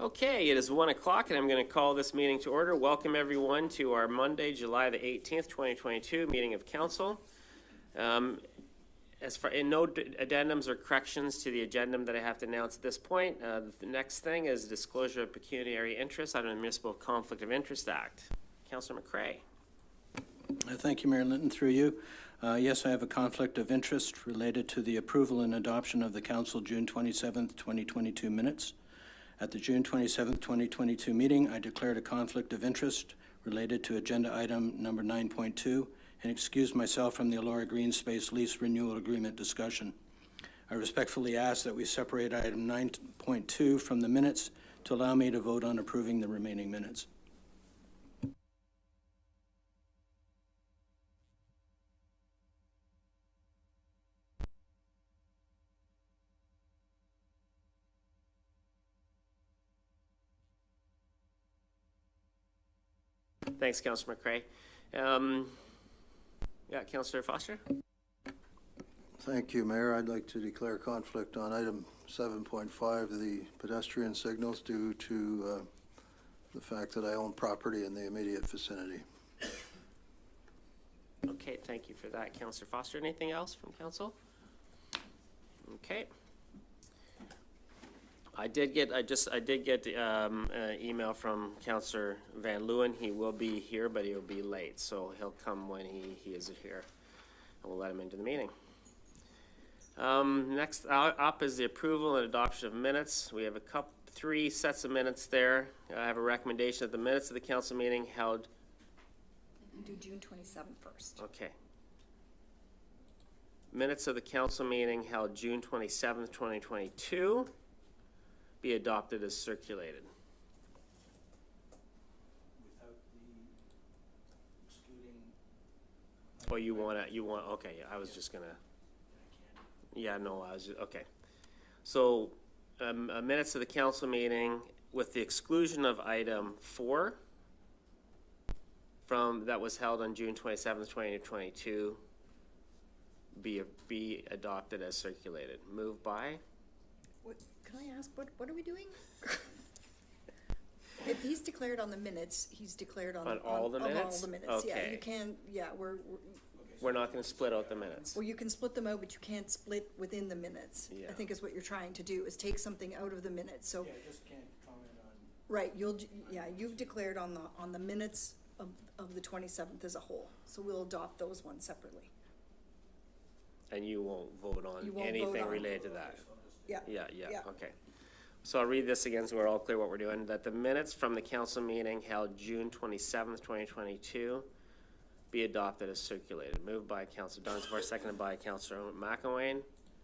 Okay, it is 1 o'clock and I'm going to call this meeting to order. Welcome everyone to our Monday, July the 18th, 2022 meeting of council. As far no addendums or corrections to the agenda that I have to announce at this point, the next thing is disclosure of pecuniary interest under the Municipal Conflict of Interest Act. Councillor McCrae. Thank you, Mayor Linton, through you. Yes, I have a conflict of interest related to the approval and adoption of the Council June 27th, 2022 minutes. At the June 27th, 2022 meeting, I declared a conflict of interest related to agenda item number 9.2 and excused myself from the Elora Green Space Lease Renewal Agreement discussion. I respectfully ask that we separate item 9.2 from the minutes to allow me to vote on approving the remaining minutes. Thanks, Councillor McCrae. Councillor Foster. Thank you, Mayor. I'd like to declare conflict on item 7.5, the pedestrian signals, due to the fact that I own property in the immediate vicinity. Okay, thank you for that, Councillor Foster. Anything else from council? Okay. I did get an email from Councillor Van Leeuwen. He will be here, but he'll be late, so he'll come when he is here, and we'll let him into the meeting. Next up is the approval and adoption of minutes. We have three sets of minutes there. I have a recommendation that the minutes of the council meeting held. Do June 27th first. Okay. Minutes of the council meeting held June 27th, 2022. Be adopted as circulated. Without the excluding. Oh, you want, okay, I was just gonna. Yeah, no, I was, okay. So, minutes of the council meeting with the exclusion of item 4 that was held on June 27th, 2022, be adopted as circulated. Moved by? Can I ask, what are we doing? If he's declared on the minutes, he's declared on all the minutes? On all the minutes, okay. yeah, you can, yeah, we're not going to split out the minutes. Well, you can split them out, but you can't split within the minutes. Yeah. I think is what you're trying to do, is take something out of the minutes, so. Yeah, I just can't comment on. Right, you've declared on the minutes of the 27th as a whole, so we'll adopt those ones separately. And you won't vote on anything related to that? Yeah, okay. So I'll read this again so we're all clear what we're doing. That the minutes from the council meeting held June 27th, 2022 be adopted as circulated. Moved by Councillor Dunsmore, seconded by Councillor McElwain.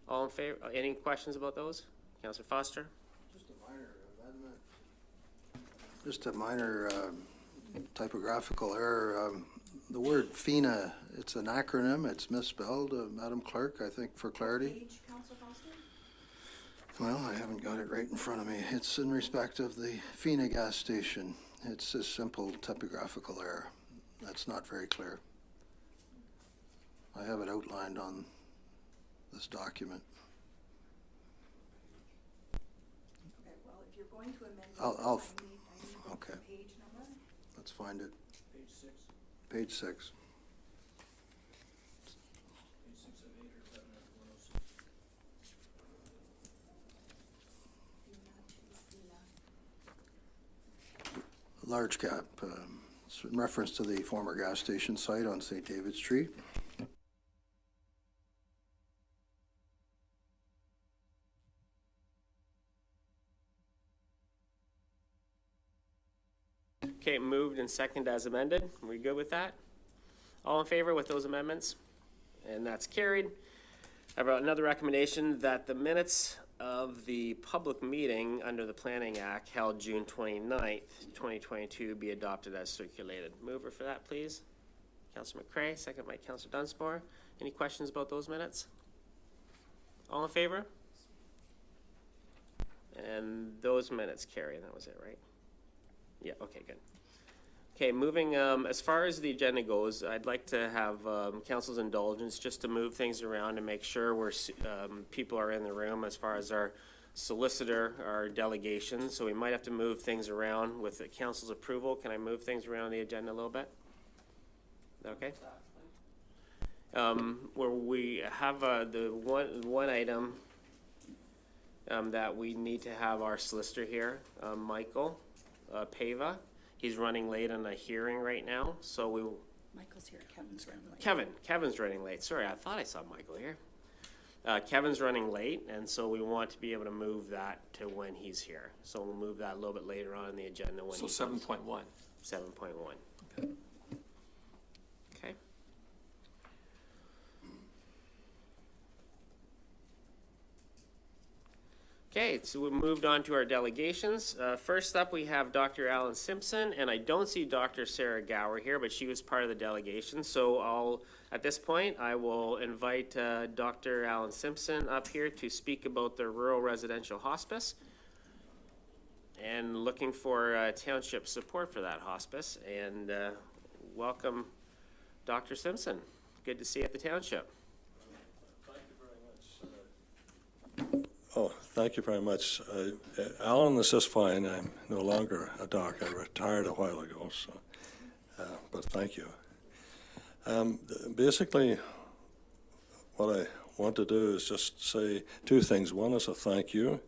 All in favor? Any questions about those? Councillor Foster? Just a minor amendment. Just a minor typographical error. The word FINA, it's an acronym, it's misspelled, Madam Clerk, I think for clarity. Page, Councillor Foster? Well, I haven't got it right in front of me. It's in respect of the FINA gas station. It's a simple typographical error. That's not very clear. I have it outlined on this document. Okay, well, if you're going to amend it, I'll I need okay. the page number. Let's find it. Page 6. Page 6. Page 6 of 8 or 7 of 406. Large cap. It's in reference to the former gas station site on St. David Street. Okay, moved and seconded as amended. Are we good with that? All in favor with those amendments? And that's carried. I have another recommendation that the minutes of the public meeting under the Planning Act held June 29th, 2022 be adopted as circulated. Mover for that, please. Councillor McCrae, second by Councillor Dunsmore. Any questions about those minutes? All in favor? And those minutes carry. That was it, right? Yeah, okay, good. Okay, moving, as far as the agenda goes, I'd like to have council's indulgence just to move things around and make sure people are in the room as far as our solicitor, our delegation. So we might have to move things around with the council's approval. Can I move things around the agenda a little bit? Is that okay? Where we have the one item that we need to have our solicitor here, Michael Paiva. He's running late on a hearing right now, so Michael's here, Kevin's running late. Kevin's running late. Sorry, I thought I saw Michael here. Kevin's running late, and so we want to be able to move that to when he's here. So we'll move that a little bit later on in the agenda when So he 7.1. 7.1. Okay. Okay, so we moved on to our delegations. First up, we have Dr. Alan Simpson, and I don't see Dr. Sarah Gower here, but she was part of the delegation. So at this point, I will invite Dr. Alan Simpson up here to speak about the rural residential hospice and looking for township support for that hospice. And welcome, Dr. Simpson. Good to see you at the township. Oh, thank you very much. Alan, this is fine. I'm no longer a doc. I retired a while ago, so, but thank you. Basically, what I want to do is just say two things. One is a thank you,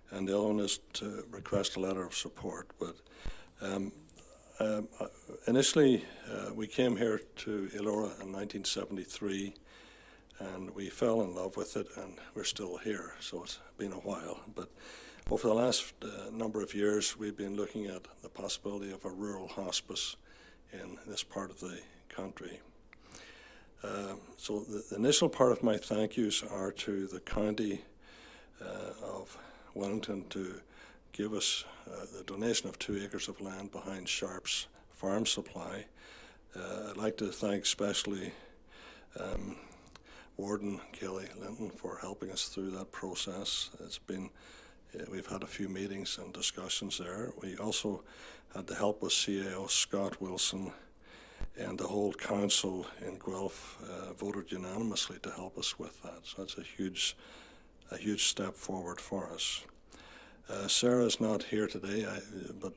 and the other one is to request a letter of support. But initially, we came here to Elora in 1973, and we fell in love with it, and we're still here, so it's been a while. But over the last number of years, we've been looking at the possibility of a rural hospice in this part of the country. So the initial part of my thank yous are to the county of Wellington to give us the donation of 2 acres of land behind Sharp's farm supply. I'd like to thank especially Warden Kelly Linton for helping us through that process. It's been, we've had a few meetings and discussions there. We also had the help with CAO Scott Wilson, and the whole council in Guelph voted unanimously to help us with that. So that's a huge step forward for us. Sarah's not here today, but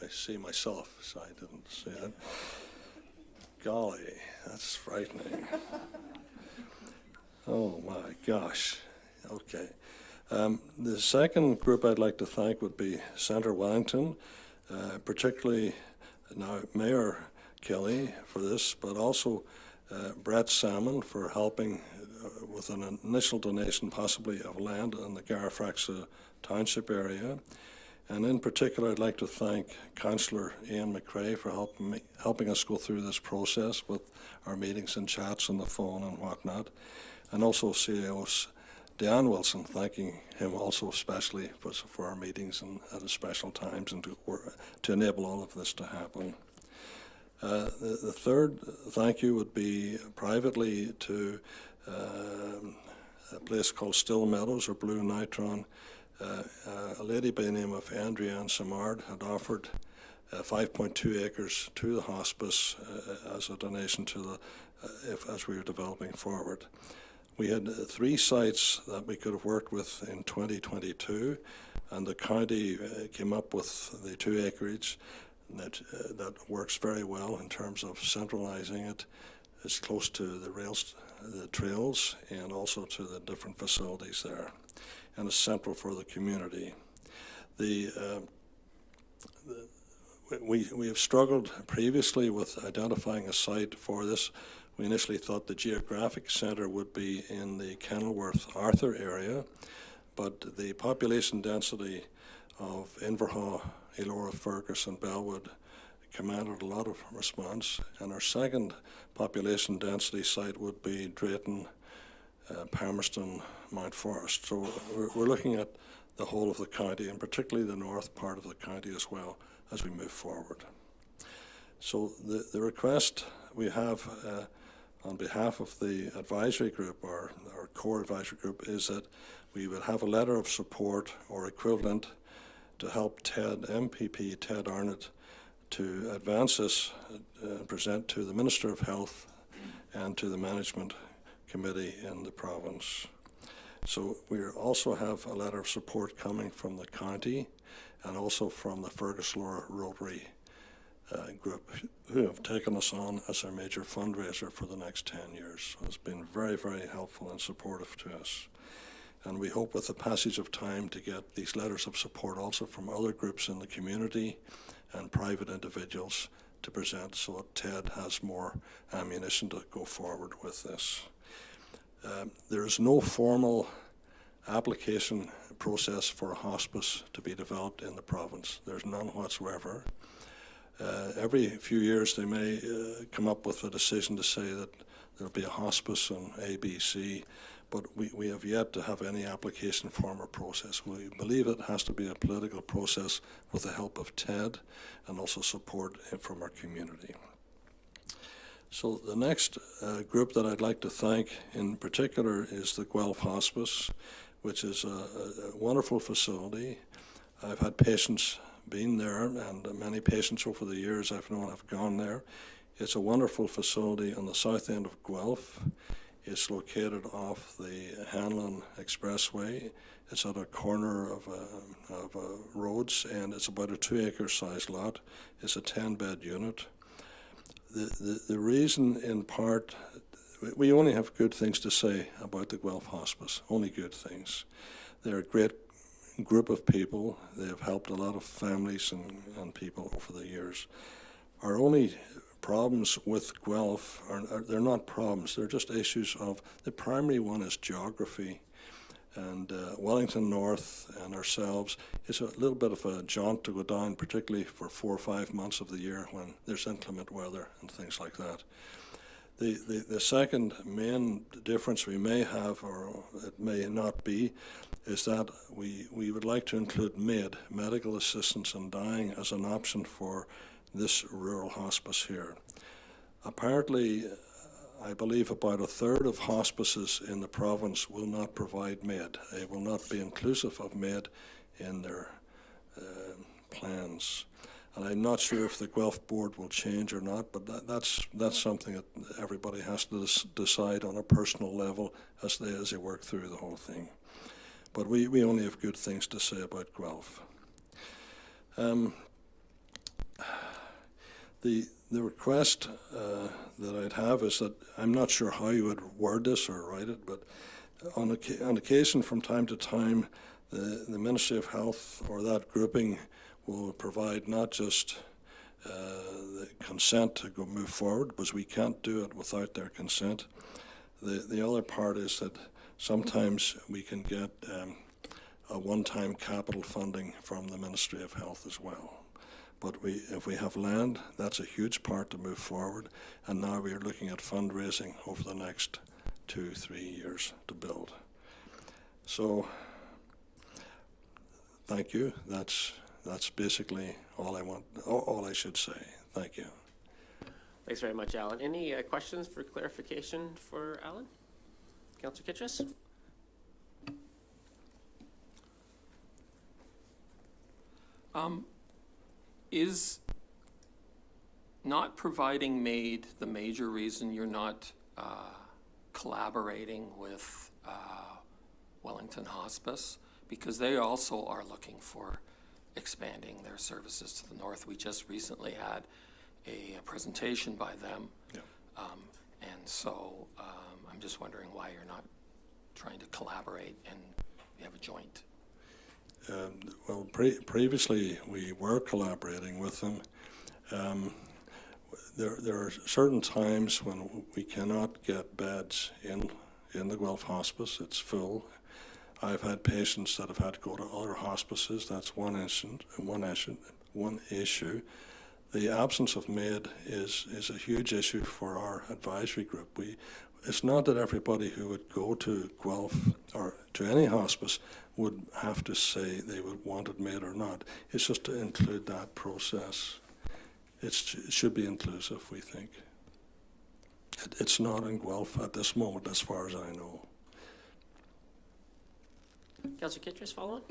I see myself, so I didn't see it. Golly, that's frightening. Oh my gosh. Okay. The second group I'd like to thank would be Centre Wellington, particularly now Mayor Kelly for this, but also Brett Salmon for helping with an initial donation possibly of land in the Garifraxa Township area. And in particular, I'd like to thank Councillor Ian McRae for helping us go through this process with our meetings and chats on the phone and whatnot. And also CAO's Dan Wilson, thanking him also especially for our meetings and at special times and to enable all of this to happen. The third thank you would be privately to a place called Still Meadows or Blue Nitron. A lady by the name of Andriane Samard had offered 5.2 acres to the hospice as a donation to as we were developing forward. We had 3 sites that we could have worked with in 2022, and the county came up with the 2 acreage that works very well in terms of centralizing it. It's close to the trails, and also to the different facilities there, and it's central for the community. We have struggled previously with identifying a site for this. We initially thought the geographic centre would be in the Kenilworth-Arthur area, but the population density of Inverhaw, Elora, Fergus and Bellwood commanded a lot of response, and our second population density site would be Drayton, Palmerston, Mount Forest. So we're looking at the whole of the county, and particularly the north part of the county as well as we move forward. So the request we have on behalf of the advisory group, our core advisory group, is that we would have a letter of support or equivalent to help MPP Ted Arnott to advance this, present to the Minister of Health and to the Management Committee in the province. So we also have a letter of support coming from the county and also from the Fergus-Laura Rotary group, who have taken us on as their major fundraiser for the next 10 years. So it's been very, very helpful and supportive to us. And we hope with the passage of time to get these letters of support also from other groups in the community and private individuals to present, so that TED has more ammunition to go forward with this. There is no formal application process for a hospice to be developed in the province. There's none whatsoever. Every few years they may come up with a decision to say that there'll be a hospice in ABC, but we have yet to have any application form or process. We believe it has to be a political process with the help of TED and also support from our community. So the next group that I'd like to thank in particular is the Guelph Hospice, which is a wonderful facility. I've had patients been there, and many patients over the years I've known have gone there. It's a wonderful facility on the south end of Guelph. It's located off the Hanlon Expressway. It's at a corner of roads, and it's about a 2-acre size lot. It's a 10-bed unit. The reason, in part, we only have good things to say about the Guelph Hospice, only good things. They're a great group of people. They have helped a lot of families and people over the years. Our only problems with Guelph they're not problems, they're just issues of, the primary one is geography. And Wellington North and ourselves, it's a little bit of a jaunt to go down, particularly for 4 or 5 months of the year when there's inclement weather and things like that. The second main difference we may have, or it may not be, is that we would like to include MAID, medical assistance in dying, as an option for this rural hospice here. Apparently, I believe about a third of hospices in the province will not provide MAID. They will not be inclusive of MAID in their plans. And I'm not sure if the Guelph board will change or not, but that's something that everybody has to decide on a personal level as they work through the whole thing. But we only have good things to say about Guelph. The request that I'd have is that, I'm not sure how you would word this or write it, but on occasion from time to time, the Ministry of Health or that grouping will provide not just the consent to move forward, because we can't do it without their consent. The other part is that sometimes we can get a one-time capital funding from the Ministry of Health as well. But if we have land, that's a huge part to move forward, and now we are looking at fundraising over the next 2-3 years to build. So, thank you. That's basically all I should say. Thank you. Thanks very much, Alan. Any questions for clarification for Alan? Councillor Kitchus? Is not providing MAID the major reason you're not collaborating with Wellington Hospice? Because they also are looking for expanding their services to the north. We just recently had a presentation by them. Yeah. And so I'm just wondering why you're not trying to collaborate and we have a joint. Well, previously we were collaborating with them. There are certain times when we cannot get beds in the Guelph Hospice. It's full. I've had patients that have had to go to other hospices. That's one issue. The absence of MAID is a huge issue for our advisory group. It's not that everybody who would go to Guelph or to any hospice would have to say they would want it MAID or not. It's just to include that process. It should be inclusive, we think. It's not in Guelph at this moment, as far as I know. Councillor Kitchus, following?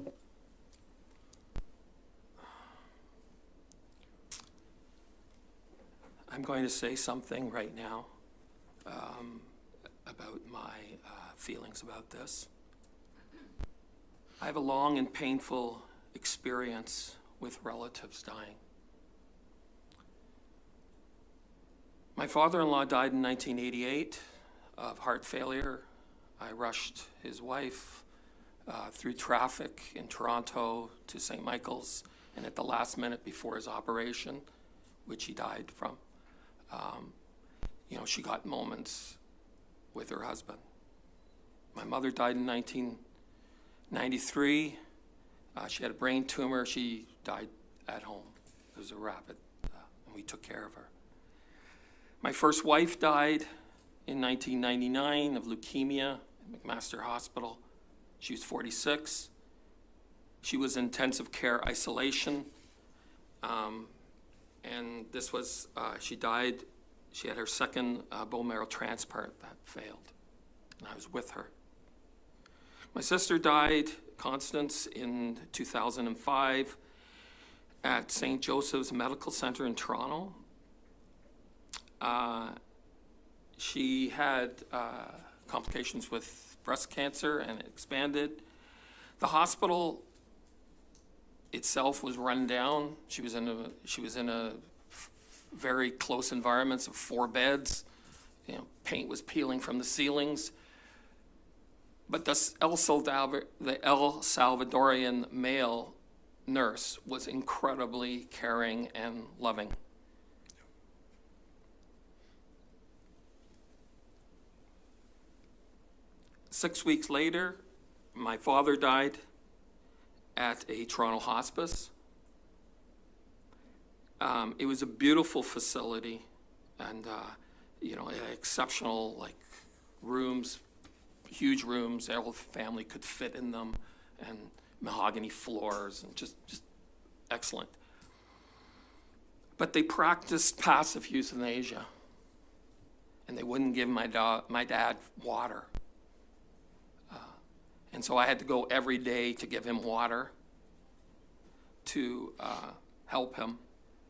I'm going to say something right now about my feelings about this. I have a long and painful experience with relatives dying. My father-in-law died in 1988 of heart failure. I rushed his wife through traffic in Toronto to St. Michael's, and at the last minute before his operation, which he died from, she got moments with her husband. My mother died in 1993. She had a brain tumor. She died at home. It was a rapid, and we took care of her. My first wife died in 1999 of leukemia at McMaster Hospital. She was 46. She was in intensive care isolation. And this was, she died, she had her second bone marrow transplant that failed. And I was with her. My sister died, Constance, in 2005 at St. Joseph's Medical Center in Toronto. She had complications with breast cancer and it expanded. The hospital itself was run down. She was in a very close environments of 4 beds. Paint was peeling from the ceilings. But the El Salvadorian male nurse was incredibly caring and loving. Six weeks later, my father died at a Toronto hospice. It was a beautiful facility, and it had exceptional rooms, huge rooms. The whole family could fit in them, and mahogany floors, and just excellent. But they practiced passive euthanasia, and they wouldn't give my dad water. And so I had to go every day to give him water to help him,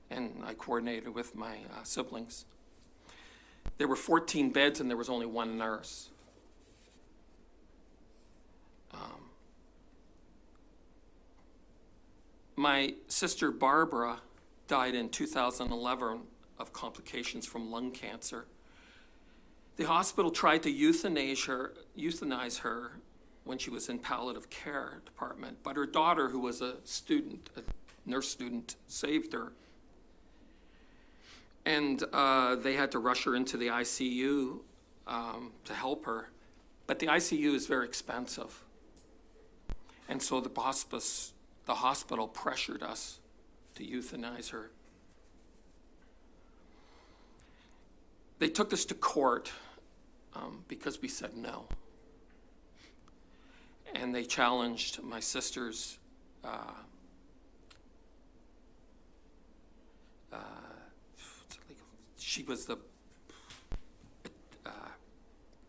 and I coordinated with my siblings. There were 14 beds and there was only 1 nurse. My sister Barbara died in 2011 of complications from lung cancer. The hospital tried to euthanize her when she was in palliative care department, but her daughter, who was a student, a nurse student, saved her. And they had to rush her into the ICU to help her. But the ICU is very expensive. And so the hospital pressured us to euthanize her. They took us to court because we said no. And they challenged my sister's she was the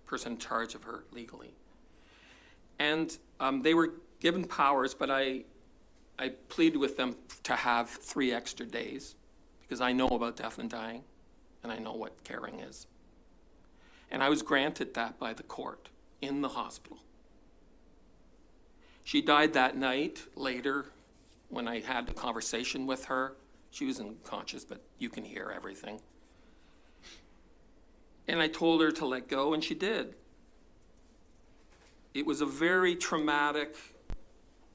person in charge of her legally. And they were given powers, but I pleaded with them to have 3 extra days because I know about death and dying and I know what caring is. And I was granted that by the court in the hospital. She died that night. Later, when I had the conversation with her, she was unconscious, but you can hear everything. And I told her to let go, and she did. It was a very traumatic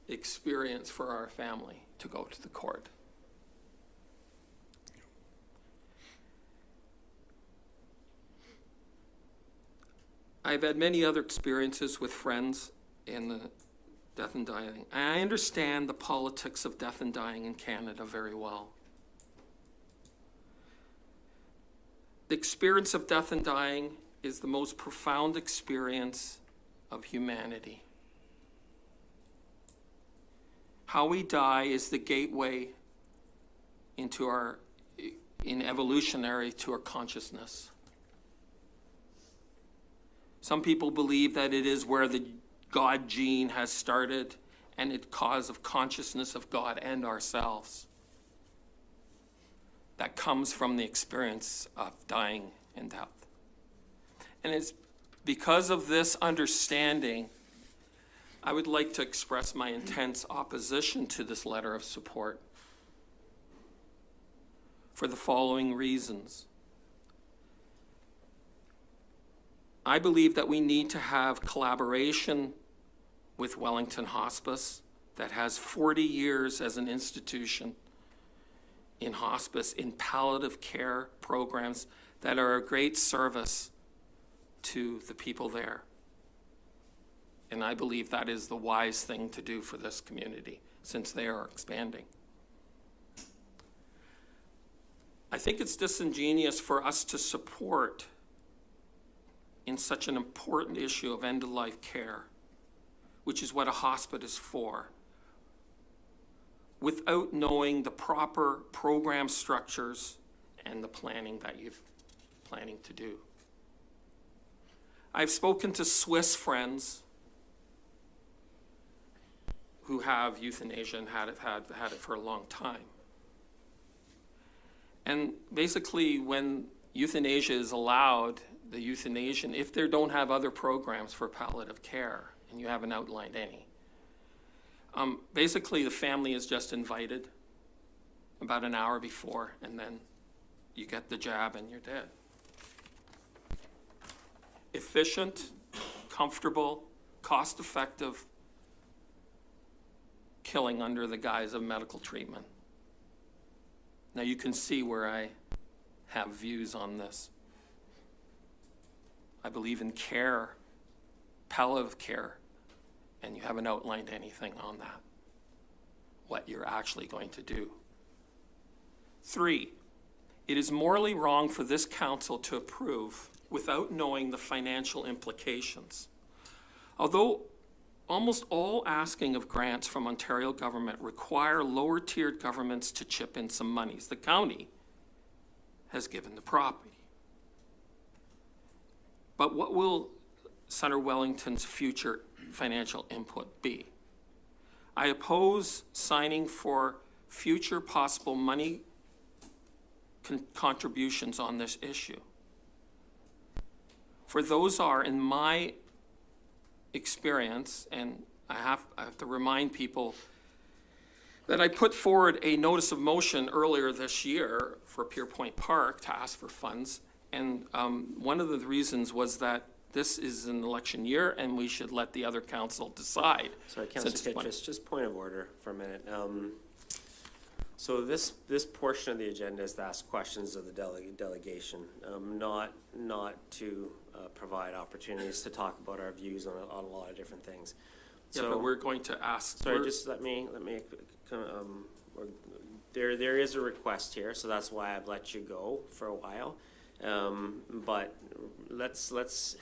experience for our family to go to the court. I've had many other experiences with friends in the death and dying. I understand the politics of death and dying in Canada very well. The experience of death and dying is the most profound experience of humanity. How we die is the gateway into evolutionary to our consciousness. Some people believe that it is where the God gene has started and it's cause of consciousness of God and ourselves. that comes from the experience of dying in death. And it's because of this understanding, I would like to express my intense opposition to this letter of support for the following reasons. I believe that we need to have collaboration with Wellington Hospice that has 40 years as an institution in hospice, in palliative care programs that are a great service to the people there. And I believe that is the wise thing to do for this community, since they are expanding. I think it's disingenuous for us to support in such an important issue of end-of-life care, which is what a hospice is for, without knowing the proper program structures and the planning that you're planning to do. I've spoken to Swiss friends who have euthanasia and had it for a long time. And basically, when euthanasia is allowed, the euthanasian, if they don't have other programs for palliative care, and you haven't outlined any, basically the family is just invited about an hour before, and then you get the jab and you're dead. Efficient, comfortable, cost-effective killing under the guise of medical treatment. Now you can see where I have views on this. I believe in care, palliative care, and you haven't outlined anything on that, what you're actually going to do. 3, it is morally wrong for this council to approve without knowing the financial implications. Although almost all asking of grants from Ontario government require lower-tiered governments to chip in some monies, the county has given the property. But what will Senator Wellington's future financial input be? I oppose signing for future possible money contributions on this issue. For those are, in my experience, and I have to remind people that I put forward a notice of motion earlier this year for Pierpoint Park to ask for funds, and one of the reasons was that this is an election year and we should let the other council decide. Sorry, Councillor Kittrus, just point of order for a minute. So this portion of the agenda is to ask questions of the delegation, not to provide opportunities to talk about our views on a lot of different things. Yeah, but we're going to ask. Sorry, just let me. There is a request here, so that's why I've let you go for a while. But let's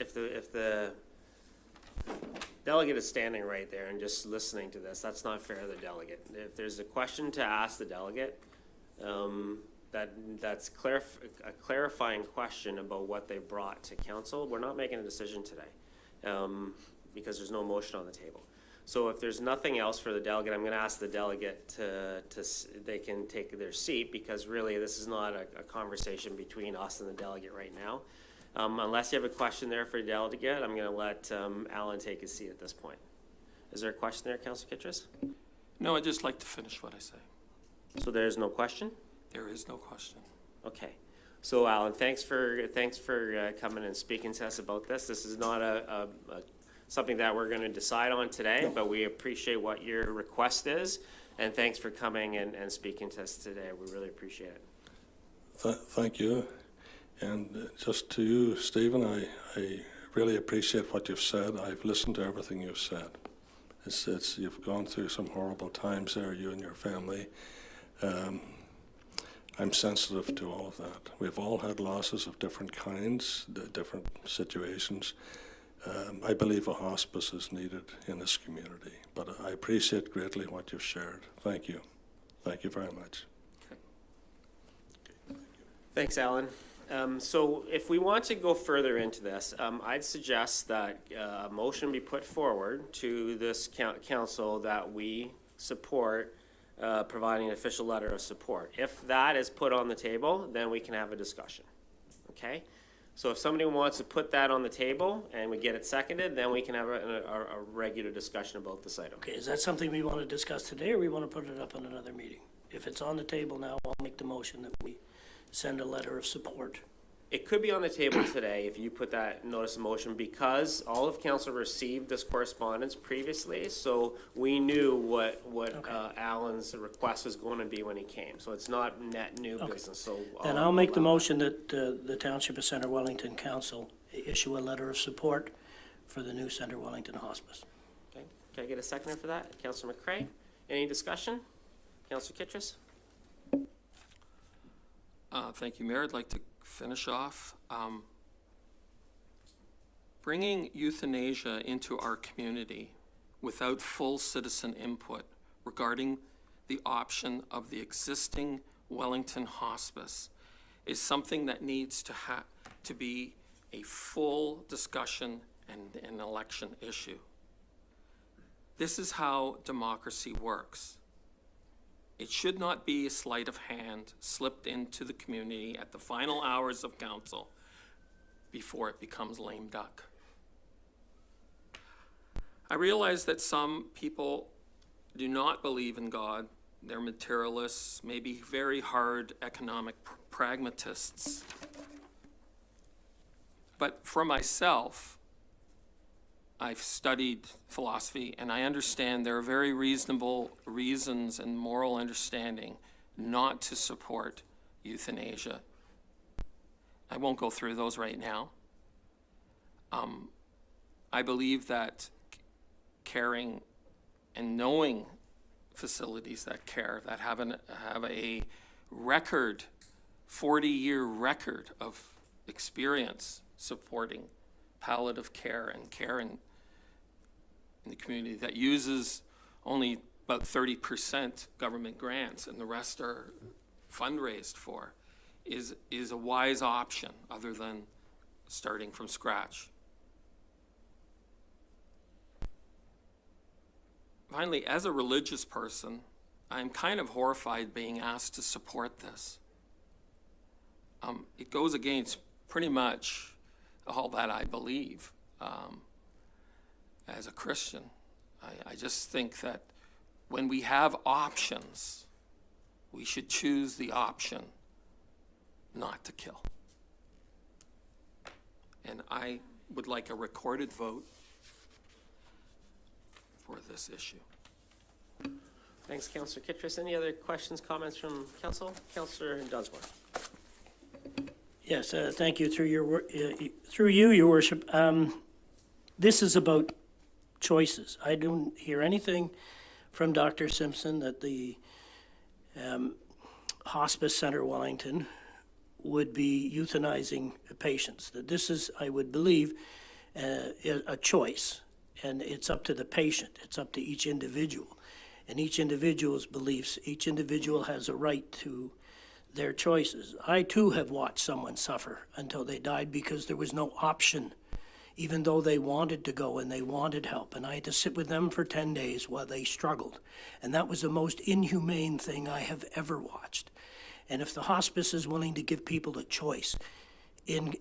if the delegate is standing right there and just listening to this, that's not fair to the delegate. If there's a question to ask the delegate, that's a clarifying question about what they brought to council. We're not making a decision today because there's no motion on the table. So if there's nothing else for the delegate, I'm going to ask the delegate they can take their seat, because really this is not a conversation between us and the delegate right now. Unless you have a question there for the delegate, I'm going to let Alan take his seat at this point. Is there a question there, Councillor Kittrus? No, I'd just like to finish what I say. So there's no question? There is no question. Okay. So Alan, thanks for coming and speaking to us about this. This is not something that we're going to decide on today, but we appreciate what your request is, and thanks for coming and speaking to us today. We really appreciate it. Thank you. And just to you, Stephen, I really appreciate what you've said. I've listened to everything you've said. You've gone through some horrible times there, you and your family. I'm sensitive to all of that. We've all had losses of different kinds, different situations. I believe a hospice is needed in this community, but I appreciate greatly what you've shared. Thank you. Thank you very much. Okay. Thanks, Alan. So if we want to go further into this, I'd suggest that a motion be put forward to this council that we support providing an official letter of support. If that is put on the table, then we can have a discussion, okay? So if somebody wants to put that on the table and we get it seconded, then we can have a regular discussion about this item. Okay, is that something we want to discuss today, or we want to put it up in another meeting? If it's on the table now, I'll make the motion that we send a letter of support. It could be on the table today if you put that notice of motion, because all of council received this correspondence previously, so we knew what Alan's request was going to be when he came. So it's not net new business, so. Then I'll make the motion that the Township of Centre Wellington Council issue a letter of support for the new Centre Wellington Hospice. Okay, can I get a seconder for that? Councillor McCray, any discussion? Councillor Kittrus? Thank you, Mayor. I'd like to finish off. Bringing euthanasia into our community without full citizen input regarding the option of the existing Wellington Hospice is something that needs to be a full discussion and an election issue. This is how democracy works. It should not be a sleight of hand slipped into the community at the final hours of council before it becomes lame duck. I realize that some people do not believe in God. They're materialists, maybe very hard economic pragmatists. But for myself, I've studied philosophy, and I understand there are very reasonable reasons and moral understanding not to support euthanasia. I won't go through those right now. I believe that caring and knowing facilities that care, that have a record, 40-year record of experience supporting palliative care and care in the community, that uses only about 30% government grants and the rest are fundraised for, is a wise option other than starting from scratch. Finally, as a religious person, I'm kind of horrified being asked to support this. It goes against pretty much all that I believe as a Christian. I just think that when we have options, we should choose the option not to kill. And I would like a recorded vote for this issue. Thanks, Councillor Kittrus. Any other questions, comments from council? Councillor Dunsmore. Yes, thank you. Through you, Your Worship. This is about choices. I don't hear anything from Dr. Simpson that the Hospice Centre Wellington would be euthanizing patients. That this is, I would believe, a choice, and it's up to the patient. It's up to each individual, and each individual's beliefs. Each individual has a right to their choices. I too have watched someone suffer until they died because there was no option, even though they wanted to go and they wanted help. And I had to sit with them for 10 days while they struggled. And that was the most inhumane thing I have ever watched. And if the hospice is willing to give people a choice in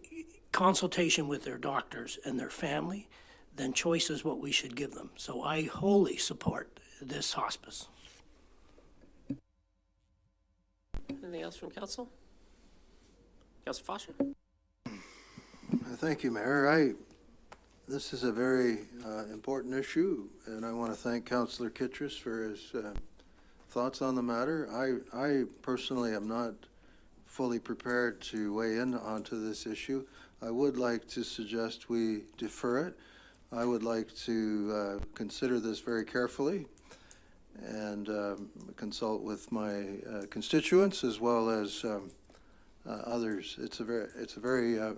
consultation with their doctors and their family, then choice is what we should give them. So I wholly support this hospice. Anything else from council? Councillor Foster? Thank you, Mayor. This is a very important issue, and I want to thank Councillor Kittrus for his thoughts on the matter. I personally am not fully prepared to weigh in onto this issue. I would like to suggest we defer it. I would like to consider this very carefully and consult with my constituents as well as others.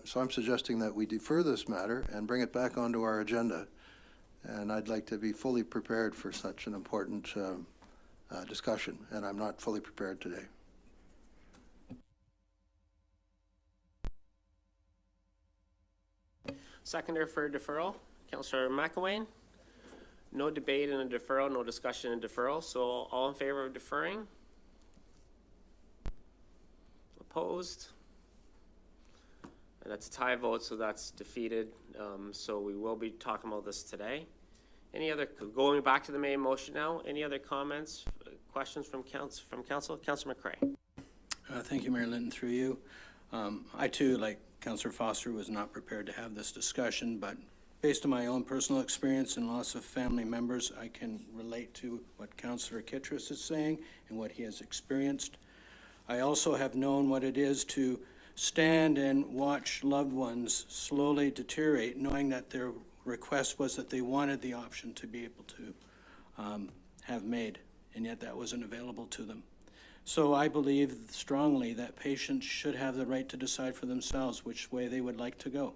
So I'm suggesting that we defer this matter and bring it back onto our agenda. And I'd like to be fully prepared for such an important discussion, and I'm not fully prepared today. Seconder for deferral, Councillor McElwain. No debate and a deferral, no discussion and deferral, so all in favor of deferring? Opposed? And that's a tie vote, so that's defeated. So we will be talking about this today. Any other, going back to the main motion now, any other comments, questions from council? Councillor McCray. Thank you, Mayor Linton, through you. I too, like Councillor Foster, was not prepared to have this discussion, but based on my own personal experience and loss of family members, I can relate to what Councillor Kittredge is saying and what he has experienced. I also have known what it is to stand and watch loved ones slowly deteriorate, knowing that their request was that they wanted the option to be able to have made, and yet that wasn't available to them. So I believe strongly that patients should have the right to decide for themselves which way they would like to go.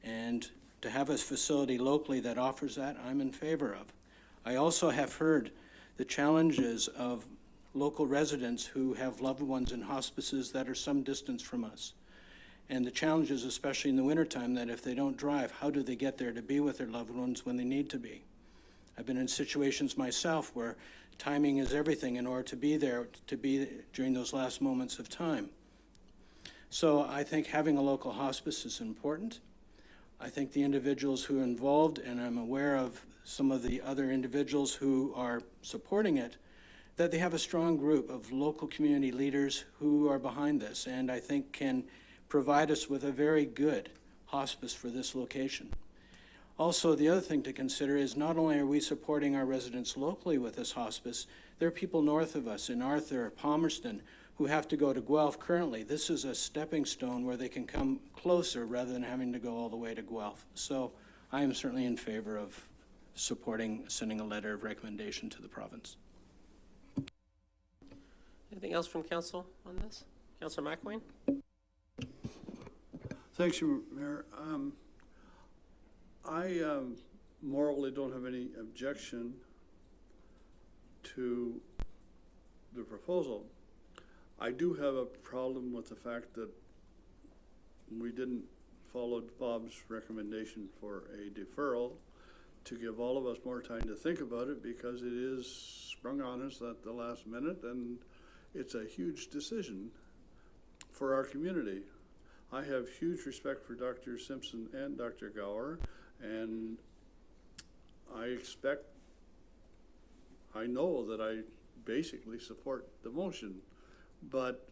And to have a facility locally that offers that, I'm in favor of. I also have heard the challenges of local residents who have loved ones in hospices that are some distance from us. And the challenges, especially in the wintertime, that if they don't drive, how do they get there to be with their loved ones when they need to be? I've been in situations myself where timing is everything in order to be there, to be during those last moments of time. So I think having a local hospice is important. I think the individuals who are involved, and I'm aware of some of the other individuals who are supporting it, that they have a strong group of local community leaders who are behind this, and I think can provide us with a very good hospice for this location. Also, the other thing to consider is not only are we supporting our residents locally with this hospice, there are people north of us in Arthur, Palmerston, who have to go to Guelph currently. This is a stepping stone where they can come closer rather than having to go all the way to Guelph. So I am certainly in favor of supporting sending a letter of recommendation to the province. Anything else from council on this? Councillor McElwain? Thanks, Mayor. I morally don't have any objection to the proposal. I do have a problem with the fact that we didn't follow Bob's recommendation for a deferral to give all of us more time to think about it, because it is sprung on us at the last minute, and it's a huge decision for our community. I have huge respect for Dr. Simpson and Dr. Gower, and I know that I basically support the motion, but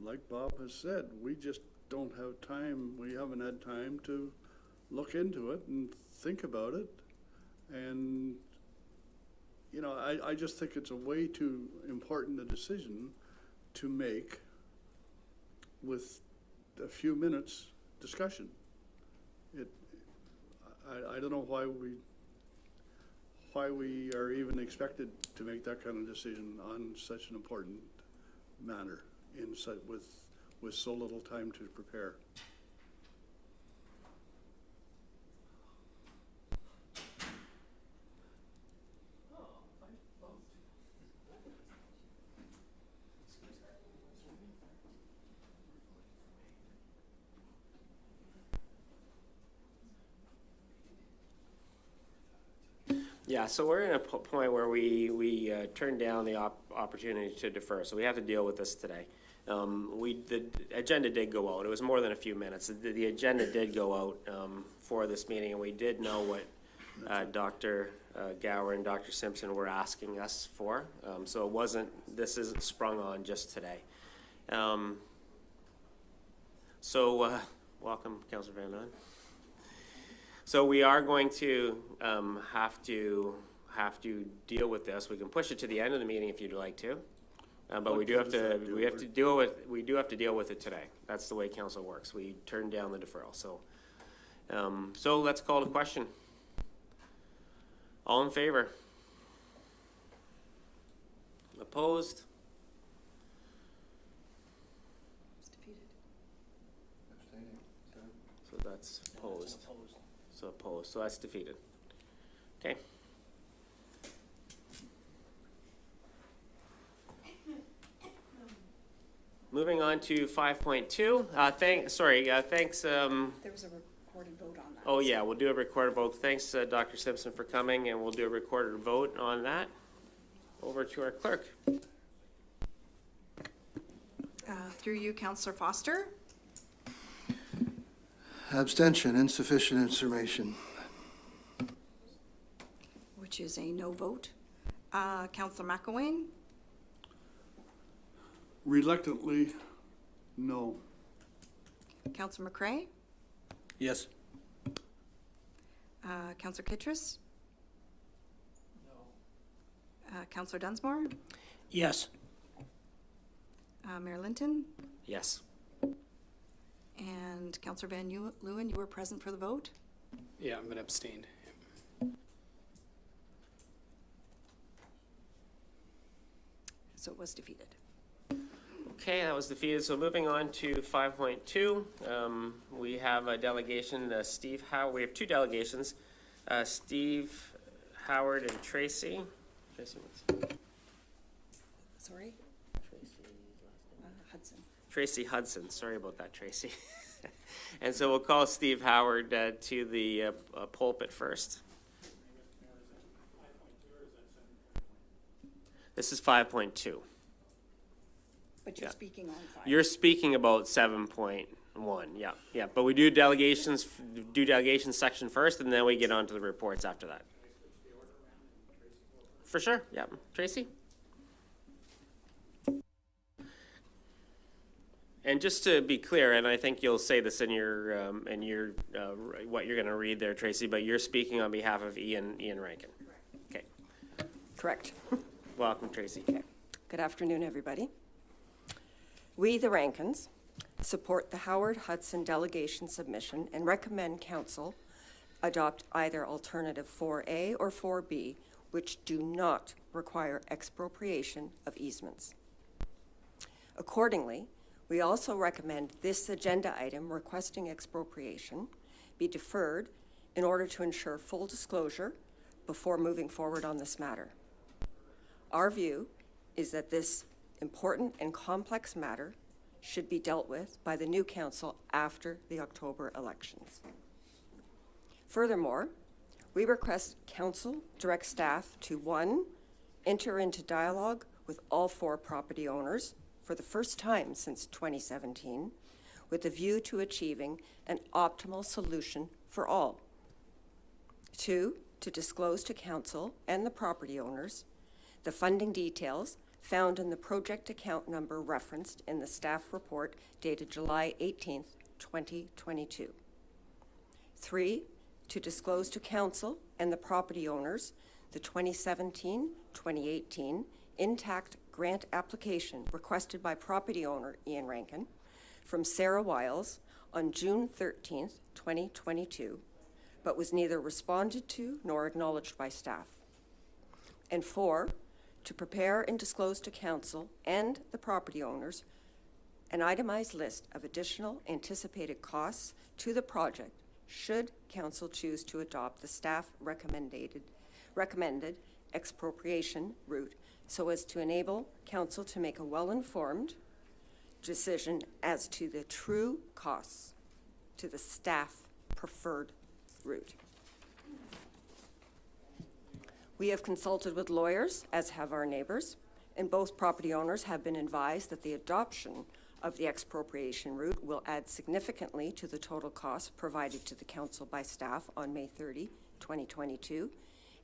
like Bob has said, we just don't have time. We haven't had time to look into it and think about it. And, you know, I just think it's a way too important a decision to make with a few minutes discussion. I don't know why we are even expected to make that kind of decision on such an important matter with so little time to prepare. Yeah, so we're in a point where we turned down the opportunity to defer, so we have to deal with this today. The agenda did go out. It was more than a few minutes. The agenda did go out for this meeting, and we did know what Dr. Gower and Dr. Simpson were asking us for. So it wasn't, this isn't sprung on just today. Welcome, Councillor Van Duyn. So we are going to have to deal with this. We can push it to the end of the meeting if you'd like to, but we do have to deal with it today. That's the way council works. We turn down the deferral. So let's call the question. All in favor? Opposed? It's defeated. So that's opposed. So opposed. So that's defeated. Okay. Moving on to 5.2. Thanks. There was a recorded vote on that. Oh, yeah, we'll do a recorded vote. Thanks, Dr. Simpson, for coming, and we'll do a recorded vote on that. Over to our clerk. Through you, Councillor Foster. Abstention, insufficient information. Which is a no vote. Councillor McElwain, Reluctantly, no. Councillor McCrae, Yes. Councillor Kittredge. No. Councillor Dunsmore, Yes. Mayor Linton, Yes. and Councillor Van Leeuwen, you were present for the vote? Yeah, I'm gonna abstain. So it was defeated. Okay, that was defeated. So moving on to 5.2, we have a delegation, Steve Howard. We have two delegations, Steve Howard and Tracy. Sorry? Hudson. Tracy Hudson. Sorry about that, Tracy. And so we'll call Steve Howard to the pulpit first. This is 5.2. But you're Yeah. speaking on 5. You're speaking about 7.1, yeah. But we do delegation section first, and then we get on to the reports after that. For sure, yeah. Tracy? And just to be clear, and I think you'll say this in your what you're gonna read there, Tracy, but you're speaking on behalf of Ian Rankin. Okay, Correct. welcome, Tracy. Good afternoon, everybody. We, the Rankins, support the Howard Hudson delegation submission and recommend Council adopt either alternative 4A or 4B, which do not require expropriation of easements. Accordingly, we also recommend this agenda item requesting expropriation be deferred in order to ensure full disclosure before moving forward on this matter. Our view is that this important and complex matter should be dealt with by the new council after the October elections. Furthermore, we request council direct staff to 1, enter into dialogue with all 4 property owners for the first time since 2017, with a view to achieving an optimal solution for all. 2, to disclose to council and the property owners the funding details found in the project account number referenced in the staff report dated July 18th, 2022. 3, to disclose to council and the property owners the 2017-2018 intact grant application requested by property owner Ian Rankin from Sarah Wiles on June 13th, 2022, but was neither responded to nor acknowledged by staff. And 4, to prepare and disclose to council and the property owners an itemized list of additional anticipated costs to the project should council choose to adopt the staff recommended expropriation route so as to enable council to make a well-informed decision as to the true costs to the staff preferred route. We have consulted with lawyers, as have our neighbors, and both property owners have been advised that the adoption of the expropriation route will add significantly to the total cost provided to the council by staff on May 30, 2022,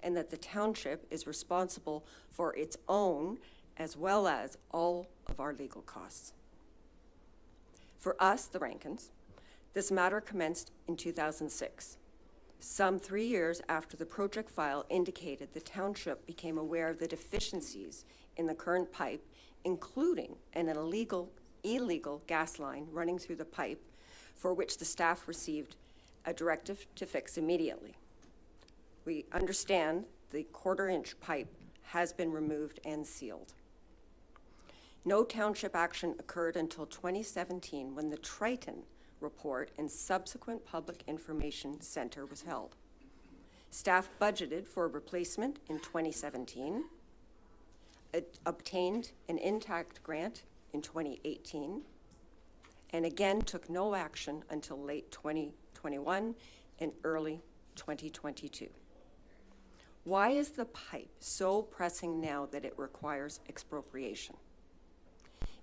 and that the township is responsible for its own as well as all of our legal costs. For us, the Rankins, this matter commenced in 2006. Some 3 years after the project file indicated, the township became aware of the deficiencies in the current pipe, including an illegal gas line running through the pipe, for which the staff received a directive to fix immediately. We understand the 1/4-inch pipe has been removed and sealed. No township action occurred until 2017, when the Triton report and subsequent public information center was held. Staff budgeted for a replacement in 2017, obtained an intact grant in 2018, and again took no action until late 2021 in early 2022. Why is the pipe so pressing now that it requires expropriation?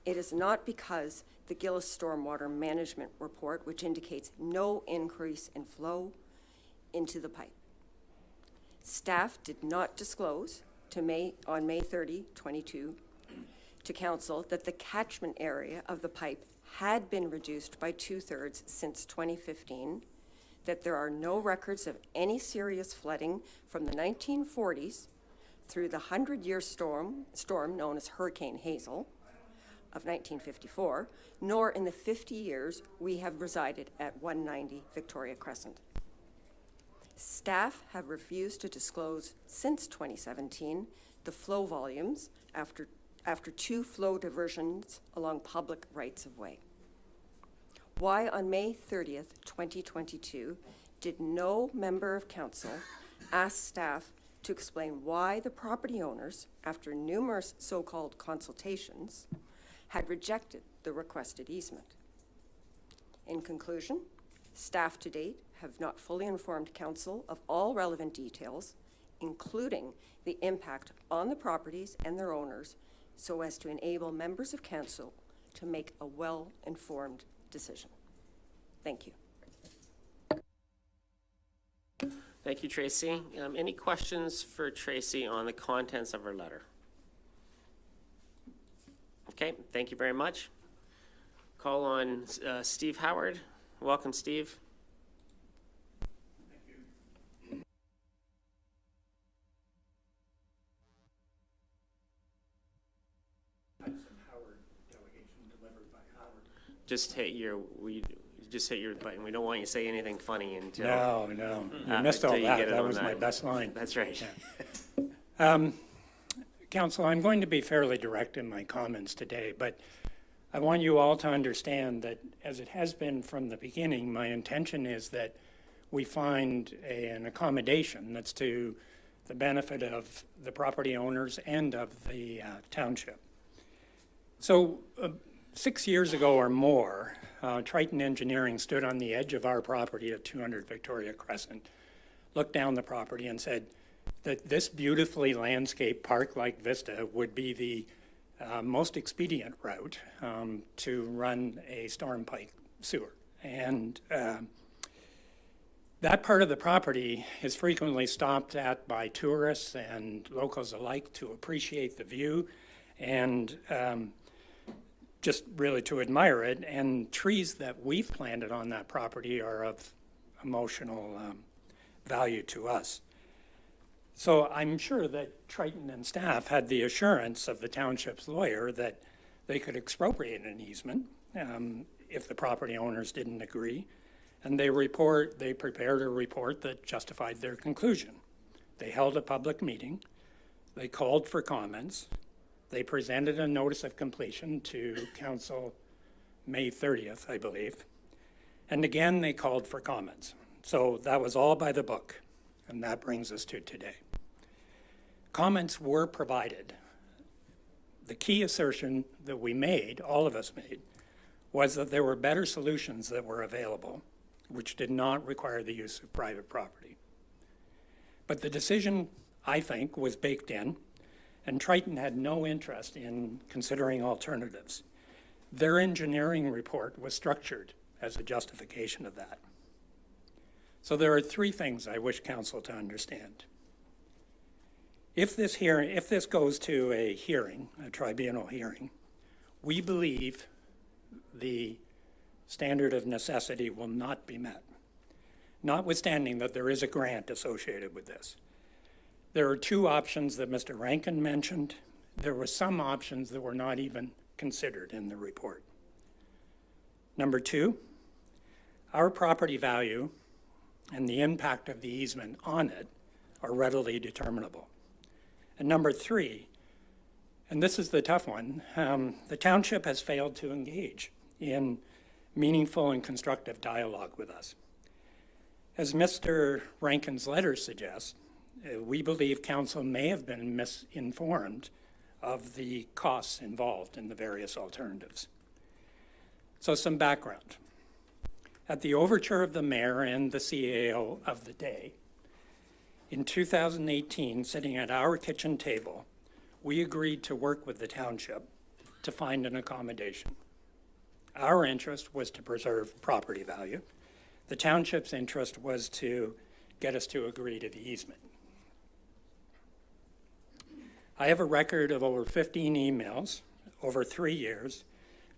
It is not because the Gillis Stormwater Management Report, which indicates no increase in flow into the pipe. Staff did not disclose on May 30, 22, to Council that the catchment area of the pipe had been reduced by 2/3 since 2015, that there are no records of any serious flooding from the 1940s through the 100-year storm known as Hurricane Hazel of 1954, nor in the 50 years we have resided at 190 Victoria Crescent. Staff have refused to disclose since 2017 the flow volumes after 2 flow diversions along public rights-of-way. Why on May 30th, 2022, did no member of council ask staff to explain why the property owners, after numerous so-called consultations, had rejected the requested easement? In conclusion, staff to date have not fully informed council of all relevant details, including the impact on the properties and their owners, so as to enable members of council to make a well-informed decision. Thank you. Thank you, Tracy. Any questions for Tracy on the contents of her letter? Okay, thank you very much. Call on Steve Howard. Welcome, Steve. Just hit your button. We don't want you to say anything funny until No, you missed all until you that. get it That on was my best line. That's right. Council, I'm going to be fairly direct in my comments today, but I want you all to understand that, as it has been from the beginning, my intention is that we find an accommodation that's to the benefit of the property owners and of the township. So 6 years ago or more, Triton Engineering stood on the edge of our property at 200 Victoria Crescent, looked down the property and said that this beautifully landscaped park-like vista would be the most expedient route to run a storm pipe sewer. And that part of the property is frequently stopped at by tourists and locals alike to appreciate the view and just really to admire it. And trees that we've planted on that property are of emotional value to us. So I'm sure that Triton and staff had the assurance of the township's lawyer that they could expropriate an easement if the property owners didn't agree. And they prepared a report that justified their conclusion. They held a public meeting. They called for comments. They presented a notice of completion to council May 30th, I believe. And again, they called for comments. So that was all by the book. And that brings us to today. Comments were provided. The key assertion that we made, all of us made, was that there were better solutions that were available, which did not require the use of private property. But the decision, I think, was baked in, and Triton had no interest in considering alternatives. Their engineering report was structured as a justification of that. So there are 3 things I wish council to understand. If this goes to a hearing, a tribunal hearing, we believe the standard of necessity will not be met, notwithstanding that there is a grant associated with this. There are 2 options that Mr. Rankin mentioned. There were some options that were not even considered in the report. Number 2, our property value and the impact of the easement on it are readily determinable. And number 3, and this is the tough one, the township has failed to engage in meaningful and constructive dialogue with us. As Mr. Rankin's letter suggests, we believe council may have been misinformed of the costs involved in the various alternatives. So some background. At the overture of the mayor and the CAO of the day, in 2018, sitting at our kitchen table, we agreed to work with the township to find an accommodation. Our interest was to preserve property value. The township's interest was to get us to agree to the easement. I have a record of over 15 emails over 3 years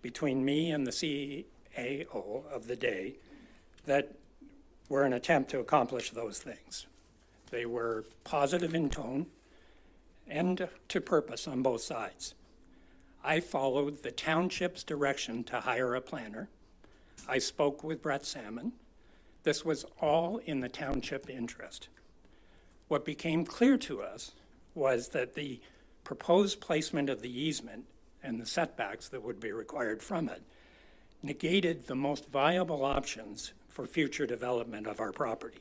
between me and the CAO of the day that were an attempt to accomplish those things. They were positive in tone and to purpose on both sides. I followed the township's direction to hire a planner. I spoke with Brett Salmon. This was all in the township interest. What became clear to us was that the proposed placement of the easement and the setbacks that would be required from it negated the most viable options for future development of our property.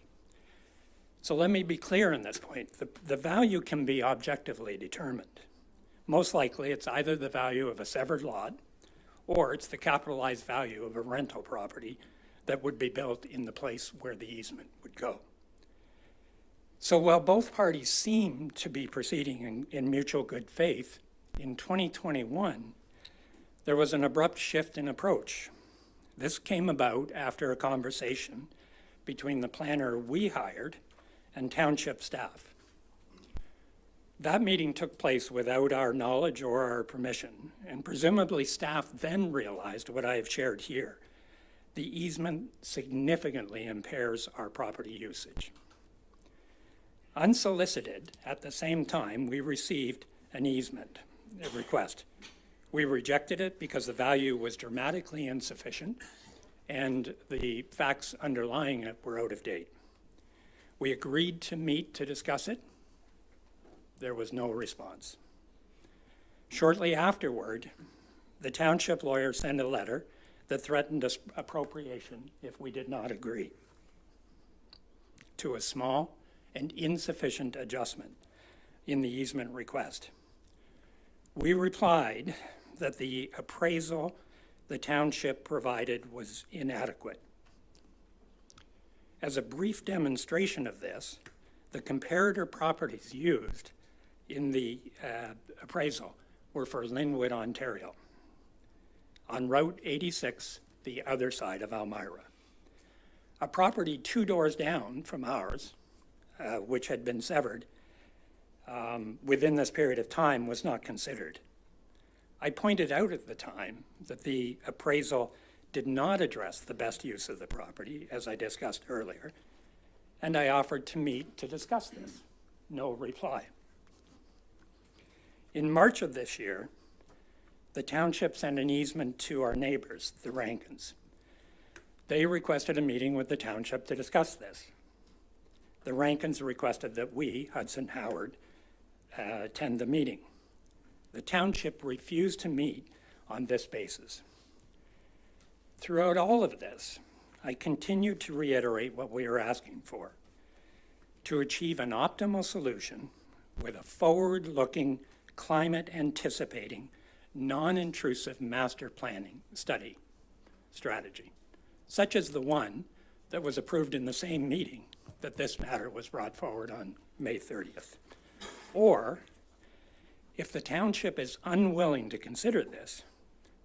So let me be clear on this point. The value can be objectively determined. Most likely, it's either the value of a severed lot or it's the capitalized value of a rental property that would be built in the place where the easement would go. So while both parties seem to be proceeding in mutual good faith, in 2021, there was an abrupt shift in approach. This came about after a conversation between the planner we hired and township staff. That meeting took place without our knowledge or our permission, and presumably staff then realized what I have shared here. The easement significantly impairs our property usage. Unsolicited, at the same time, we received an easement request. We rejected it because the value was dramatically insufficient and the facts underlying it were out of date. We agreed to meet to discuss it. There was no response. Shortly afterward, the township lawyer sent a letter that threatened expropriation if we did not agree to a small and insufficient adjustment in the easement request. We replied that the appraisal the township provided was inadequate. As a brief demonstration of this, the comparator properties used in the appraisal were for Linwood, Ontario, on Route 86, the other side of Elmira. A property 2 doors down from ours, which had been severed within this period of time, was not considered. I pointed out at the time that the appraisal did not address the best use of the property, as I discussed earlier, and I offered to meet to discuss this. No reply. In March of this year, the township sent an easement to our neighbors, the Rankins. They requested a meeting with the township to discuss this. The Rankins requested that we, Hudson Howard, attend the meeting. The township refused to meet on this basis. Throughout all of this, I continued to reiterate what we are asking for: to achieve an optimal solution with a forward-looking, climate-anticipating, non-intrusive master planning strategy, such as the one that was approved in the same meeting that this matter was brought forward on May 30th. Or, if the township is unwilling to consider this,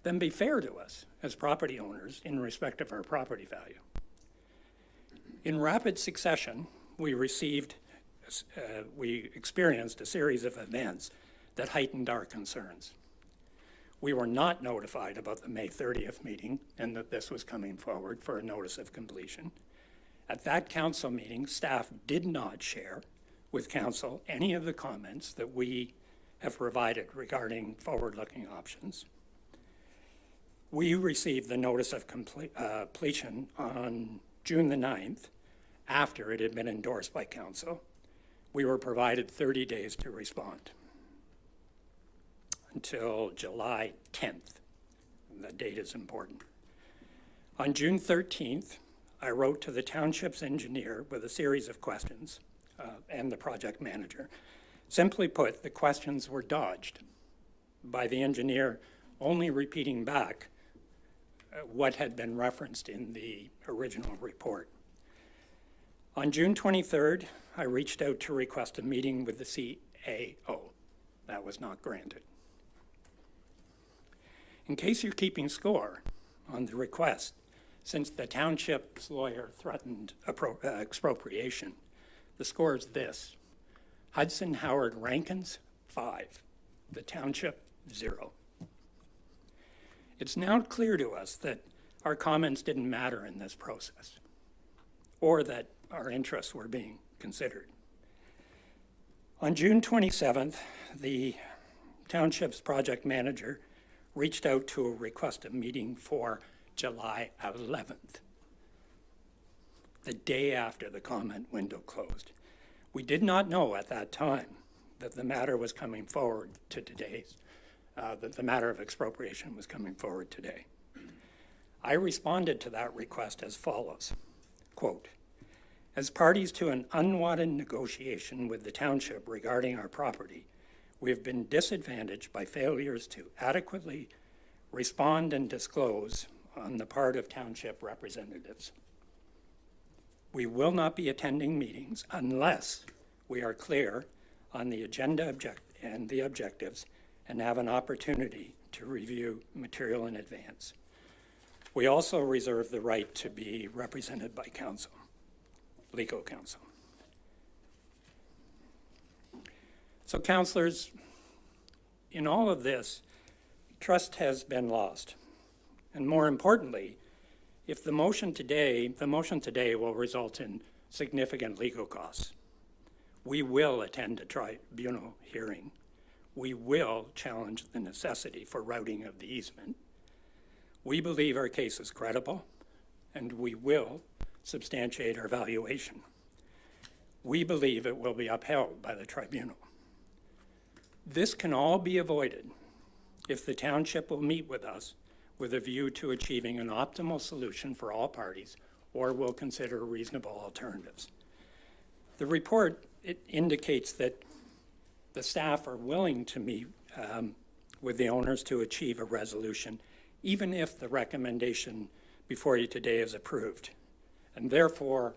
then be fair to us as property owners in respect of our property value. In rapid succession, we experienced a series of events that heightened our concerns. We were not notified about the May 30th meeting and that this was coming forward for a notice of completion. At that council meeting, staff did not share with council any of the comments that we have provided regarding forward-looking options. We received the notice of completion on June the 9th, after it had been endorsed by council. We were provided 30 days to respond until July 10th. The date is important. On June 13th, I wrote to the township's engineer with a series of questions and the project manager. Simply put, the questions were dodged by the engineer only repeating back what had been referenced in the original report. On June 23rd, I reached out to request a meeting with the CAO. That was not granted. In case you're keeping score on the request, since the township's lawyer threatened expropriation, the score is this: Hudson Howard Rankins, 5. The township, 0. It's now clear to us that our comments didn't matter in this process, or that our interests were being considered. On June 27th, the township's project manager reached out to request a meeting for July 11th, the day after the comment window closed. We did not know at that time that the matter was coming forward to today's, that the matter of expropriation was coming forward today. I responded to that request as follows, quote, "As parties to an unwanted negotiation with the township regarding our property, we have been disadvantaged by failures to adequately respond and disclose on the part of township representatives. We will not be attending meetings unless we are clear on the agenda and the objectives and have an opportunity to review material in advance. We also reserve the right to be represented by counsel, legal counsel." So, councillors, in all of this, trust has been lost. And more importantly, if the motion today will result in significant legal costs. We will attend a tribunal hearing. We will challenge the necessity for routing of the easement. We believe our case is credible, and we will substantiate our valuation. We believe it will be upheld by the tribunal. This can all be avoided if the township will meet with us with a view to achieving an optimal solution for all parties, or will consider reasonable alternatives. The report, it indicates that the staff are willing to meet with the owners to achieve a resolution, even if the recommendation before you today is approved. And therefore,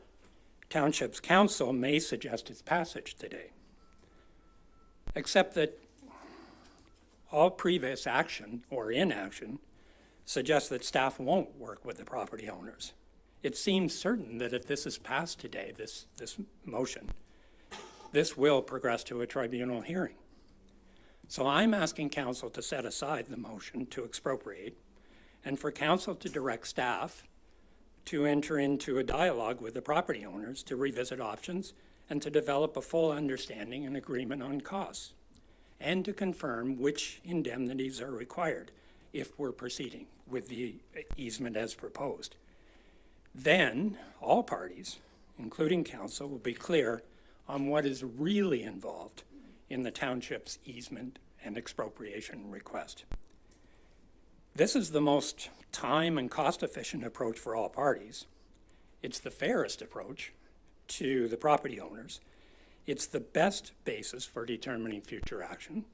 Township's council may suggest its passage today. Except that all previous action or inaction suggests that staff won't work with the property owners. It seems certain that if this is passed today, this motion, this will progress to a tribunal hearing. So I'm asking council to set aside the motion to expropriate and for council to direct staff to enter into a dialogue with the property owners to revisit options and to develop a full understanding and agreement on costs, and to confirm which indemnities are required if we're proceeding with the easement as proposed. Then all parties, including council, will be clear on what is really involved in the township's easement and expropriation request. This is the most time and cost-efficient approach for all parties. It's the fairest approach to the property owners. It's the best basis for determining future action.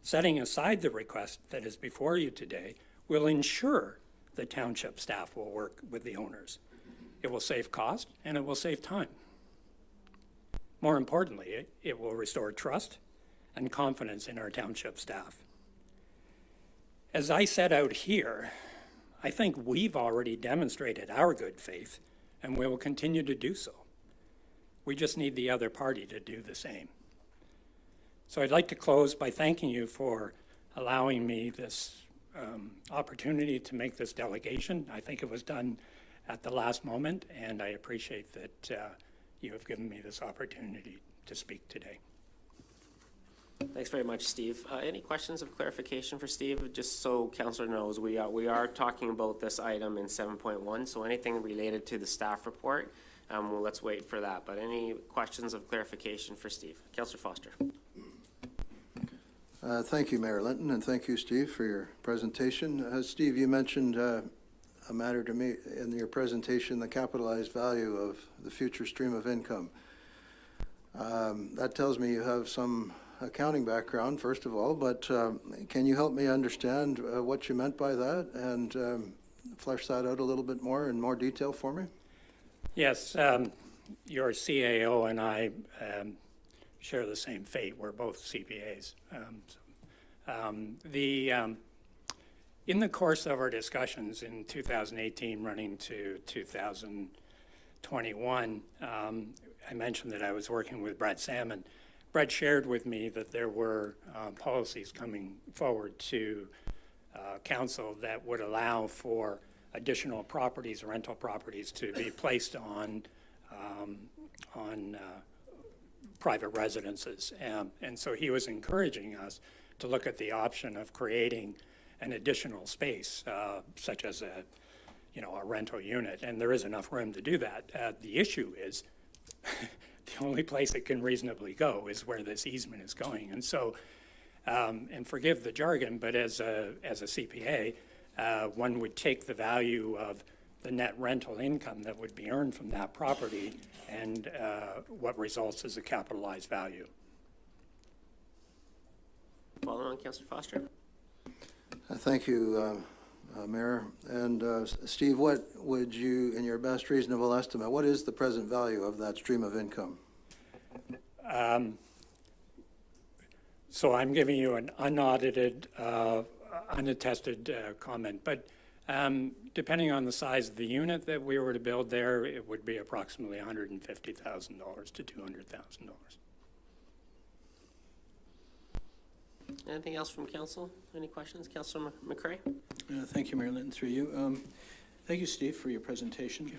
Setting aside the request that is before you today will ensure the township staff will work with the owners. It will save cost and it will save time. More importantly, it will restore trust and confidence in our township staff. As I set out here, I think we've already demonstrated our good faith, and we will continue to do so. We just need the other party to do the same. So I'd like to close by thanking you for allowing me this opportunity to make this delegation. I think it was done at the last moment, and I appreciate that you have given me this opportunity to speak today. Thanks very much, Steve. Any questions of clarification for Steve? Just so Councillor knows, we are talking about this item in 7.1, so anything related to the staff report, well, let's wait for that. But any questions of clarification for Steve? Councillor Foster. Thank you, Mayor Linton, and thank you, Steve, for your presentation. Steve, you mentioned a matter to me in your presentation, the capitalized value of the future stream of income. That tells me you have some accounting background, first of all, but can you help me understand what you meant by that? And flesh that out a little bit more in more detail for me? Yes, your CAO and I share the same fate. We're both CPAs. In the course of our discussions in 2018 running to 2021, I mentioned that I was working with Brett Salmon. Brett shared with me that there were policies coming forward to council that would allow for additional properties, rental properties, to be placed on private residences. And so he was encouraging us to look at the option of creating an additional space, such as a rental unit, and there is enough room to do that. The issue is the only place it can reasonably go is where this easement is going. And so, and forgive the jargon, but as a CPA, one would take the value of the net rental income that would be earned from that property and what results as a capitalized value. Following on, Councillor Foster. Thank you, Mayor. And Steve, what would you, in your best reasonable estimate, what is the present value of that stream of income? So I'm giving you an unaudited, unattested comment, but depending on the size of the unit that we were to build there, it would be approximately $150,000 to $200,000. Anything else from council? Any questions? Councillor McCrae? Thank you, Mayor Linton, through you. Thank you, Steve, for your presentation.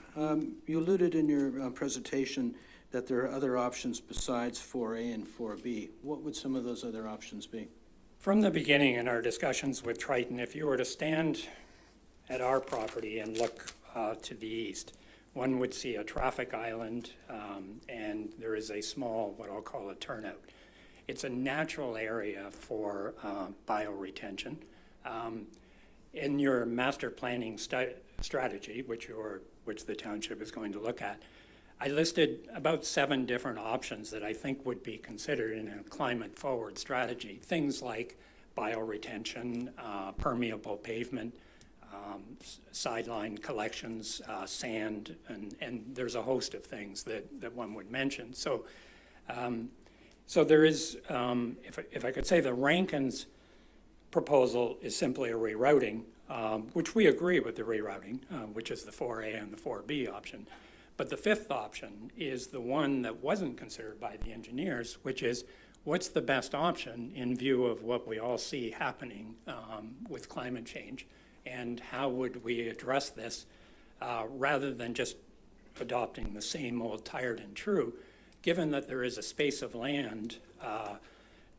You alluded in your presentation that there are other options besides 4A and 4B. What would some of those other options be? From the beginning in our discussions with Triton, if you were to stand at our property and look to the east, one would see a traffic island, and there is a small, what I'll call a turnout. It's a natural area for bioretention. In your master planning strategy, which the township is going to look at, I listed about 7 different options that I think would be considered in a climate-forward strategy. Things like bioretention, permeable pavement, sideline collections, sand, and there's a host of things that one would mention. So there is, if I could say, the Rankin's proposal is simply a rerouting, which we agree with the rerouting, which is the 4A and the 4B option. But the 5th option is the one that wasn't considered by the engineers, which is what's the best option in view of what we all see happening with climate change, and how would we address this rather than just adopting the same old tired and true, given that there is a space of land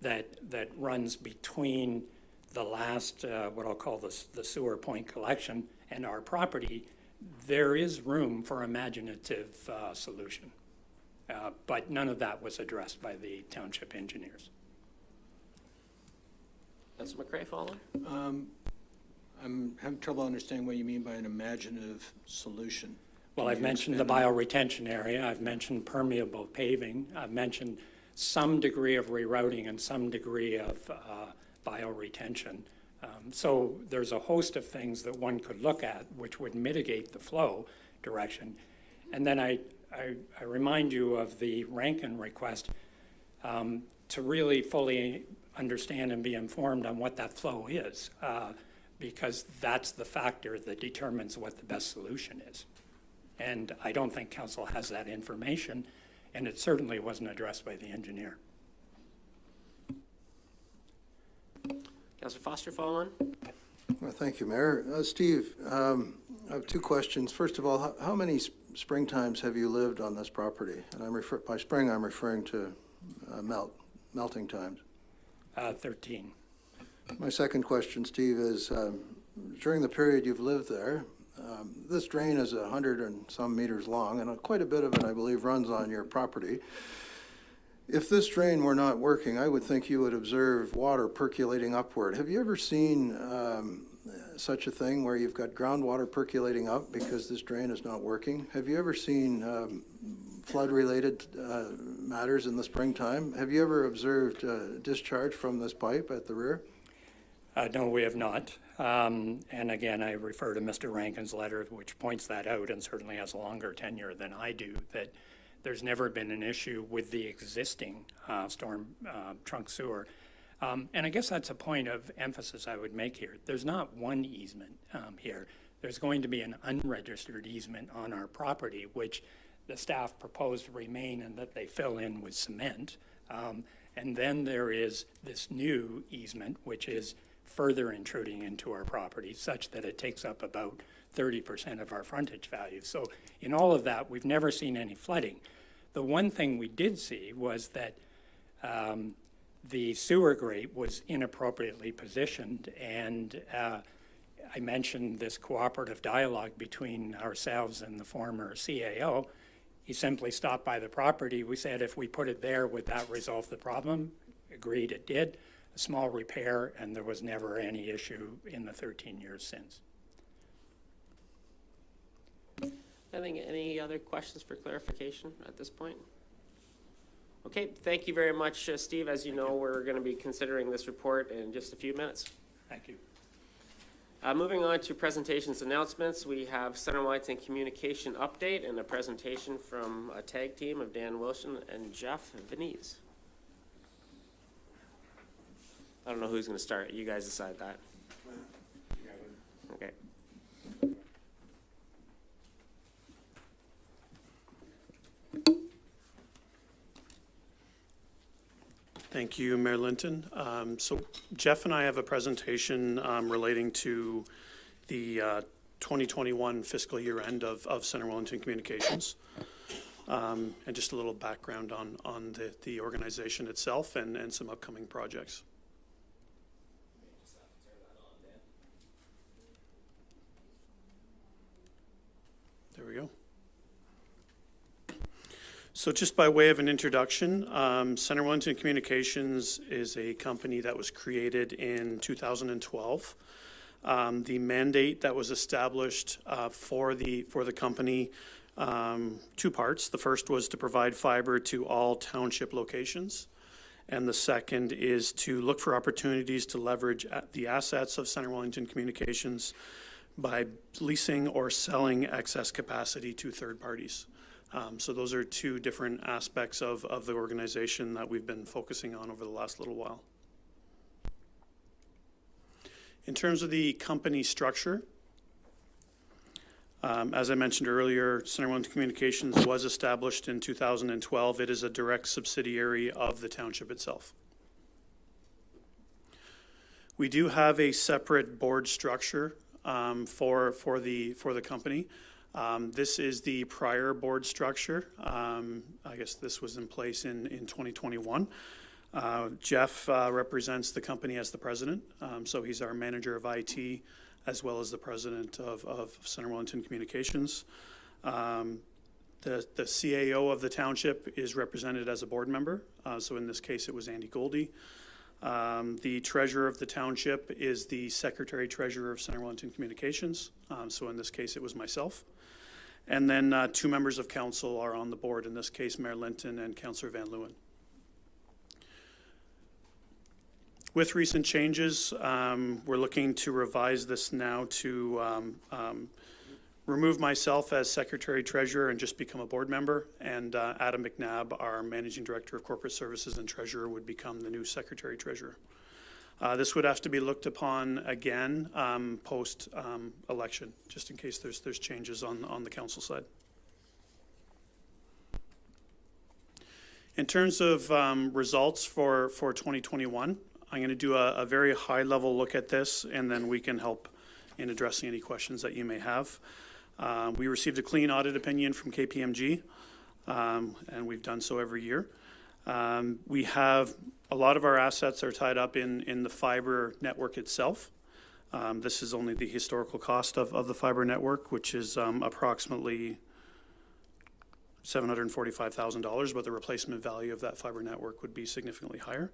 that runs between the last, what I'll call the sewer point collection, and our property. There is room for imaginative solution, but none of that was addressed by the township engineers. Councillor McCrae, following? I'm having trouble understanding what you mean by an imaginative solution. Well, I've mentioned the bioretention area, I've mentioned permeable paving, I've mentioned some degree of rerouting and some degree of bioretention. So there's a host of things that one could look at which would mitigate the flow direction. And then I remind you of the Rankin request to really fully understand and be informed on what that flow is, because that's the factor that determines what the best solution is. And I don't think council has that information, and it certainly wasn't addressed by the engineer. Councillor Foster, following? Well, thank you, Mayor. Steve, I have 2 questions. First of all, how many spring times have you lived on this property? And by spring, I'm referring to melting times. 13. My second question, Steve, is during the period you've lived there, this drain is 100 and some meters long, and quite a bit of it, I believe, runs on your property. If this drain were not working, I would think you would observe water percolating upward. Have you ever seen such a thing where you've got groundwater percolating up because this drain is not working? Have you ever seen flood-related matters in the springtime? Have you ever observed discharge from this pipe at the rear? No, we have not. And again, I refer to Mr. Rankin's letter, which points that out and certainly has a longer tenure than I do, that there's never been an issue with the existing storm trunk sewer. And I guess that's a point of emphasis I would make here. There's not one easement here. There's going to be an unregistered easement on our property, which the staff proposed to remain and that they fill in with cement. And then there is this new easement, which is further intruding into our property such that it takes up about 30% of our frontage value. So in all of that, we've never seen any flooding. The one thing we did see was that the sewer grate was inappropriately positioned, and I mentioned this cooperative dialogue between ourselves and the former CAO. He simply stopped by the property. We said, if we put it there, would that resolve the problem? Agreed it did. A small repair, and there was never any issue in the 13 years since. I think any other questions for clarification at this point? Okay, thank you very much, Steve. As you know, we're going to be considering this report in just a few minutes. Thank you. Moving on to presentations announcements, we have Center Wellington Communication Update and a presentation from a tag team of Dan Wilson and Jeff Veniez. I don't know who's going to start. You guys decide that. Okay. Thank you, Mayor Linton. So Jeff and I have a presentation relating to the 2021 fiscal year end of Center Wellington Communications. And just a little background on the organization itself and some upcoming projects. There we go. So just by way of an introduction, Center Wellington Communications is a company that was created in 2012. The mandate that was established for the company, two parts. The first was to provide fiber to all township locations, and the second is to look for opportunities to leverage the assets of Center Wellington Communications by leasing or selling excess capacity to third parties. So those are two different aspects of the organization that we've been focusing on over the last little while. In terms of the company structure, as I mentioned earlier, Center Wellington Communications was established in 2012. It is a direct subsidiary of the township itself. We do have a separate board structure for the company. This is the prior board structure. I guess this was in place in 2021. Jeff represents the company as the president, so he's our manager of IT as well as the president of Center Wellington Communications. The CAO of the township is represented as a board member, so in this case it was Andy Goldie. The treasurer of the township is the secretary treasurer of Center Wellington Communications, so in this case it was myself. And then two members of council are on the board, in this case Mayor Linton and Councillor Van Leeuwen. With recent changes, we're looking to revise this now to remove myself as secretary treasurer and just become a board member, and Adam McNabb, our managing director of corporate services and treasurer, would become the new secretary treasurer. This would have to be looked upon again post election, just in case there's changes on the council side. In terms of results for 2021, I'm going to do a very high level look at this, and then we can help in addressing any questions that you may have. We received a clean audit opinion from KPMG, and we've done so every year. We have a lot of our assets are tied up in the fiber network itself. This is only the historical cost of the fiber network, which is approximately $745,000, but the replacement value of that fiber network would be significantly higher.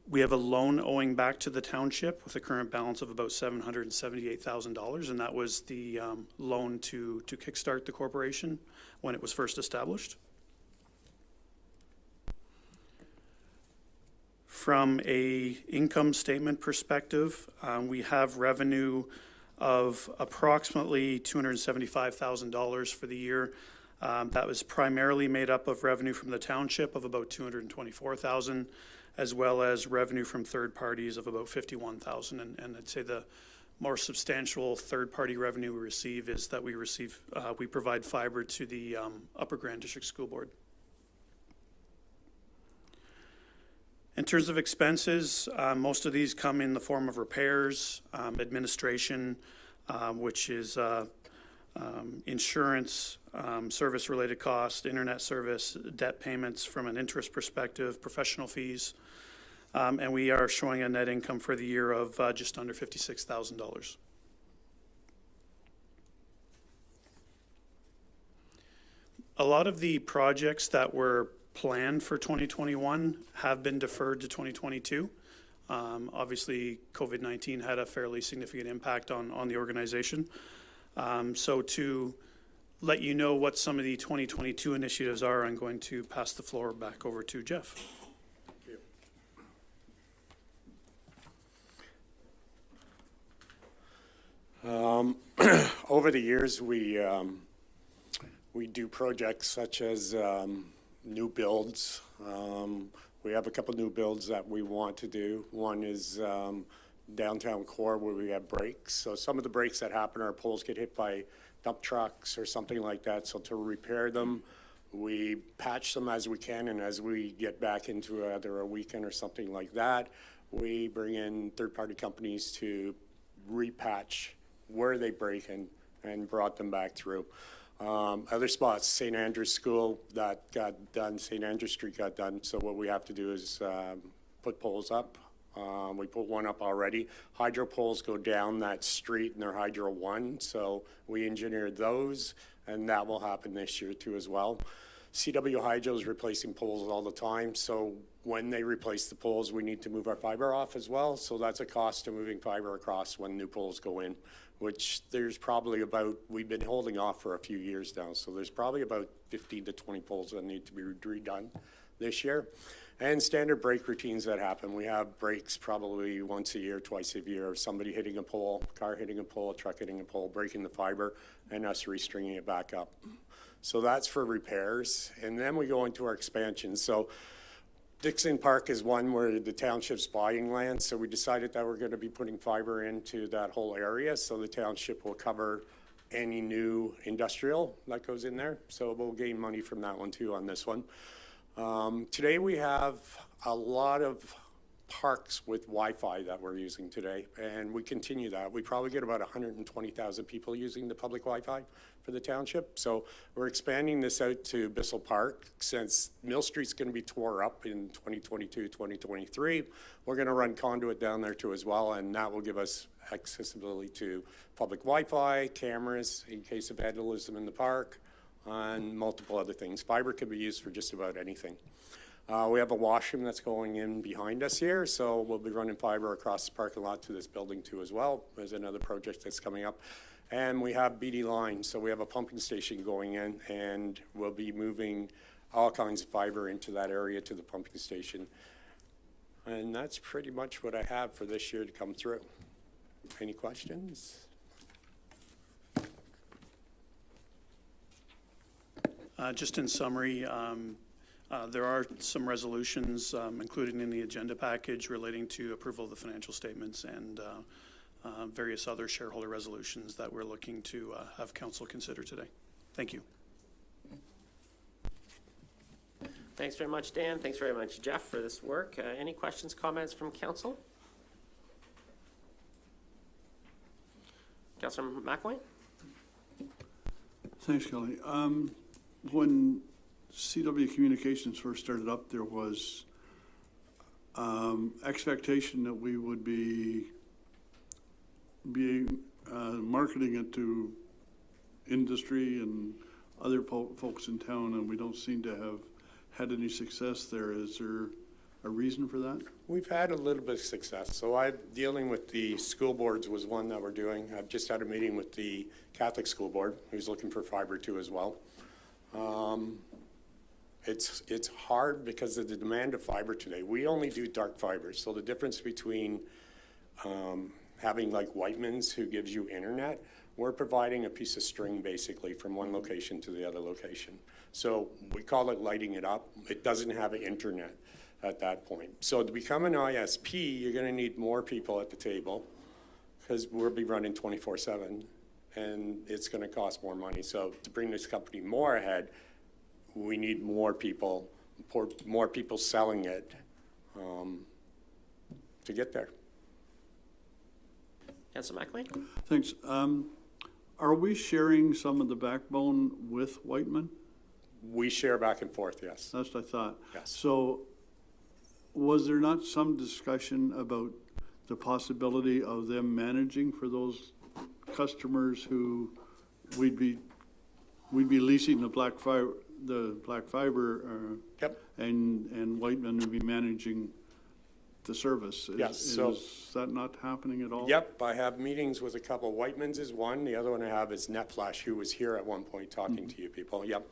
We have a loan owing back to the township with a current balance of about $778,000, and that was the loan to kickstart the corporation when it was first established. From a income statement perspective, we have revenue of approximately $275,000 for the year. That was primarily made up of revenue from the township of about $224,000, as well as revenue from third parties of about $51,000. And I'd say the more substantial third-party revenue we receive is that we provide fiber to the Upper Grand District School Board. In terms of expenses, most of these come in the form of repairs, administration, which is insurance, service-related costs, internet service, debt payments from an interest perspective, professional fees, and we are showing a net income for the year of just under $56,000. A lot of the projects that were planned for 2021 have been deferred to 2022. Obviously, COVID-19 had a fairly significant impact on the organization. So to let you know what some of the 2022 initiatives are, I'm going to pass the floor back over to Jeff. Over the years, we do projects such as new builds. We have a couple new builds that we want to do. One is downtown core where we have breaks. So some of the breaks that happen, our poles get hit by dump trucks or something like that. So to repair them, we patch them as we can, and as we get back into either a weekend or something like that, we bring in third-party companies to repatch where they break and brought them back through. Other spots, St. Andrew's School, that got done, St. Andrew Street got done, so what we have to do is put poles up. We put one up already. Hydro poles go down that street and they're Hydro 1, so we engineered those, and that will happen this year too as well. CW Hydro is replacing poles all the time, so when they replace the poles, we need to move our fiber off as well, so that's a cost to moving fiber across when new poles go in, which there's probably about, we've been holding off for a few years now, so there's probably about 15 to 20 poles that need to be redone this year. And standard break routines that happen. We have breaks probably once a year, twice a year, of somebody hitting a pole, car hitting a pole, truck hitting a pole, breaking the fiber, and us restringing it back up. So that's for repairs. And then we go into our expansion. So Dixon Park is one where the township's buying land, so we decided that we're going to be putting fiber into that whole area, so the township will cover any new industrial that goes in there. So we'll gain money from that one too on this one. Today we have a lot of parks with Wi-Fi that we're using today, and we continue that. We probably get about 120,000 people using the public Wi-Fi for the township. So we're expanding this out to Bissell Park. Since Mill Street's going to be tore up in 2022, 2023, we're going to run conduit down there too as well, and that will give us accessibility to public Wi-Fi, cameras in case of vandalism in the park, and multiple other things. Fiber can be used for just about anything. We have a washroom that's going in behind us here, so we'll be running fiber across the parking lot to this building too as well. There's another project that's coming up. And we have BD lines, so we have a pumping station going in, and we'll be moving all kinds of fiber into that area to the pumping station. And that's pretty much what I have for this year to come through. Any questions? Just in summary, there are some resolutions included in the agenda package relating to approval of the financial statements and various other shareholder resolutions that we're looking to have council consider today. Thank you. Thanks very much, Dan. Thanks very much, Jeff, for this work. Any questions, comments from council? Councillor McElwain? Thanks, Kelly. When CW Communications first started up, there was expectation that we would be marketing it to industry and other folks in town, and we don't seem to have had any success there. Is there a reason for that? We've had a little bit of success. So I'm dealing with the school boards was one that we're doing. I've just had a meeting with the Catholic school board who's looking for fiber too as well. It's hard because of the demand of fiber today. We only do dark fiber, so the difference between having like Whiteman's who gives you internet, we're providing a piece of string basically from one location to the other location. So we call it lighting it up. It doesn't have internet at that point. So to become an ISP, you're gonna need more people at the table because we'll be running 24/7 and it's gonna cost more money. So to bring this company more ahead, we need more people selling it to get there. Councillor McElwain? Thanks. Are we sharing some of the backbone with Whiteman? We share back and forth, yes. That's what I thought. Yes. So was there not some discussion about the possibility of them managing for those customers who we'd be leasing the black fiber, Yep. and Whiteman would be managing the service? Yes, so- Is that not happening at all? Yep, I have meetings with a couple. Whiteman's is one. The other one I have is NetFlash, who was here at one point talking to you people. Yep.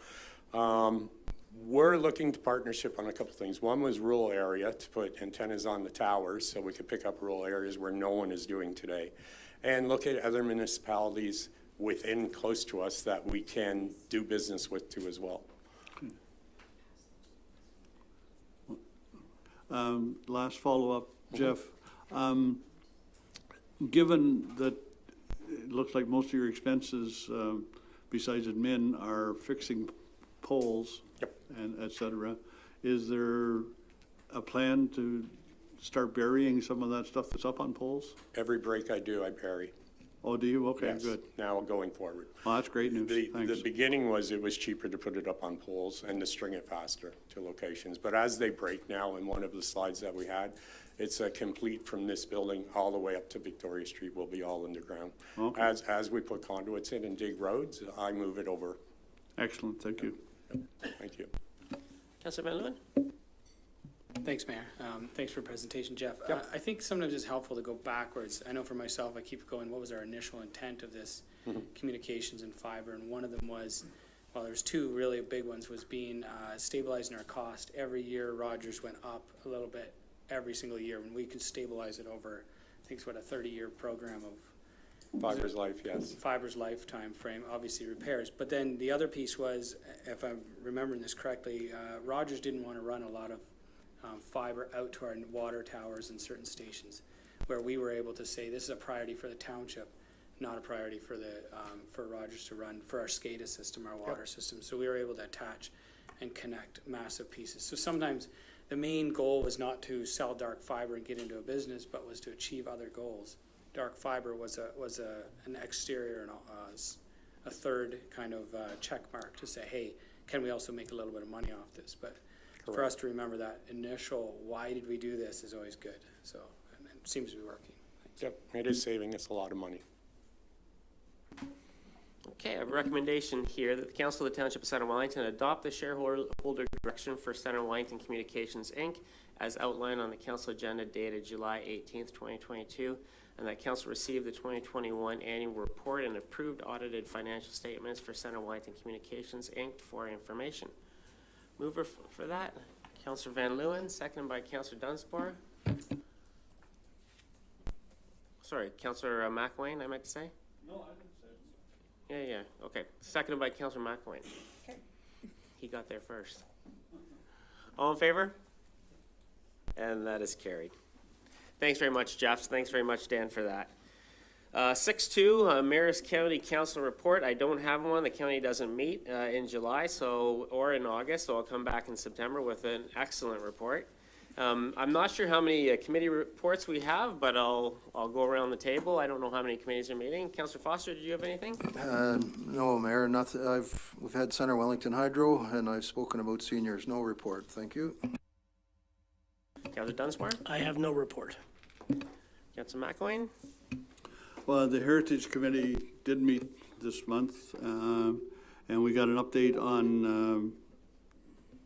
We're looking to partnership on a couple things. One was rural area to put antennas on the towers so we could pick up rural areas where no one is doing today. And look at other municipalities within close to us that we can do business with too as well. Last follow-up, Jeff. Given that it looks like most of your expenses, besides admin, are fixing poles and et cetera, is there a plan to start burying some of that stuff that's up on poles? Every break I do, I bury. Oh, do you? Okay, Yes, good. now going forward. Well, that's great news. The Thanks. beginning was it was cheaper to put it up on poles and to string it faster to locations. But as they break now, in one of the slides that we had, it's a complete from this building all the way up to Victoria Street will be all underground. Okay. As we put conduits in and dig roads, I move it over. Excellent, thank you. Thank you. Councillor Van Leeuwen? Thanks, Mayor. Thanks for the presentation, Jeff. Yep. I think sometimes it's helpful to go backwards. I know for myself, I keep going, what was our initial intent of this communications and fiber? And one of them was, well, there's two really big ones, was being stabilizing our cost. Every year, Rogers went up a little bit every single year. When we could stabilize it over, I think it's what, a 30-year program of Fiber's life, yes. fiber's lifetime frame, obviously repairs. But then the other piece was, if I'm remembering this correctly, Rogers didn't want to run a lot of fiber out to our water towers and certain stations, where we were able to say this is a priority for the township, not a priority for the for Rogers to run for our SCADA system, our water system. So we were able to attach and connect massive pieces. So sometimes the main goal was not to sell dark fiber and get into a business, but was to achieve other goals. Dark fiber was an exterior and a third kind of check mark to say, hey, can we also make a little bit of money off this? But for us to remember that initial, why did we do this, is always good. So, and it seems to be working. Thanks. Yep, it is saving us a lot of money. Okay, I have a recommendation here that the Council of the Township of Center Wellington adopt the shareholder direction for Center Wellington Communications, Inc. as outlined on the council agenda dated July 18th, 2022, and that council receive the 2021 annual report and approved audited financial statements for Center Wellington Communications, Inc. for information. Mover for that, Councillor Van Leeuwen, seconded by Councillor Dunsmore. Sorry, Councillor McElwain, I meant to say? No, I didn't say it. Yeah, okay. Seconded by Councillor McElwain. Okay. He got there first. All in favor? And that is carried. Thanks very much, Jeff. Thanks very much, Dan, for that. 6.2, Mayor's County Council Report. I don't have one. The county doesn't meet in July or in August, so I'll come back in September with an excellent report. I'm not sure how many committee reports we have, but I'll go around the table. I don't know how many committees are meeting. Councillor Foster, did you have anything? No, Mayor, nothing. We've had Center Wellington Hydro, and I've spoken about seniors. No report. Thank you. Councillor Dunsmore? I have no report. Councillor McElwain? Well, the Heritage Committee did meet this month, and we got an update on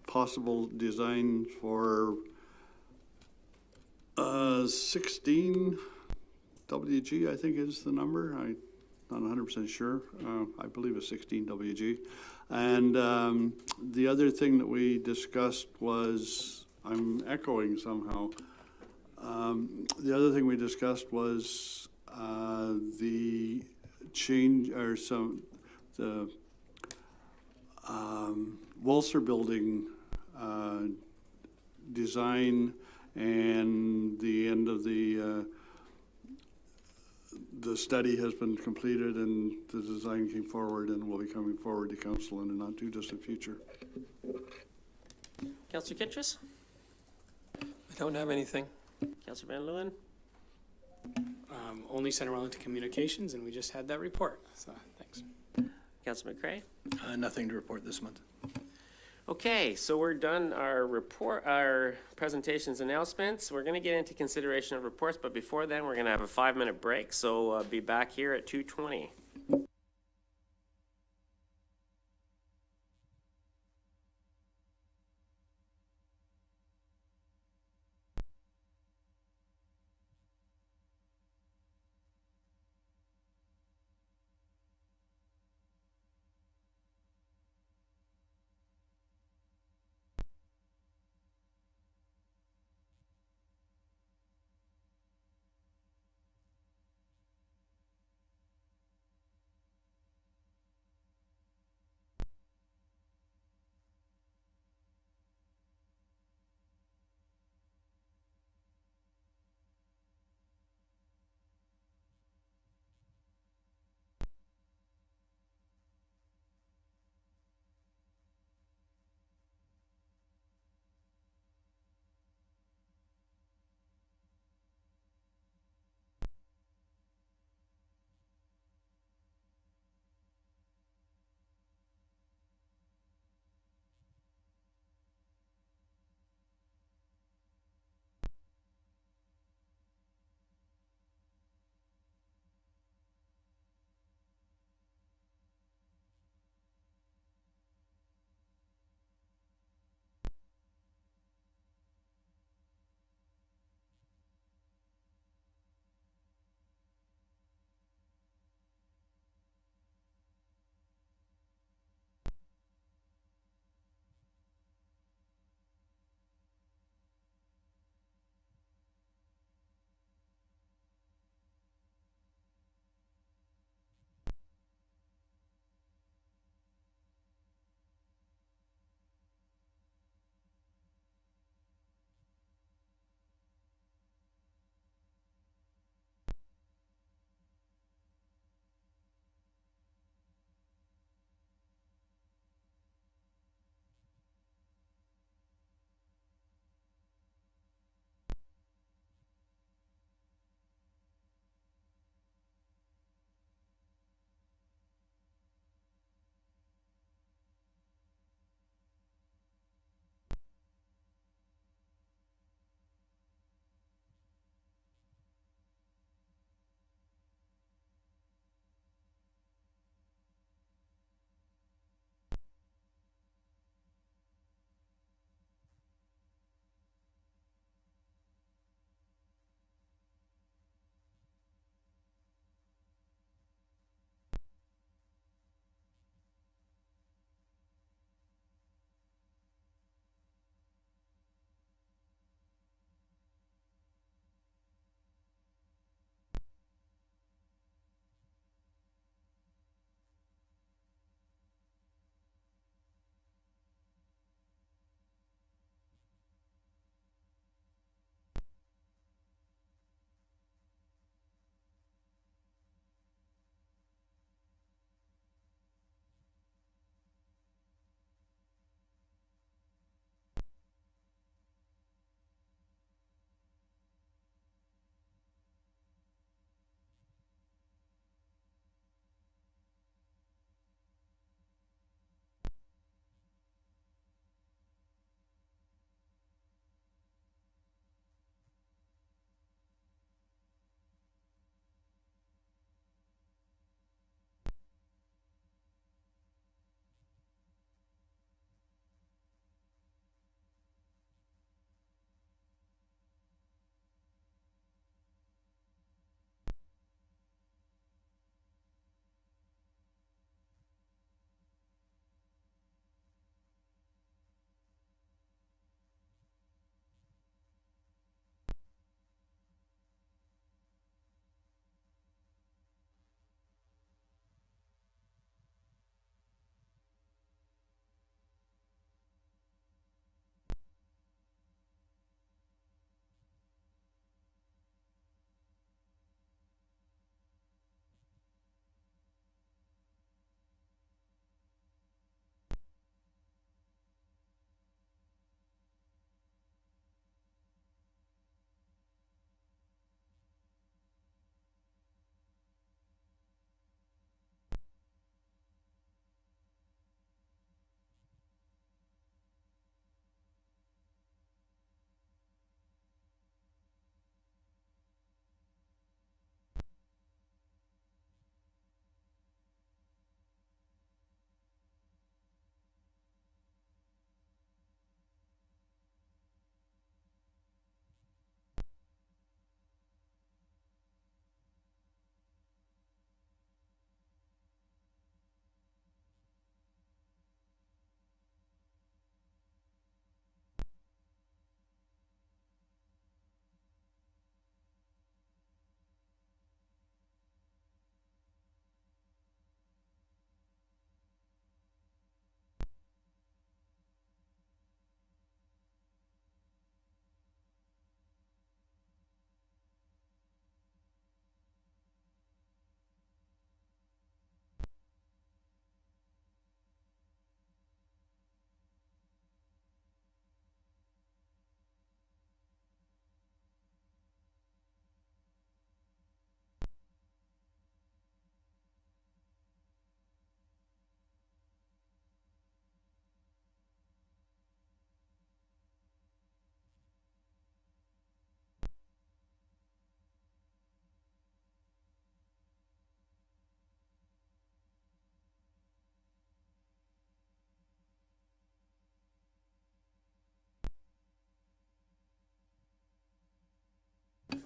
possible design for 16 WG, I think is the number. I'm not 100% sure. I believe it's 16 WG. And the other thing that we discussed was, I'm echoing somehow, the other thing we discussed was the change, or the Walser building design, and the end of the study has been completed and the design came forward and will be coming forward to council in the not too distant future. Councillor Kittrus? I don't have anything. Councillor Van Leeuwen? Only Center Wellington Communications, and we just had that report, so thanks. Councillor McCray? Nothing to report this month. Okay, so we're done our presentations announcements. We're gonna get into consideration of reports, but before then, we're gonna have a 5-minute break, so be back here at 2:20.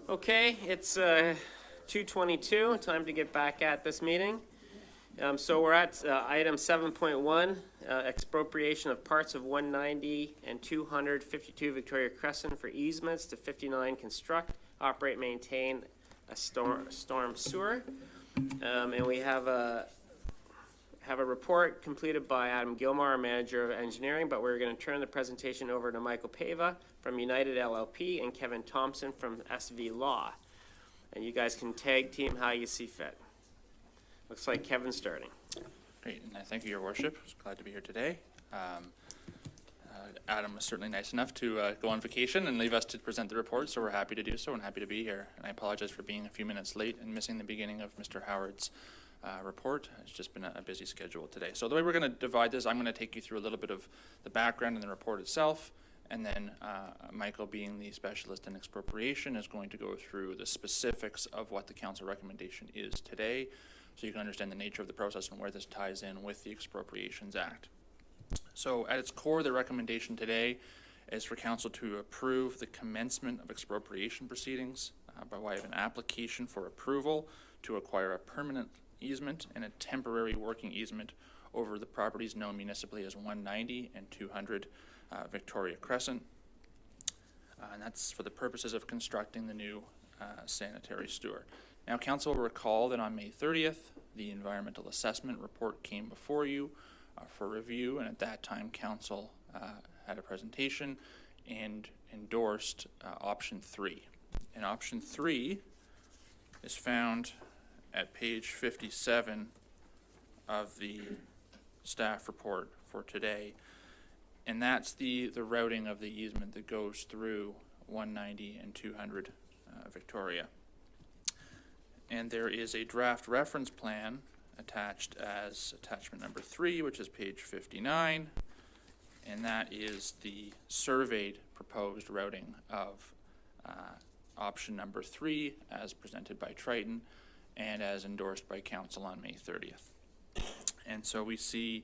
Okay, it's 2:22, time to get back at this meeting. So we're at item 7.1, expropriation of parts of 190 and 252 Victoria Crescent for easements to 59 construct, operate, maintain a storm sewer. And we have a report completed by Adam Gilmore, our manager of engineering, but we're going to turn the presentation over to Michael Paiva from United LLP and Kevin Thompson from SV Law. And you guys can tag team how you see fit. Looks like Kevin's starting. Great, and I thank you, Your Worship. I was glad to be here today. Adam was certainly nice enough to go on vacation and leave us to present the report, so we're happy to do so and happy to be here. And I apologize for being a few minutes late and missing the beginning of Mr. Howard's report. It's just been a busy schedule today. So the way we're going to divide this, I'm going to take you through a little bit of the background and the report itself, and then Michael, being the specialist in expropriation, is going to go through the specifics of what the council recommendation is today, so you can understand the nature of the process and where this ties in with the Expropriations Act. So at its core, the recommendation today is for council to approve the commencement of expropriation proceedings by way of an application for approval to acquire a permanent easement and a temporary working easement over the properties known municipally as 190 and 200 Victoria Crescent. And that's for the purposes of constructing the new sanitary sewer. Now, council will recall that on May 30th, the environmental assessment report came before you for review, and at that time, council had a presentation and endorsed option 3. And option 3 is found at page 57 of the staff report for today, and that's the routing of the easement that goes through 190 and 200 Victoria. And there is a draft reference plan attached as attachment number 3, which is page 59, and that is the surveyed proposed routing of option number 3 as presented by Triton and as endorsed by council on May 30th. And so we see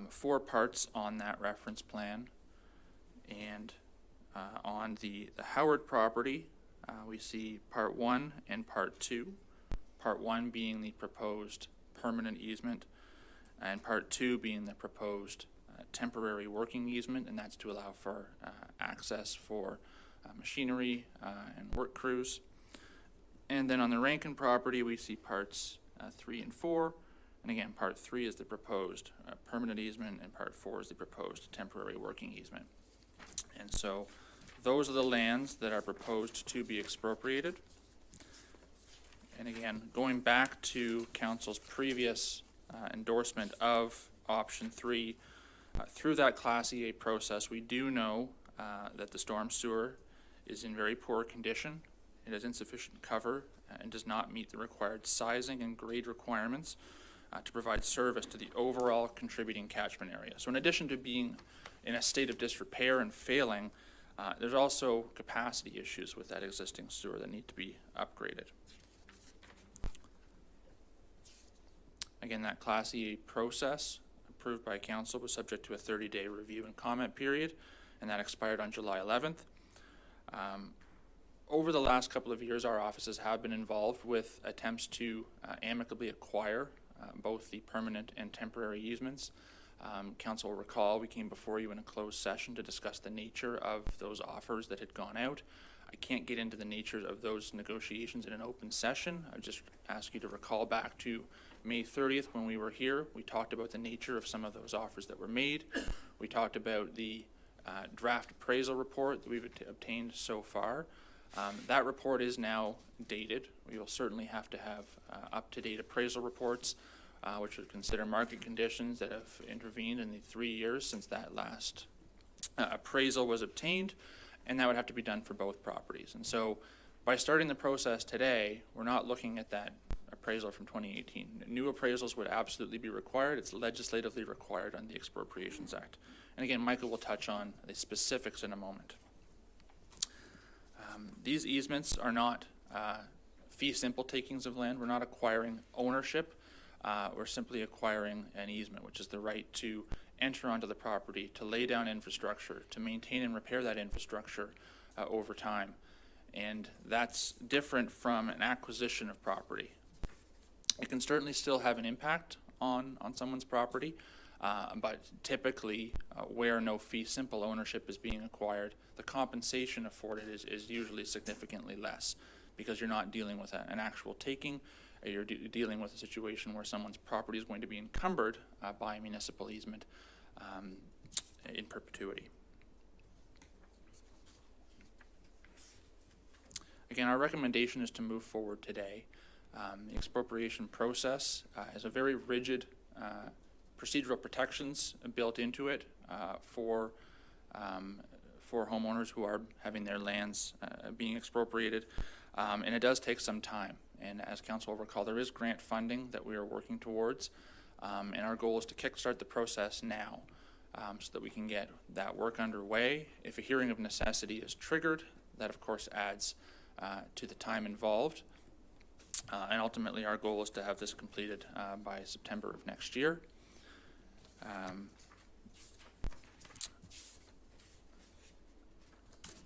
4 parts on that reference plan, and on the Howard property we see part 1 and part 2. Part 1 being the proposed permanent easement, and part 2 being the proposed temporary working easement, and that's to allow for access for machinery and work crews. And then on the Rankin property, we see parts 3 and 4, and again, part 3 is the proposed permanent easement, and part 4 is the proposed temporary working easement. And so those are the lands that are proposed to be expropriated. And again, going back to council's previous endorsement of option 3, through that Class EA process, we do know that the storm sewer is in very poor condition. It has insufficient cover and does not meet the required sizing and grade requirements to provide service to the overall contributing catchment area. So in addition to being in a state of disrepair and failing, there's also capacity issues with that existing sewer that need to be upgraded. Again, that Class EA process approved by council was subject to a 30-day review and comment period, and that expired on July 11th. Over the last couple of years, our offices have been involved with attempts to amicably acquire both the permanent and temporary easements. Council will recall we came before you in a closed session to discuss the nature of those offers that had gone out. I can't get into the nature of those negotiations in an open session. I just ask you to recall back to May 30th when we were here. We talked about the nature of some of those offers that were made. We talked about the draft appraisal report that we've obtained so far. That report is now dated. We will certainly have to have up-to-date appraisal reports which would consider market conditions that have intervened in the 3 years since that last appraisal was obtained, and that would have to be done for both properties. And so by starting the process today, we're not looking at that appraisal from 2018. New appraisals would absolutely be required. It's legislatively required under the Expropriations Act. And again, Michael will touch on the specifics in a moment. These easements are not fee simple takings of land. We're not acquiring ownership. We're simply acquiring an easement, which is the right to enter onto the property, to lay down infrastructure, to maintain and repair that infrastructure over time. And that's different from an acquisition of property. It can certainly still have an impact on someone's property, but typically where no fee simple ownership is being acquired, the compensation afforded is usually significantly less, because you're not dealing with an actual taking. You're dealing with a situation where someone's property is going to be encumbered by a municipal easement in perpetuity. Again, our recommendation is to move forward today. The expropriation process has a very rigid procedural protections built into it for homeowners who are having their lands being expropriated, and it does take some time. And as Council will recall, there is grant funding that we are working towards, and our goal is to kickstart the process now so that we can get that work underway. If a hearing of necessity is triggered, that of course adds to the time involved. And ultimately our goal is to have this completed by September of next year.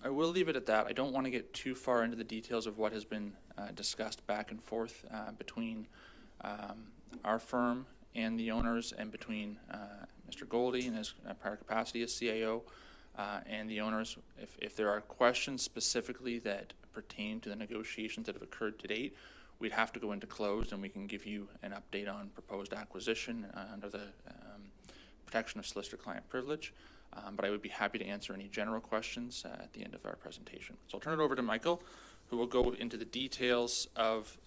I will leave it at that. I don't want to get too far into the details of what has been discussed back and forth between our firm and the owners, and between Mr. Goldie in his prior capacity as CAO and the owners. If there are questions specifically that pertain to the negotiations that have occurred to date, we'd have to go into closed, and we can give you an update on proposed acquisition under the protection of solicitor-client privilege. But I would be happy to answer any general questions at the end of our presentation. So I'll turn it over to Michael, who will go into the details of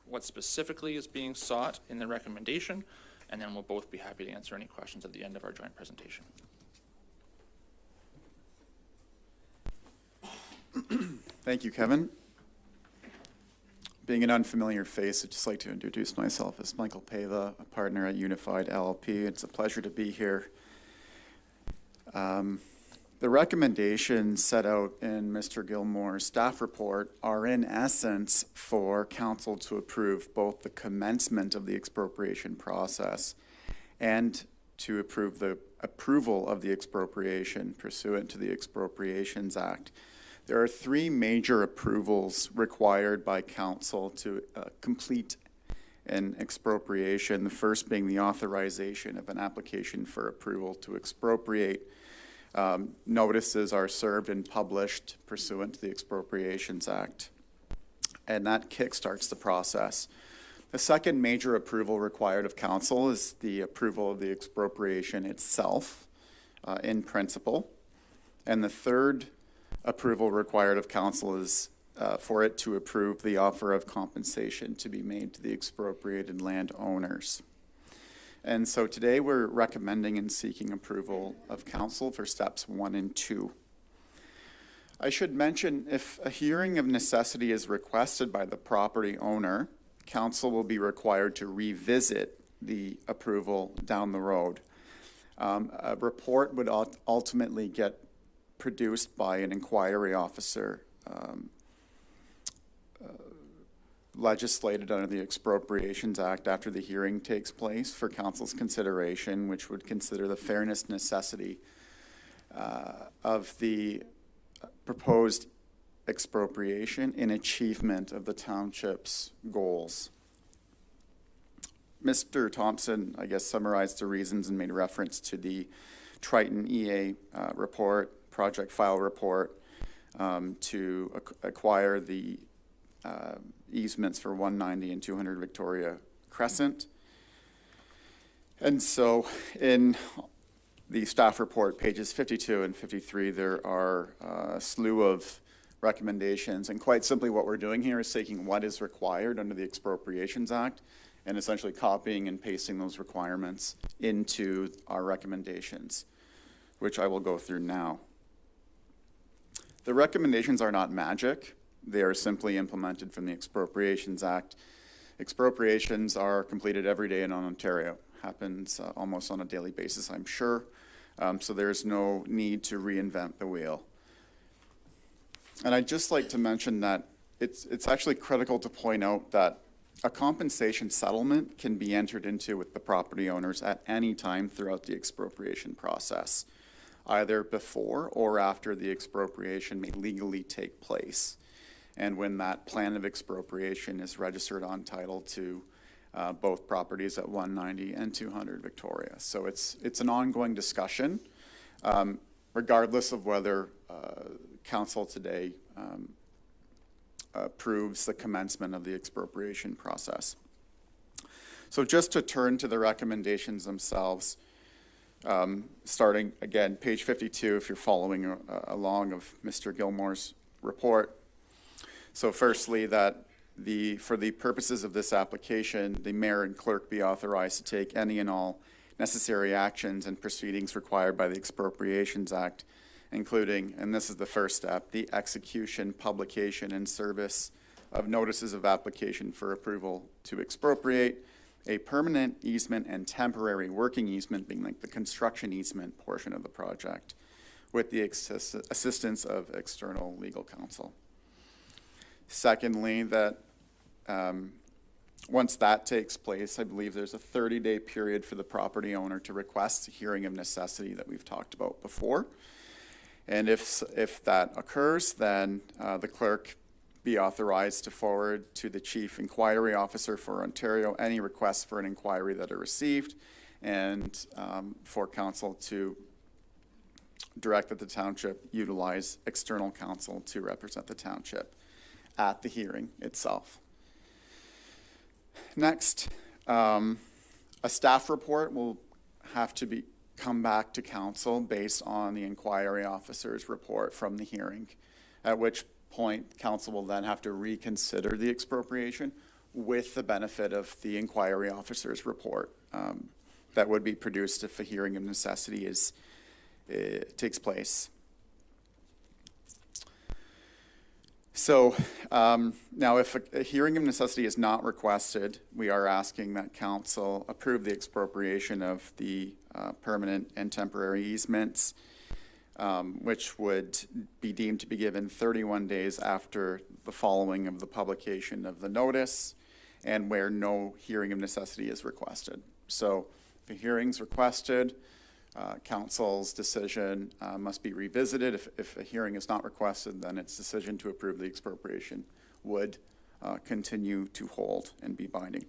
what specifically is being sought in the recommendation, and then we'll both be happy to answer any questions at the end of our joint presentation. Thank you, Kevin. Being an unfamiliar face, I'd just like to introduce myself as Michael Paiva, a partner at Unified LLP. It's a pleasure to be here. The recommendations set out in Mr. Gilmore's staff report are in essence for council to approve both the commencement of the expropriation process and to approve the approval of the expropriation pursuant to the Expropriations Act. There are three major approvals required by council to complete an expropriation. The first being the authorization of an application for approval to expropriate. Notices are served and published pursuant to the Expropriations Act, and that kickstarts the process. The second major approval required of council is the approval of the expropriation itself in principle, and the third approval required of council is for it to approve the offer of compensation to be made to the expropriated landowners. And so today we're recommending and seeking approval of council for steps 1 and 2. I should mention, if a hearing of necessity is requested by the property owner, council will be required to revisit the approval down the road. A report would ultimately get produced by an inquiry officer legislated under the Expropriations Act after the hearing takes place for council's consideration, which would consider the fairness necessity of the proposed expropriation in achievement of the township's goals. Mr. Thompson, I guess, summarized the reasons and made reference to the Triton EA report, project file report, to acquire the easements for 190 and 200 Victoria Crescent. And so in the staff report, pages 52 and 53, there are a slew of recommendations. And quite simply what we're doing here is taking what is required under the Expropriations Act and essentially copying and pasting those requirements into our recommendations, which I will go through now. The recommendations are not magic. They are simply implemented from the Expropriations Act. Expropriations are completed every day in Ontario. Happens almost on a daily basis, I'm sure. So there's no need to reinvent the wheel. And I'd just like to mention that it's actually critical to point out that a compensation settlement can be entered into with the property owners at any time throughout the expropriation process, either before or after the expropriation may legally take place. and when that plan of expropriation is registered on title to both properties at 190 and 200 Victoria. So it's an ongoing discussion, regardless of whether council today approves the commencement of the expropriation process. So just to turn to the recommendations themselves, starting again, page 52, if you're following along of Mr. Gilmore's report. So firstly, that for the purposes of this application, the mayor and clerk be authorized to take any and all necessary actions and proceedings required by the Expropriations Act, including, and this is the first step, the execution, publication, and service of notices of application for approval to expropriate, a permanent easement and temporary working easement, being like the construction easement portion of the project, with the assistance of external legal counsel. Secondly, that once that takes place, I believe there's a 30-day period for the property owner to request a hearing of necessity that we've talked about before. And if that occurs, then the clerk be authorized to forward to the Chief Inquiry Officer for Ontario any requests for an inquiry that are received, and for council to direct that the township utilize external counsel to represent the township at the hearing itself. Next, a staff report will have to come back to council based on the inquiry officer's report from the hearing, at which point council will then have to reconsider the expropriation with the benefit of the inquiry officer's report that would be produced if a hearing of necessity takes place. So now if a hearing of necessity is not requested, we are asking that council approve the expropriation of the permanent and temporary easements, which would be deemed to be given 31 days after the following of the publication of the notice, and where no hearing of necessity is requested. So if a hearing is requested, council's decision must be revisited. If a hearing is not requested, then its decision to approve the expropriation would continue to hold and be binding.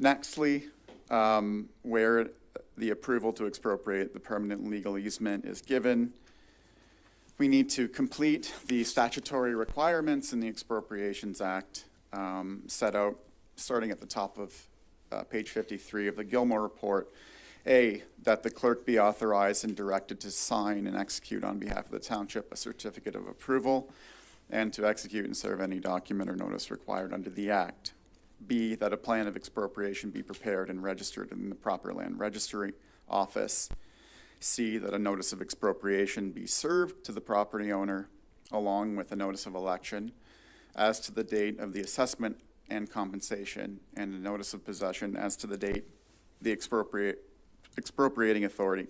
Nextly, where the approval to expropriate the permanent legal easement is given, we need to complete the statutory requirements in the Expropriations Act set out starting at the top of page 53 of the Gilmore report. A, that the clerk be authorized and directed to sign and execute on behalf of the township a certificate of approval, and to execute and serve any document or notice required under the Act. B, that a plan of expropriation be prepared and registered in the proper land registry office. C, that a notice of expropriation be served to the property owner along with a notice of election as to the date of the assessment and compensation, and a notice of possession as to the date the expropriating authority,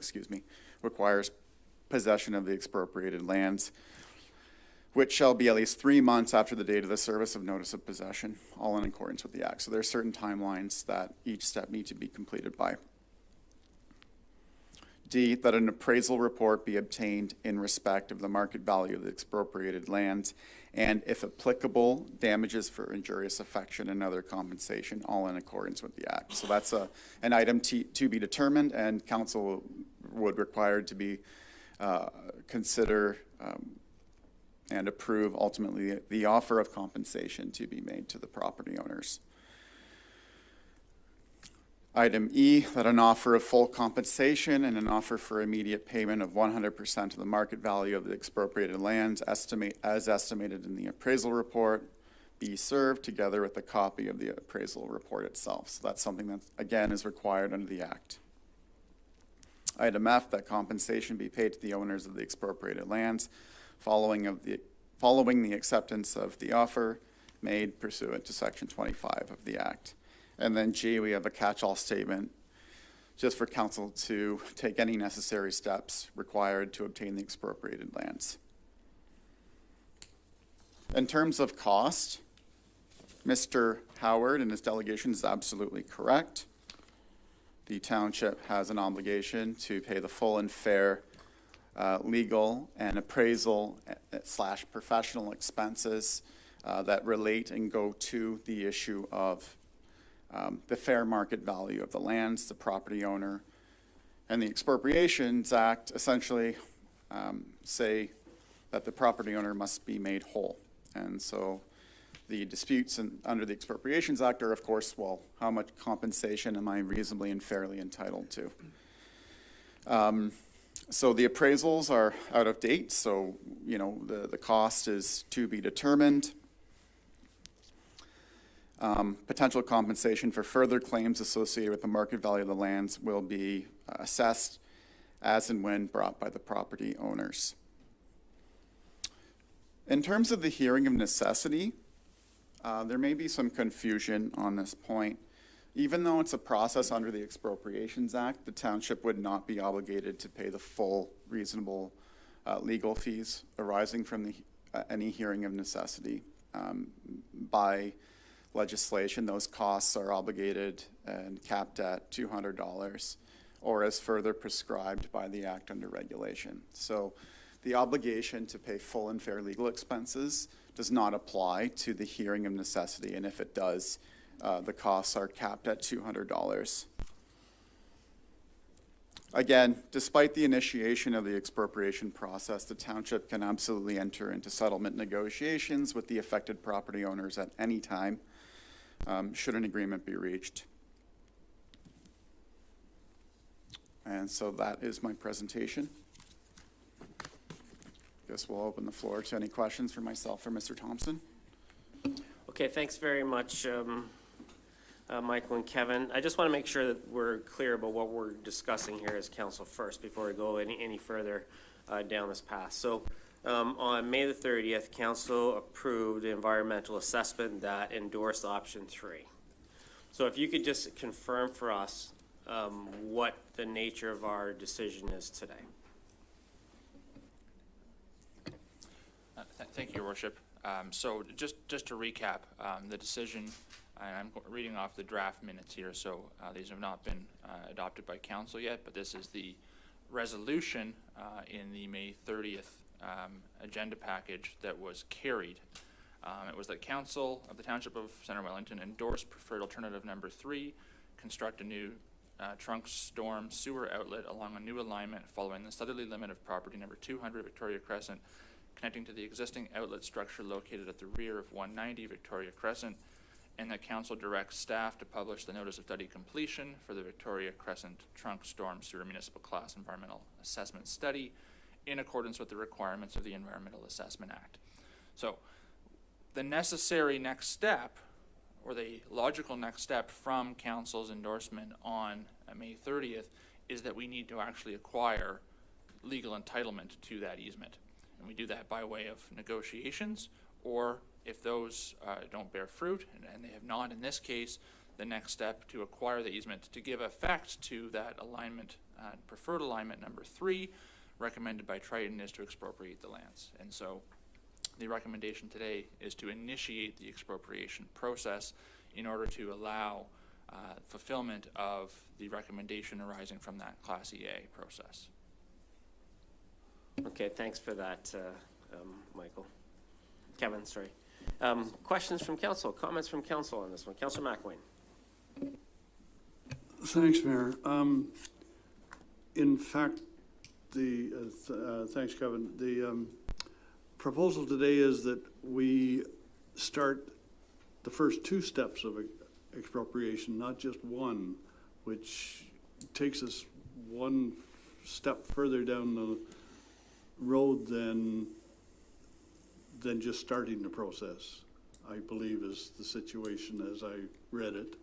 requires possession of the expropriated lands, which shall be at least 3 months after the date of the service of notice of possession, all in accordance with the Act. So there are certain timelines that each step need to be completed by. D, that an appraisal report be obtained in respect of the market value of the expropriated lands, and if applicable, damages for injurious affection and other compensation, all in accordance with the Act. So that's an item to be determined, and council would require to be consider and approve ultimately the offer of compensation to be made to the property owners. Item E, that an offer of full compensation and an offer for immediate payment of 100% of the market value of the expropriated lands as estimated in the appraisal report be served together with a copy of the appraisal report itself. So that's something that, again, is required under the Act. Item F, that compensation be paid to the owners of the expropriated lands following the acceptance of the offer made pursuant to Section 25 of the Act. And then G, we have a catch-all statement just for council to take any necessary steps required to obtain the expropriated lands. In terms of cost, Mr. Howard and his delegation is absolutely correct. The township has an obligation to pay the full and fair legal and appraisal / professional expenses that relate and go to the issue of the fair market value of the lands, the property owner. And the Expropriations Act essentially say that the property owner must be made whole. And so the disputes under the Expropriations Act are, of course, well, how much compensation am I reasonably and fairly entitled to? So the appraisals are out of date, so, you know, the cost is to be determined. Potential compensation for further claims associated with the market value of the lands will be assessed as and when brought by the property owners. In terms of the hearing of necessity, there may be some confusion on this point. Even though it's a process under the Expropriations Act, the township would not be obligated to pay the full reasonable legal fees arising from any hearing of necessity. By legislation, those costs are obligated and capped at $200 or as further prescribed by the Act under regulation. So the obligation to pay full and fair legal expenses does not apply to the hearing of necessity, and if it does, the costs are capped at $200. Again, despite the initiation of the expropriation process, the township can absolutely enter into settlement negotiations with the affected property owners at any time, should an agreement be reached. And so that is my presentation. Guess we'll open the floor to any questions for myself or Mr. Thompson. Okay, thanks very much, Michael and Kevin. I just want to make sure that we're clear about what we're discussing here as council first before we go any further down this path. So on May the 30th, council approved the environmental assessment that endorsed option 3. So if you could just confirm for us what the nature of our decision is today. Thank you, Your Worship. So just to recap, the decision, and I'm reading off the draft minutes here, so these have not been adopted by council yet, but this is the resolution in the May 30th agenda package that was carried. It was that council of the Township of Center Wellington endorsed preferred alternative number 3, construct a new trunk storm sewer outlet along a new alignment following the southerly limit of property number 200 Victoria Crescent, connecting to the existing outlet structure located at the rear of 190 Victoria Crescent, and that council directs staff to publish the notice of study completion for the Victoria Crescent Trunk Storm Sewer Municipal Class Environmental Assessment Study in accordance with the requirements of the Environmental Assessment Act. So the necessary next step, or the logical next step from council's endorsement on May 30th, is that we need to actually acquire legal entitlement to that easement. And we do that by way of negotiations, or if those don't bear fruit, and they have not in this case, the next step to acquire the easement to give effect to that alignment, preferred alignment number 3, recommended by Triton, is to expropriate the lands. And so the recommendation today is to initiate the expropriation process in order to allow fulfillment of the recommendation arising from that Class EA process. Okay, thanks for that, Michael. Kevin, sorry. Questions from council, comments from council on this one? Councillor McWayne. Thanks, Mayor. In fact, thanks, Kevin. The proposal today is that we start the first 2 steps of expropriation, not just one, which takes us one step further down the road than just starting the process, I believe is the situation as I read it.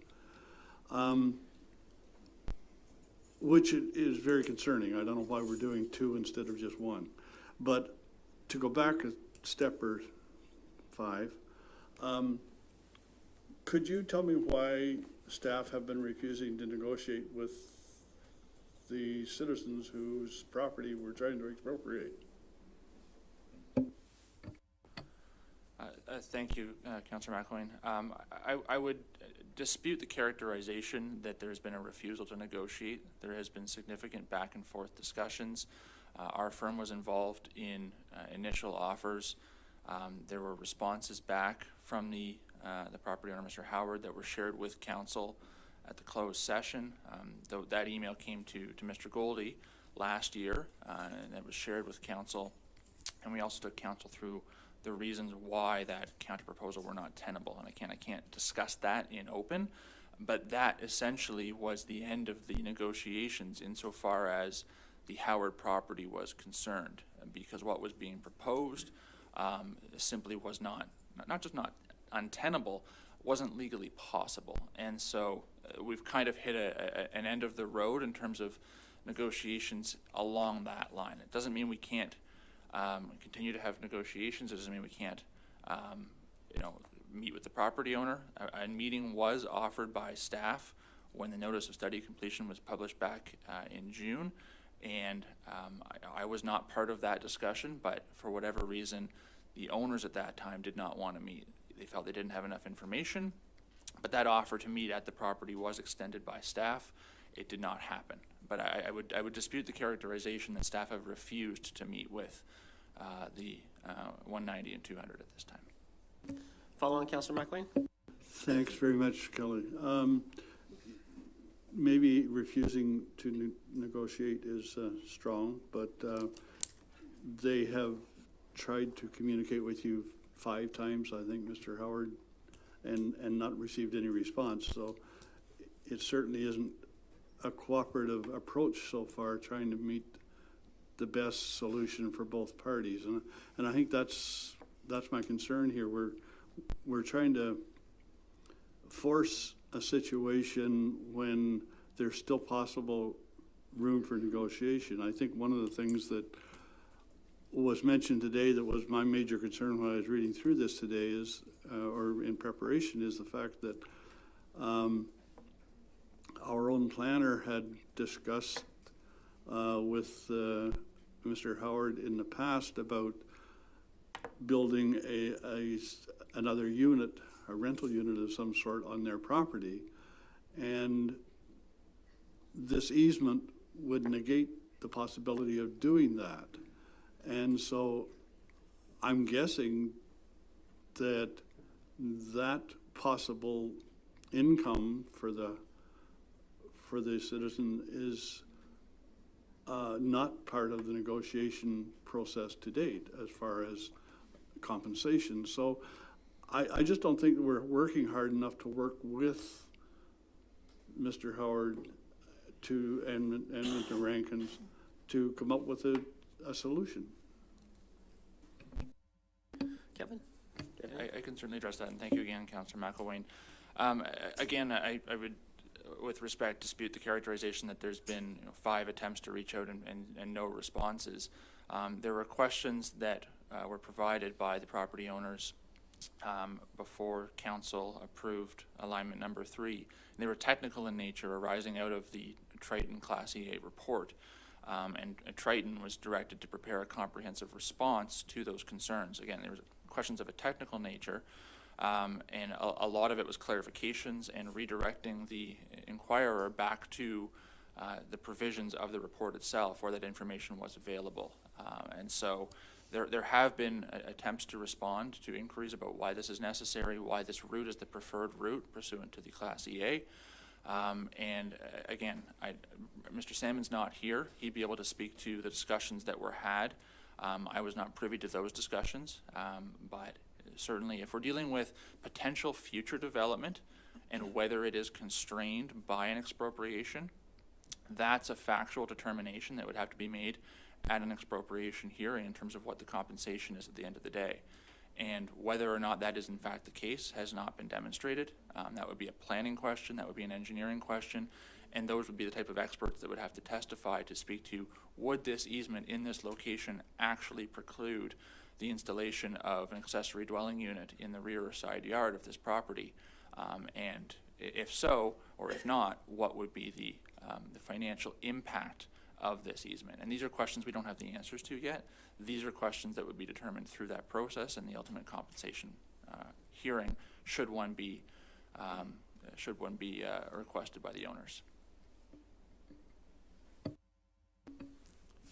Which is very concerning. I don't know why we're doing 2 instead of just 1. But to go back a step or 5, could you tell me why staff have been refusing to negotiate with the citizens whose property we're trying to expropriate? Thank you, Councillor McElwain. I would dispute the characterization that there's been a refusal to negotiate. There has been significant back and forth discussions Our firm was involved in initial offers. There were responses back from the property owner, Mr. Howard, that were shared with council at the closed session. Though that email came to Mr. Goldie last year, and it was shared with council. And we also took council through the reasons why that counter proposal were not tenable. And I can't discuss that in open, but that essentially was the end of the negotiations insofar as the Howard property was concerned, because what was being proposed simply was not just not untenable, wasn't legally possible. And so we've kind of hit an end of the road in terms of negotiations along that line. It doesn't mean we can't continue to have negotiations. It doesn't mean we can't, meet with the property owner. A meeting was offered by staff when the notice of study completion was published back in June, and I was not part of that discussion, but for whatever reason, the owners at that time did not want to meet. They felt they didn't have enough information, but that offer to meet at the property was extended by staff. It did not happen. But I would dispute the characterization that staff have refused to meet with the 190 and 200 at this time. Following, Councillor McLean. Thanks very much, Kelly. Maybe refusing to negotiate is strong, but they have tried to communicate with you 5 times, I think, Mr. Howard, and not received any response. So it certainly isn't a cooperative approach so far, trying to meet the best solution for both parties. And I think that's my concern here. We're trying to force a situation when there's still possible room for negotiation. I think one of the things that was mentioned today that was my major concern when I was reading through this today is, or in preparation, is the fact that our own planner had discussed with Mr. Howard in the past about building another unit, a rental unit of some sort on their property, and this easement would negate the possibility of doing that. And so I'm guessing that that possible income for the citizen is not part of the negotiation process to date as far as compensation. So I just don't think we're working hard enough to work with Mr. Howard and Mr. Rankins to come up with a solution. Kevin? I can certainly address that, and thank you again, Councillor McElwain. Again, I would, with respect, dispute the characterization that there's been 5 attempts to reach out and no responses. There were questions that were provided by the property owners before council approved alignment number 3. And they were technical in nature, arising out of the Triton Class EA report. And Triton was directed to prepare a comprehensive response to those concerns. Again, there was questions of a technical nature, and a lot of it was clarifications and redirecting the inquirer back to the provisions of the report itself where that information was available. And so there have been attempts to respond to inquiries about why this is necessary, why this route is the preferred route pursuant to the Class EA. And again, Mr. Salmon's not here. He'd be able to speak to the discussions that were had. I was not privy to those discussions, but certainly if we're dealing with potential future development and whether it is constrained by an expropriation, that's a factual determination that would have to be made at an expropriation hearing in terms of what the compensation is at the end of the day. And whether or not that is in fact the case has not been demonstrated. That would be a planning question, that would be an engineering question, and those would be the type of experts that would have to testify to speak to, would this easement in this location actually preclude the installation of an accessory dwelling unit in the rear or side yard of this property? And if so, or if not, what would be the financial impact of this easement? And these are questions we don't have the answers to yet. These are questions that would be determined through that process and the ultimate compensation hearing, should one be requested by the owners.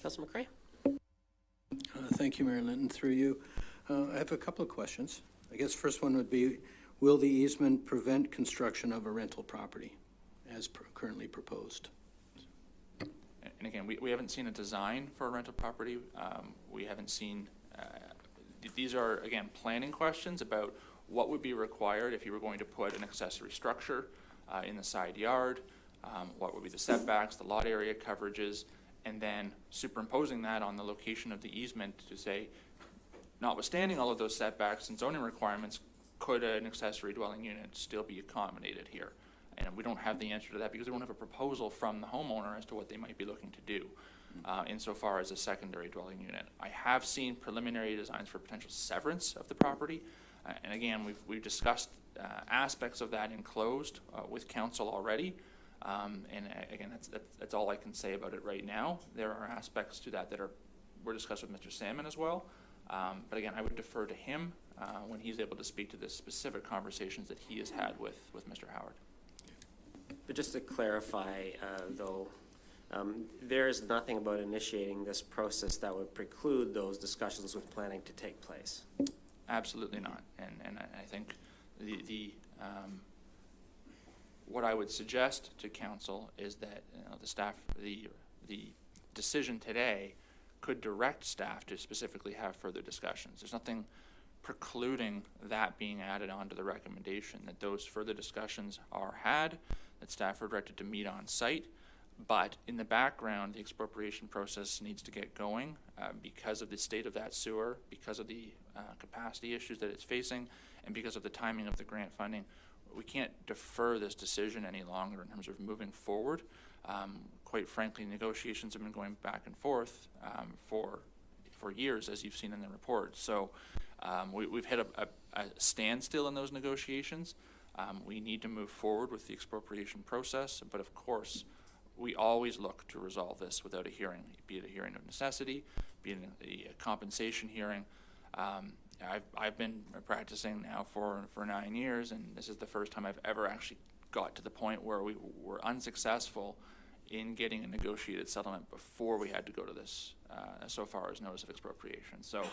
Councillor McCrae? Thank you, Mayor Linton. Through you, I have a couple of questions. I guess first one would be, will the easement prevent construction of a rental property as currently proposed? And again, we haven't seen a design for a rental property. We haven't seen, these are, again, planning questions about what would be required if you were going to put an accessory structure in the side yard, what would be the setbacks, the lot area coverages, and then superimposing that on the location of the easement to say, notwithstanding all of those setbacks and zoning requirements, could an accessory dwelling unit still be accommodated here? And we don't have the answer to that because we don't have a proposal from the homeowner as to what they might be looking to do insofar as a secondary dwelling unit. I have seen preliminary designs for potential severance of the property. And again, we've discussed aspects of that enclosed with council already. And again, that's all I can say about it right now. There are aspects to that were discussed with Mr. Salmon as well. But again, I would defer to him when he's able to speak to the specific conversations that he has had with Mr. Howard. But just to clarify, though, there is nothing about initiating this process that would preclude those discussions with planning to take place. Absolutely not. And I think what I would suggest to council is that the staff, the decision today could direct staff to specifically have further discussions. There's nothing precluding that being added onto the recommendation, that those further discussions are had, that staff are directed to meet on site. But in the background, the expropriation process needs to get going because of the state of that sewer, because of the capacity issues that it's facing, and because of the timing of the grant funding. We can't defer this decision any longer in terms of moving forward. Quite frankly, negotiations have been going back and forth for years, as you've seen in the report. So we've hit a standstill in those negotiations. We need to move forward with the expropriation process, but of course, we always look to resolve this without a hearing, be it a hearing of necessity, be it a compensation hearing. I've been practicing now for 9 years, and this is the first time I've ever actually got to the point where we were unsuccessful in getting a negotiated settlement before we had to go to this, so far as notice of expropriation. So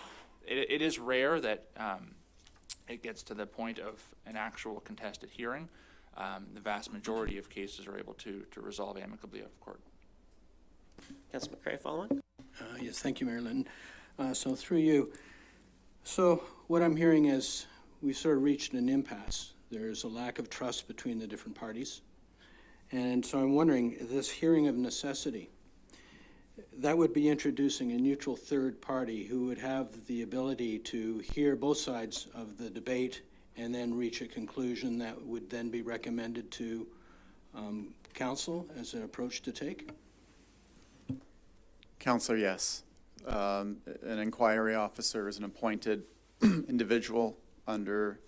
it is rare that it gets to the point of an actual contested hearing. The vast majority of cases are able to resolve amicably out of court. Councillor McCray, following? Yes, thank you, Mayor Linton. So through you, so what I'm hearing is we've sort of reached an impasse. There's a lack of trust between the different parties. And so I'm wondering, this hearing of necessity, that would be introducing a neutral third party who would have the ability to hear both sides of the debate and then reach a conclusion that would then be recommended to council as an approach to take? Councillor, yes. An inquiry officer is an appointed individual under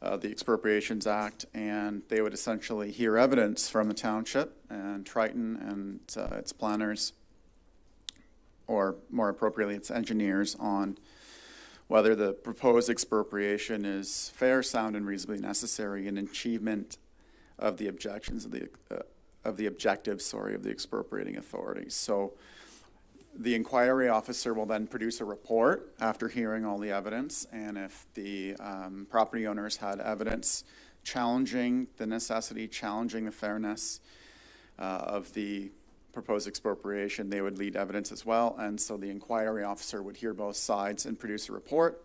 the Expropriations Act, and they would essentially hear evidence from the township and Triton and its planners, or more appropriately, its engineers, on whether the proposed expropriation is fair, sound, and reasonably necessary in achievement of the objectives of the expropriating authority. So the inquiry officer will then produce a report after hearing all the evidence, and if the property owners had evidence challenging the necessity, challenging the fairness of the proposed expropriation, they would lead evidence as well. And so the inquiry officer would hear both sides and produce a report.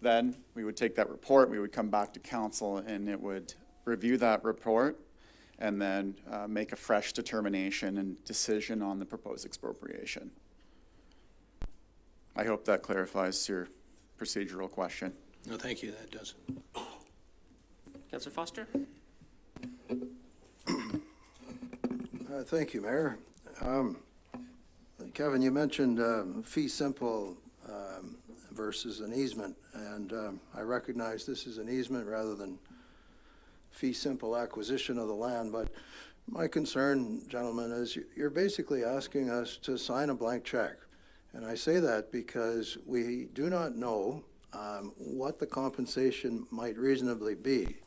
Then we would take that report, we would come back to council, and it would review that report and then make a fresh determination and decision on the proposed expropriation. I hope that clarifies your procedural question. No, thank you, that does. Councillor Foster? Thank you, Mayor. Kevin, you mentioned fee simple versus an easement, and I recognize this is an easement rather than fee simple acquisition of the land, but my concern, gentlemen, is you're basically asking us to sign a blank check. And I say that because we do not know what the compensation might reasonably be.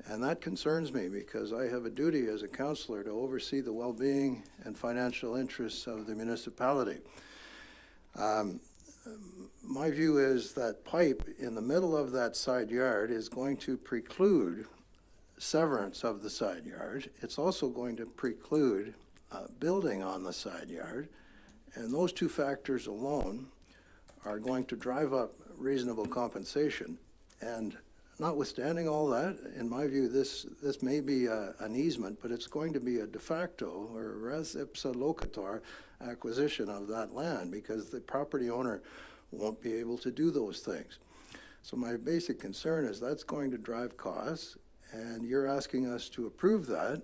And that concerns me because I have a duty as a councillor to oversee the well-being and financial interests of the municipality. my view is that pipe in the middle of that side yard is going to preclude severance of the side yard. It's also going to preclude building on the side yard. And those two factors alone are going to drive up reasonable compensation. And notwithstanding all that, in my view, this may be an easement, but it's going to be a de facto or res ipsa locator acquisition of that land, because the property owner won't be able to do those things. So my basic concern is that's going to drive costs, and you're asking us to approve that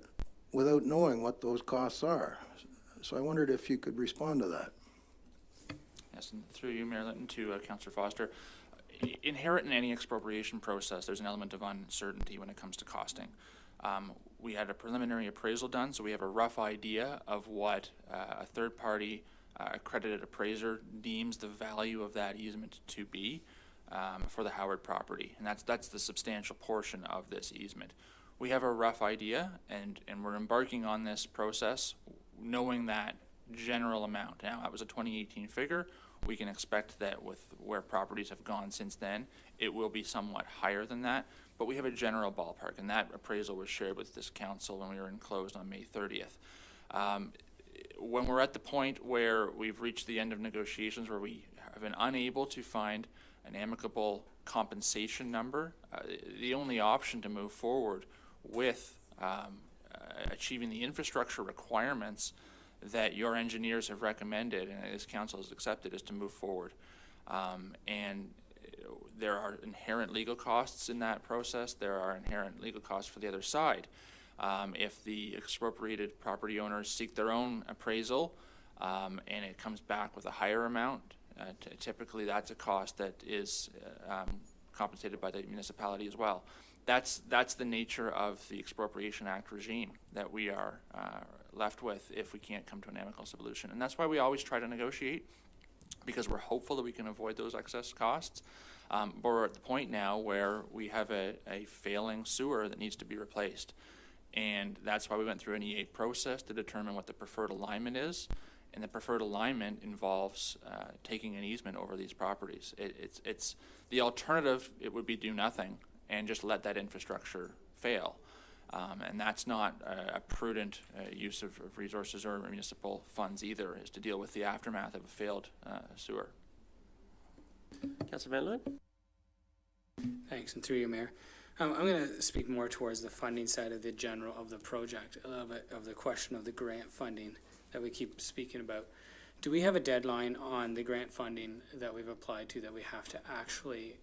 without knowing what those costs are. So I wondered if you could respond to that. Yes, and through you, Mayor Linton, to Councillor Foster. Inherent in any expropriation process, there's an element of uncertainty when it comes to costing. We had a preliminary appraisal done, so we have a rough idea of what a third-party accredited appraiser deems the value of that easement to be for the Howard property, and that's the substantial portion of this easement. We have a rough idea, and we're embarking on this process knowing that general amount. Now, that was a 2018 figure. We can expect that with where properties have gone since then, it will be somewhat higher than that, but we have a general ballpark, and that appraisal was shared with this council when we were enclosed on May 30th. When we're at the point where we've reached the end of negotiations, where we have been unable to find an amicable compensation number, the only option to move forward with achieving the infrastructure requirements that your engineers have recommended and this council has accepted is to move forward. And there are inherent legal costs in that process. There are inherent legal costs for the other side. If the expropriated property owners seek their own appraisal and it comes back with a higher amount, typically that's a cost that is compensated by the municipality as well. That's the nature of the Expropriation Act regime that we are left with if we can't come to an amicable solution. And that's why we always try to negotiate, because we're hopeful that we can avoid those excess costs. But we're at the point now where we have a failing sewer that needs to be replaced. And that's why we went through an E8 process to determine what the preferred alignment is. And the preferred alignment involves taking an easement over these properties. It's the alternative. It would be do nothing and just let that infrastructure fail. And that's not a prudent use of resources or municipal funds either, is to deal with the aftermath of a failed sewer. Councillor Van Leeuwen? Thanks, and through you, Mayor. I'm going to speak more towards the funding side of the project, a little bit of the question of the grant funding that we keep speaking about. Do we have a deadline on the grant funding that we've applied to that we have to actually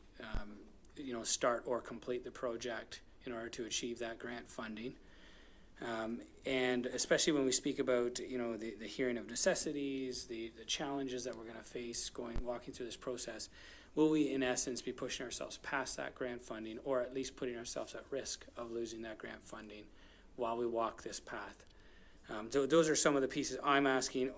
start or complete the project in order to achieve that grant funding? And especially when we speak about, the hearing of necessities, the challenges that we're going to face walking through this process, will we in essence be pushing ourselves past that grant funding, or at least putting ourselves at risk of losing that grant funding while we walk this path? Those are some of the pieces I'm asking.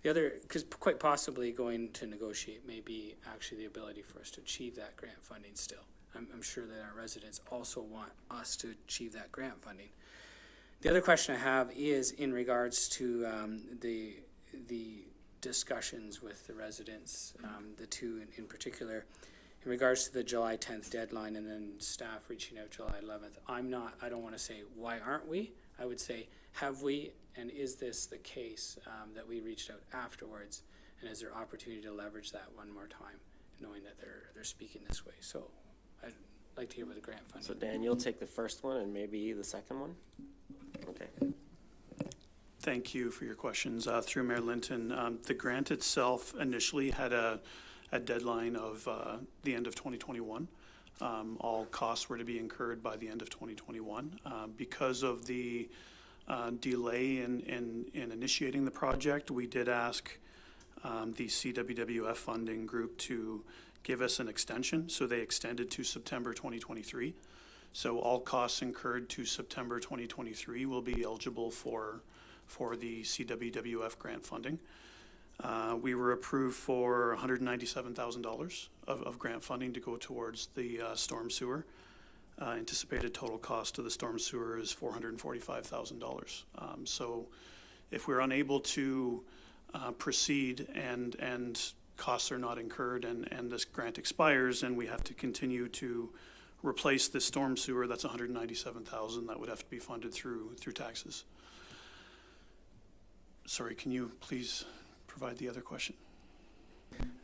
The other, because quite possibly going to negotiate may be actually the ability for us to achieve that grant funding still. I'm sure that our residents also want us to achieve that grant funding. The other question I have is in regards to the discussions with the residents, the two in particular, in regards to the July 10th deadline and then staff reaching out July 11th. I don't want to say why aren't we? I would say, have we, and is this the case that we reached out afterwards, and is there opportunity to leverage that one more time, knowing that they're speaking this way? So I'd like to hear about the grant funding. So Dan, you'll take the first one and maybe the second one? Okay. Thank you for your questions. Through Mayor Linton, the grant itself initially had a deadline of the end of 2021. All costs were to be incurred by the end of 2021. Because of the delay in initiating the project, we did ask the CWWF funding group to give us an extension, so they extended to September 2023. So all costs incurred to September 2023 will be eligible for the CWWF grant funding. We were approved for $197,000 of grant funding to go towards the storm sewer. Anticipated total cost of the storm sewer is $445,000. So if we're unable to proceed and costs are not incurred and this grant expires and we have to continue to replace this storm sewer, that's $197,000 that would have to be funded through taxes. Sorry, can you please provide the other question?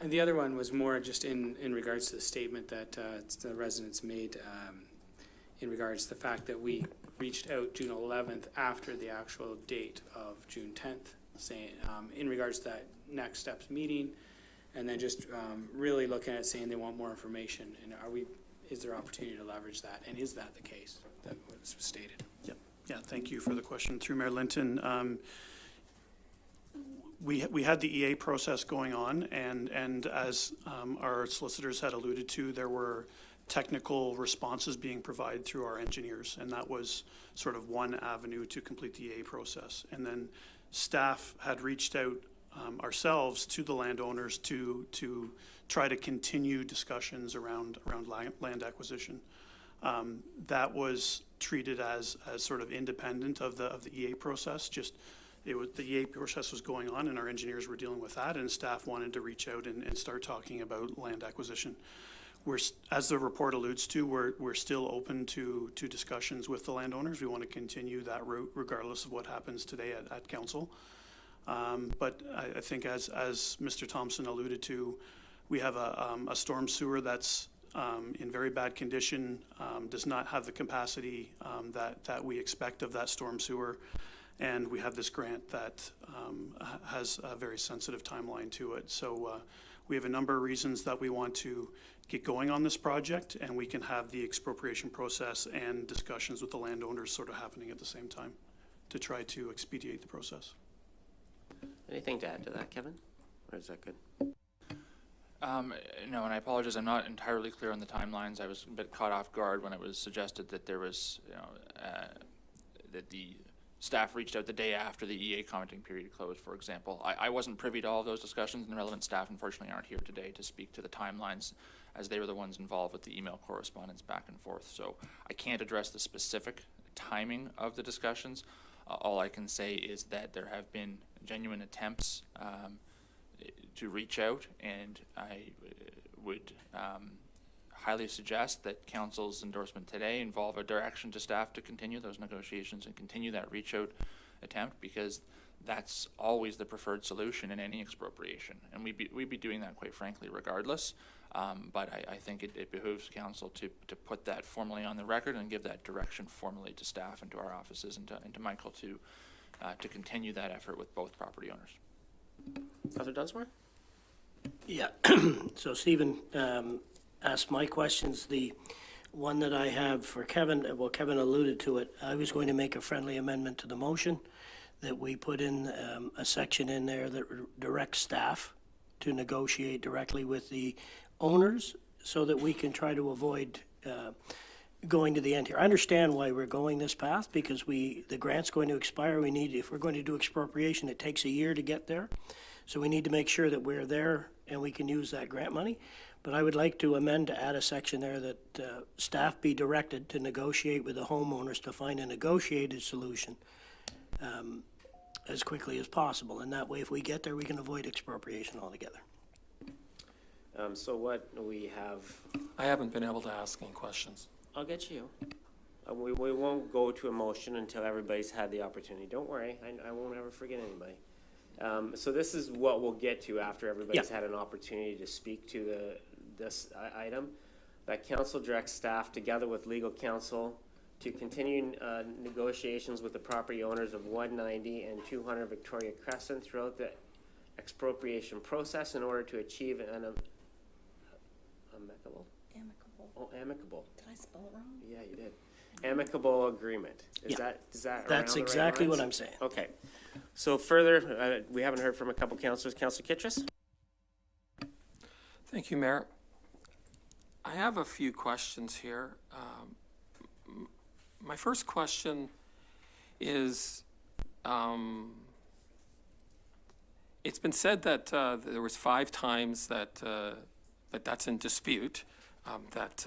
And the other one was more just in regards to the statement that the residents made in regards to the fact that we reached out June 11th after the actual date of June 10th, saying in regards to that next steps meeting, and then just really looking at saying they want more information. And is there opportunity to leverage that? And is that the case that was stated? Yep. Yeah, thank you for the question. Through Mayor Linton, we had the EA process going on, and as our solicitors had alluded to, there were technical responses being provided through our engineers, and that was sort of one avenue to complete the EA process. And then staff had reached out ourselves to the landowners to try to continue discussions around land acquisition. That was treated as sort of independent of the EA process. Just the EA process was going on, and our engineers were dealing with that, and staff wanted to reach out and start talking about land acquisition. As the report alludes to, we're still open to discussions with the landowners. We want to continue that route regardless of what happens today at council. But I think as Mr. Thompson alluded to, we have a storm sewer that's in very bad condition, does not have the capacity that we expect of that storm sewer. And we have this grant that has a very sensitive timeline to it. So we have a number of reasons that we want to get going on this project, and we can have the expropriation process and discussions with the landowners sort of happening at the same time to try to expedite the process. Anything to add to that, Kevin? Or is that good? No, and I apologize, I'm not entirely clear on the timelines. I was a bit caught off guard when it was suggested that there was, that the staff reached out the day after the EA commenting period closed, for example. I wasn't privy to all of those discussions, and the relevant staff unfortunately aren't here today to speak to the timelines, as they were the ones involved with the email correspondence back and forth. So I can't address the specific timing of the discussions. All I can say is that there have been genuine attempts to reach out, and I would highly suggest that council's endorsement today involve a direction to staff to continue those negotiations and continue that reach out attempt, because that's always the preferred solution in any expropriation, and we'd be doing that quite frankly regardless. But I think it behooves council to put that formally on the record and give that direction formally to staff and to our offices and to Michael to continue that effort with both property owners. Councillor Dunsmore? Yeah, so Stephen asked my questions. The one that I have for Kevin, well, Kevin alluded to it. I was going to make a friendly amendment to the motion that we put in a section in there that directs staff to negotiate directly with the owners so that we can try to avoid going to the end here. I understand why we're going this path, because the grant's going to expire. If we're going to do expropriation, it takes a year to get there. So we need to make sure that we're there and we can use that grant money. But I would like to amend to add a section there that staff be directed to negotiate with the homeowners to find a negotiated solution as quickly as possible. And that way, if we get there, we can avoid expropriation altogether. So what we have, I haven't been able to ask any questions. I'll get you. We won't go to a motion until everybody's had the opportunity. Don't worry, I won't ever forget anybody. So this is what we'll get to after everybody's had an opportunity to speak to this item. That council directs staff together with legal counsel to continue negotiations with the property owners of 190 and 200 Victoria Crescent throughout the expropriation process in order to achieve an amicable. Oh, amicable. Did I spell it wrong? Yeah, you did. Amicable agreement. Is that That's around exactly the right what lines? I'm saying. Okay. So further, we haven't heard from a couple councillors. Councillor Kittrus? Thank you, Mayor. I have a few questions here. My first question is, it's been said that there was 5 times that, but that's in dispute, that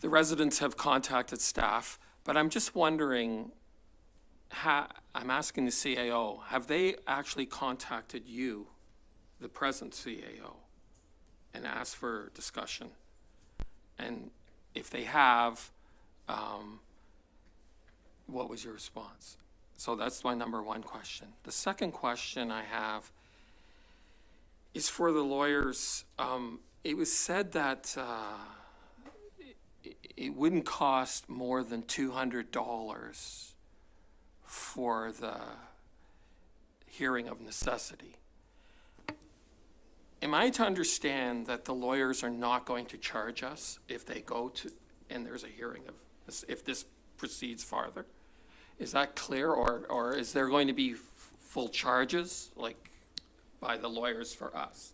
the residents have contacted staff, but I'm just wondering, I'm asking the CAO, have they actually contacted you the present CAO and asked for discussion? And if they have, what was your response? So that's my number one question. The second question I have is for the lawyers. It was said that it wouldn't cost more than $200 for the hearing of necessity. Am I to understand that the lawyers are not going to charge us if they go to, and there's a hearing of, if this proceeds farther? Is that clear, or is there going to be full charges, like by the lawyers for us?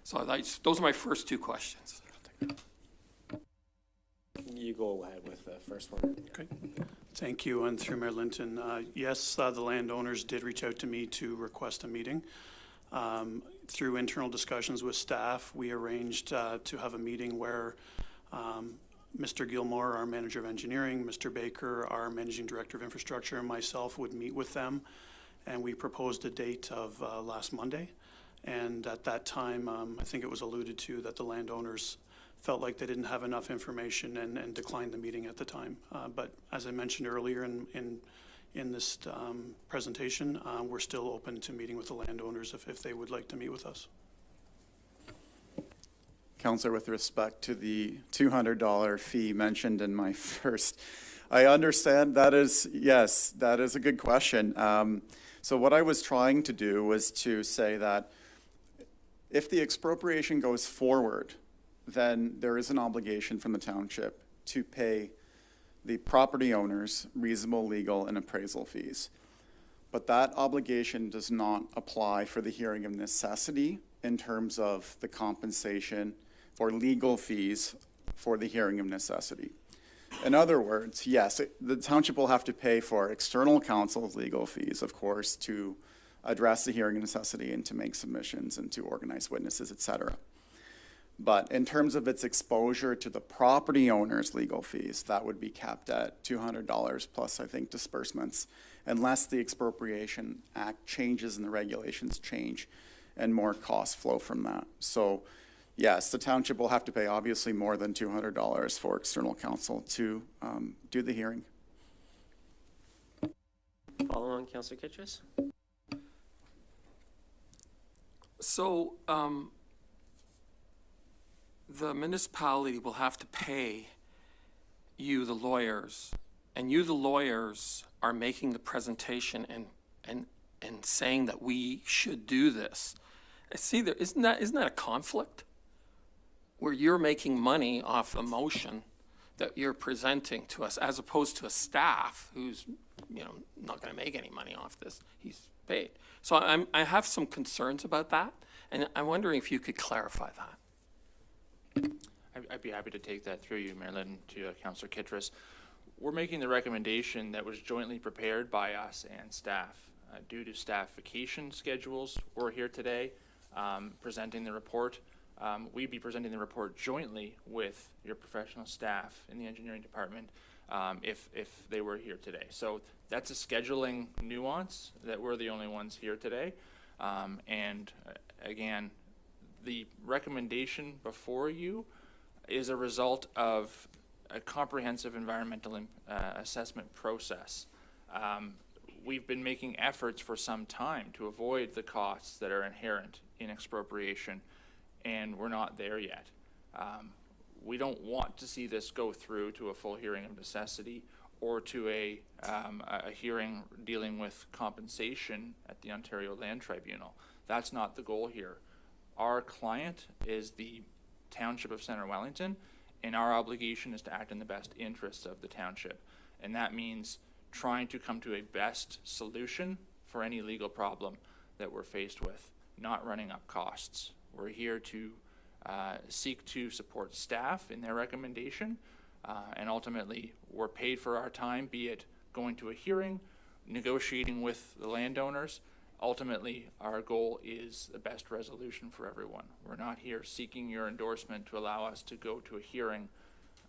So those are my first two questions. You go ahead with the first one. Okay. Thank you, and through Mayor Linton. Yes, the landowners did reach out to me to request a meeting. Through internal discussions with staff, we arranged to have a meeting where Mr. Gilmore, our manager of engineering, Mr. Baker, our managing director of infrastructure, and myself would meet with them. And we proposed a date of last Monday. And at that time, I think it was alluded to that the landowners felt like they didn't have enough information and declined the meeting at the time. But as I mentioned earlier in this presentation, we're still open to meeting with the landowners if they would like to meet with us. Councillor, with respect to the $200 fee mentioned in my first, I understand that is, yes, that is a good question. So what I was trying to do was to say that if the expropriation goes forward, then there is an obligation from the township to pay the property owners reasonable legal and appraisal fees. But that obligation does not apply for the hearing of necessity in terms of the compensation for legal fees for the hearing of necessity. In other words, yes, the township will have to pay for external counsel's legal fees, of course, to address the hearing of necessity and to make submissions and to organize witnesses, et cetera. But in terms of its exposure to the property owner's legal fees, that would be capped at $200 plus, I think, disbursements, unless the Expropriation Act changes and the regulations change and more costs flow from that. So yes, the township will have to pay obviously more than $200 for external counsel to do the hearing. Follow on, Councillor Kitchus. So the municipality will have to pay you, the lawyers, and you, the lawyers, are making the presentation and saying that we should do this. See, isn't that a conflict? Where you're making money off a motion that you're presenting to us, as opposed to a staff who's, not going to make any money off this. He's paid. So I have some concerns about that, and I'm wondering if you could clarify that. I'd be happy to take that through you, Mayor Linton, to Councillor Kittredge. We're making the recommendation that was jointly prepared by us and staff. Due to staff vacation schedules, we're here today presenting the report. We'd be presenting the report jointly with your professional staff in the engineering department if they were here today. So that's a scheduling nuance that we're the only ones here today. And again, the recommendation before you is a result of a comprehensive environmental assessment process. We've been making efforts for some time to avoid the costs that are inherent in expropriation, and we're not there yet. We don't want to see this go through to a full hearing of necessity or to a hearing dealing with compensation at the Ontario Land Tribunal. That's not the goal here. Our client is the Township of Centre Wellington, and our obligation is to act in the best interests of the township. And that means trying to come to a best solution for any legal problem that we're faced with, not running up costs. We're here to seek to support staff in their recommendation, and ultimately we're paid for our time, be it going to a hearing, negotiating with the landowners. Ultimately, our goal is the best resolution for everyone. We're not here seeking your endorsement to allow us to go to a hearing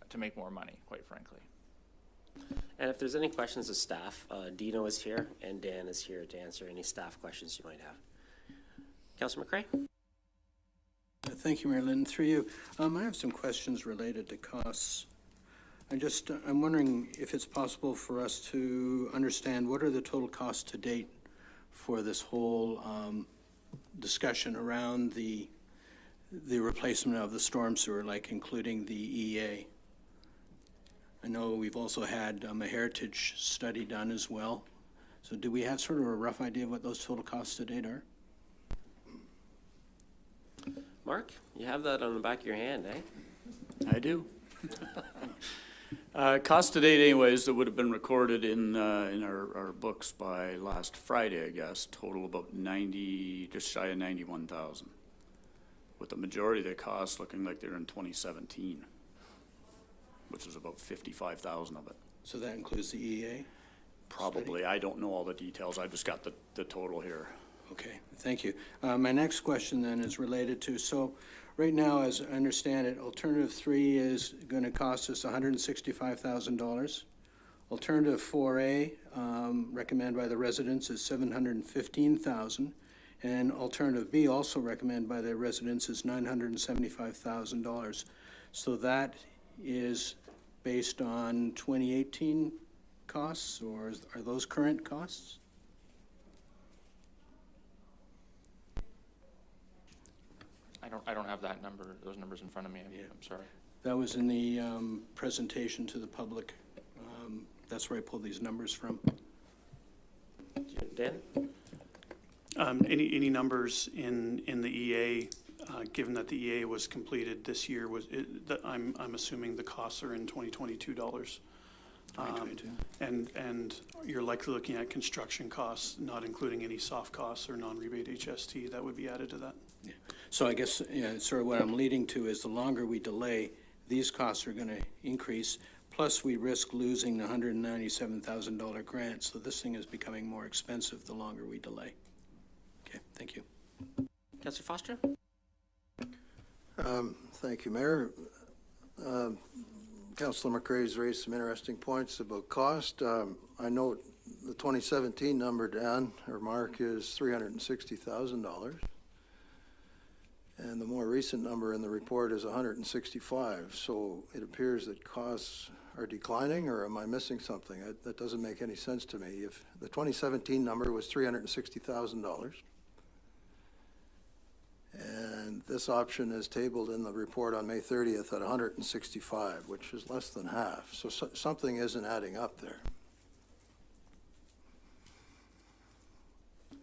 to make more money, quite frankly. And if there's any questions of staff, Dino is here and Dan is here to answer any staff questions you might have. Councillor McRae? Thank you, Mayor Linton. Through you, I have some questions related to costs. I'm wondering if it's possible for us to understand what are the total costs to date for this whole discussion around the replacement of the storm sewer, like including the EA. I know we've also had a heritage study done as well. So do we have sort of a rough idea of what those total costs to date are? Mark, you have that on the back of your hand, eh? I do. Cost to date anyways, that would have been recorded in our books by last Friday, I guess, total about 90, just shy of 91,000. With the majority of the costs looking like they're in 2017, which is about 55,000 of it. So that includes the EA? Probably. I don't know all the details. I just got the total here. Okay, thank you. My next question then is related to, so right now, as I understand it, alternative 3 is going to cost us $165,000. Alternative 4A, recommended by the residents, is $715,000. And alternative B, also recommended by the residents, is $975,000. So that is based on 2018 costs, or are those current costs? I don't have that number, those numbers in front of me. I'm sorry. That was in the presentation to the public. That's where I pulled these numbers from. Dan? Any numbers in the EA, given that the EA was completed this year, I'm assuming the costs are in 2022 dollars. 2022. And you're likely looking at construction costs, not including any soft costs or non-rebate HST that would be added to that. Yeah. So I guess sort of what I'm leading to is the longer we delay, these costs are going to increase. Plus, we risk losing the $197,000 grant. So this thing is becoming more expensive the longer we delay. Okay, thank you. Councillor Foster? Thank you, Mayor. Councillor McRae's raised some interesting points about cost. I note the 2017 number, Dan, or Mark, is $360,000. And the more recent number in the report is 165. So it appears that costs are declining, or am I missing something? That doesn't make any sense to me. If the 2017 number was $360,000, and this option is tabled in the report on May 30th at 165, which is less than half. So something isn't adding up there.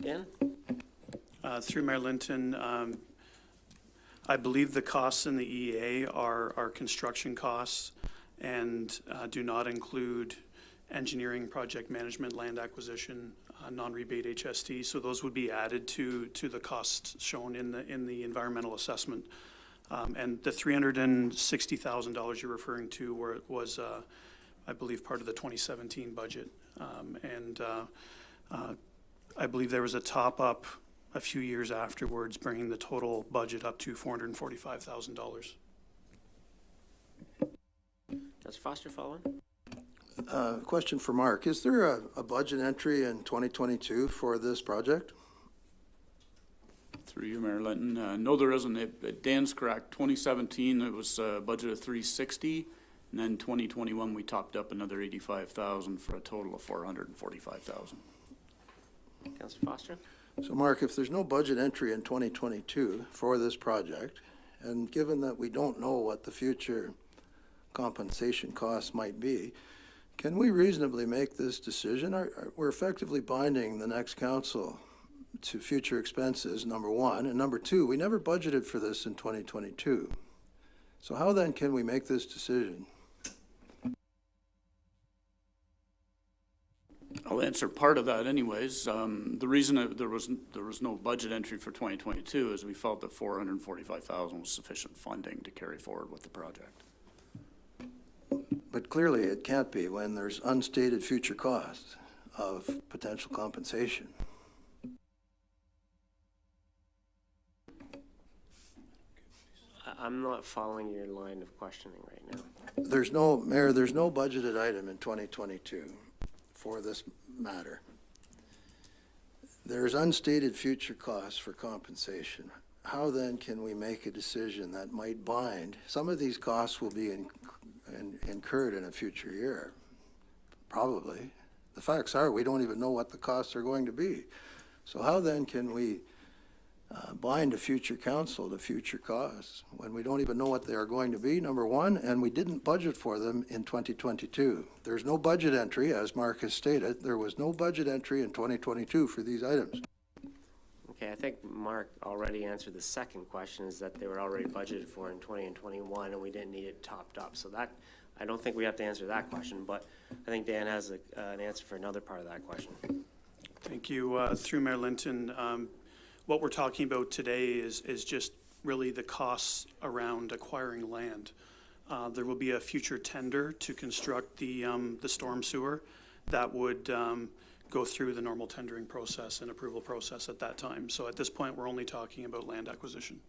Dan? Through Mayor Linton, I believe the costs in the EA are construction costs and do not include engineering, project management, land acquisition, non-rebate HST. So those would be added to the costs shown in the environmental assessment. And the $360,000 you're referring to was, I believe, part of the 2017 budget. I believe there was a top-up a few years afterwards, bringing the total budget up to $445,000. Councillor Foster, following? Question for Mark. Is there a budget entry in 2022 for this project? Through you, Mayor Linton. No, there isn't. Dan's correct. 2017, it was a budget of 360, and then 2021 we topped up another 85,000 for a total of 445,000. Councillor Foster? So Mark, if there's no budget entry in 2022 for this project, and given that we don't know what the future compensation costs might be, can we reasonably make this decision? We're effectively binding the next council to future expenses, number one. And number two, we never budgeted for this in 2022. So how then can we make this decision? I'll answer part of that anyways. The reason that there was no budget entry for 2022 is we felt that 445,000 was sufficient funding to carry forward with the project. But clearly it can't be when there's unstated future costs of potential compensation. I'm not following your line of questioning right now. There's no, Mayor, there's no budgeted item in 2022 for this matter. There's unstated future costs for compensation. how then can we make a decision that might bind? Some of these costs will be incurred in a future year, probably. The facts are, we don't even know what the costs are going to be. So how then can we bind a future council to future costs when we don't even know what they are going to be, number one, and we didn't budget for them in 2022. There's no budget entry, as Mark has stated. There was no budget entry in 2022 for these items. Okay, I think Mark already answered the second question, is that they were already budgeted for in 20 and 21, and we didn't need it topped up. So that, I don't think we have to answer that question, but I think Dan has an answer for another part of that question. Thank you. Through Mayor Linton, what we're talking about today is just really the costs around acquiring land. There will be a future tender to construct the storm sewer that would go through the normal tendering process and approval process at that time. So at this point, we're only talking about land acquisition.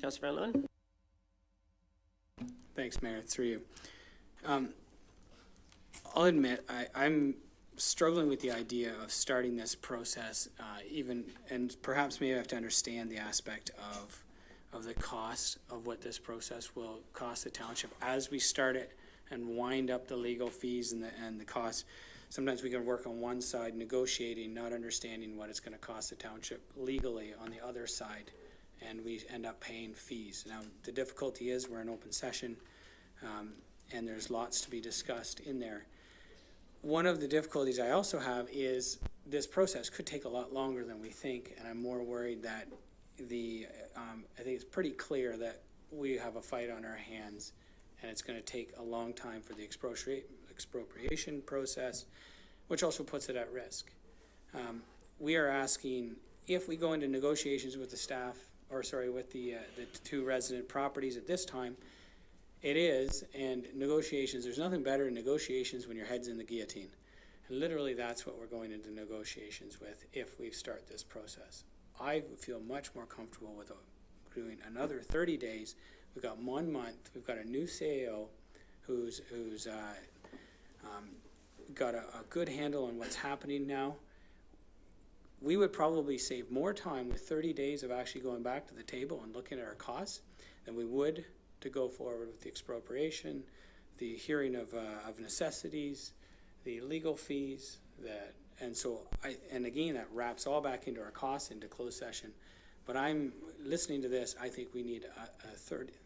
Councillor Van Loon? Thanks, Mayor, through you. I'll admit, I'm struggling with the idea of starting this process, and perhaps maybe I have to understand the aspect of the cost of what this process will cost the township as we start it and wind up the legal fees and the costs. Sometimes we can work on one side negotiating, not understanding what it's going to cost the township legally on the other side, and we end up paying fees. Now, the difficulty is we're in open session, and there's lots to be discussed in there. One of the difficulties I also have is this process could take a lot longer than we think, and I'm more worried that I think it's pretty clear that we have a fight on our hands, and it's going to take a long time for the expropriation process, which also puts it at risk. We are asking, if we go into negotiations with the staff, with the two resident properties at this time, and negotiations, there's nothing better in negotiations when your head's in the guillotine. And literally that's what we're going into negotiations with if we start this process. I feel much more comfortable with doing another 30 days. We've got 1 month. We've got a new CAO who's got a good handle on what's happening now. We would probably save more time with 30 days of actually going back to the table and looking at our costs than we would to go forward with the expropriation, the hearing of necessities, the legal fees, and again, that wraps all back into our costs into closed session. But I'm listening to this, I think we need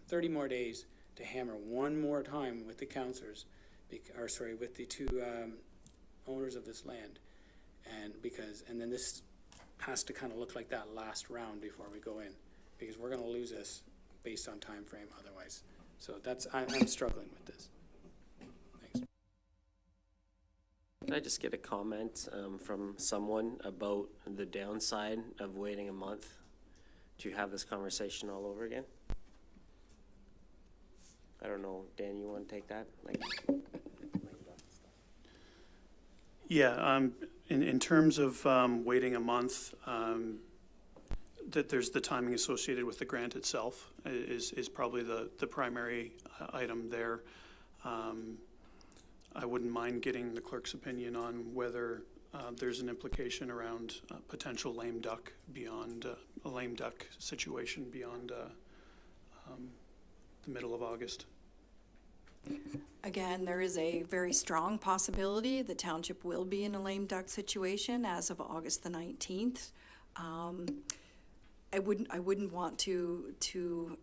30 more days to hammer one more time with the councillors, with the two owners of this land. And then this has to kind of look like that last round before we go in, because we're going to lose this based on time frame otherwise. So I'm struggling with this. Thanks. Can I just get a comment from someone about the downside of waiting a month to have this conversation all over again? I don't know, Dan, you want to take that? Yeah, in terms of waiting a month, that there's the timing associated with the grant itself is probably the primary item there. I wouldn't mind getting the clerk's opinion on whether there's an implication around potential lame duck beyond a lame duck situation beyond the middle of August. Again, there is a very strong possibility the township will be in a lame duck situation as of August the 19th. I wouldn't want to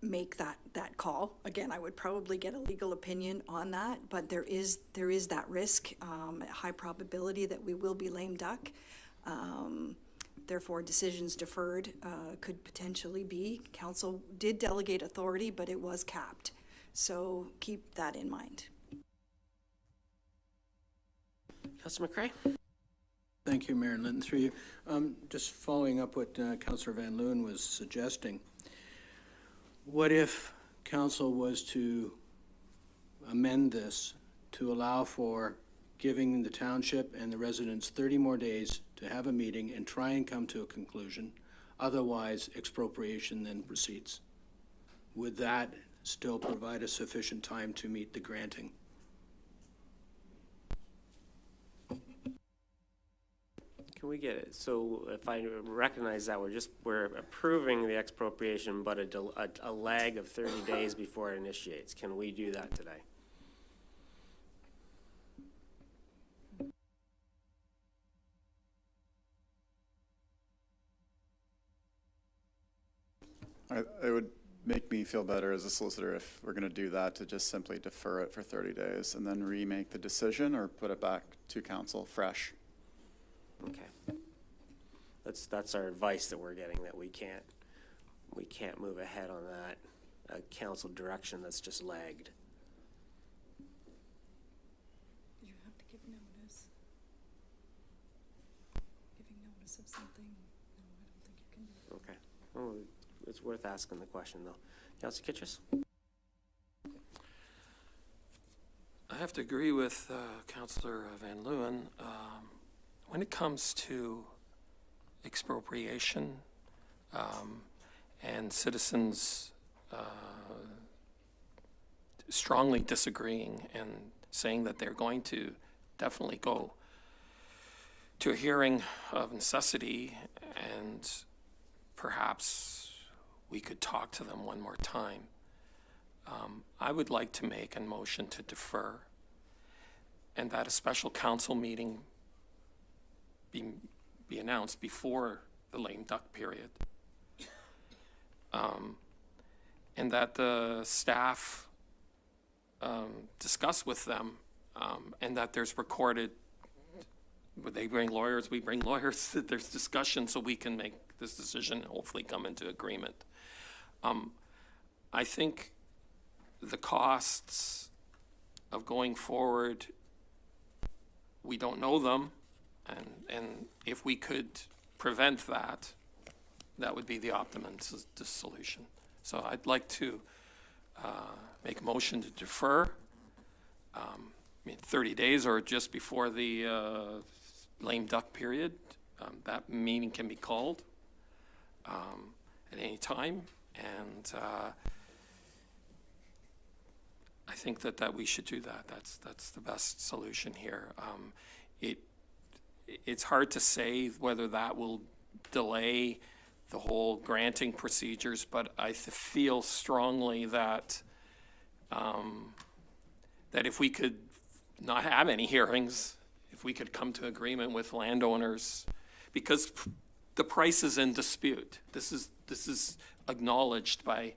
make that call. Again, I would probably get a legal opinion on that, but there is that risk, high probability that we will be lame duck. Therefore, decisions deferred could potentially be. Council did delegate authority, but it was capped. So keep that in mind. Councillor McCrae? Thank you, Mayor Linton. Through you. Just following up what Councillor Van Loon was suggesting. What if Council was to amend this to allow for giving the township and the residents 30 more days to have a meeting and try and come to a conclusion? Otherwise, expropriation then proceeds. Would that still provide a sufficient time to meet the granting? Can we get it? So if I recognize that, we're approving the expropriation, but a lag of 30 days before it initiates. Can we do that today? It would make me feel better as a solicitor if we're going to do that, to just simply defer it for 30 days and then remake the decision or put it back to council fresh. Okay. That's our advice that we're getting, that we can't move ahead on that council direction that's just lagged. You have to give notice. Giving notice of something, no, I don't think you can do. Okay. Well, it's worth asking the question, though. Councillor Kitchus? I have to agree with Councillor Van Leeuwen. When it comes to expropriation and citizens strongly disagreeing and saying that they're going to definitely go to a hearing of necessity, and perhaps we could talk to them one more time. I would like to make a motion to defer, and that a special council meeting be announced before the lame duck period. And that the staff discuss with them, and that there's recorded, they bring lawyers, we bring lawyers, that there's discussion so we can make this decision and hopefully come into agreement. I think the costs of going forward, we don't know them, and if we could prevent that, that would be the optimum solution. So I'd like to make a motion to defer. 30 days or just before the lame duck period. That meeting can be called at any time, and I think that we should do that. That's the best solution here. It's hard to say whether that will delay the whole granting procedures, but I feel strongly that that if we could not have any hearings, if we could come to agreement with landowners, because the price is in dispute. This is acknowledged by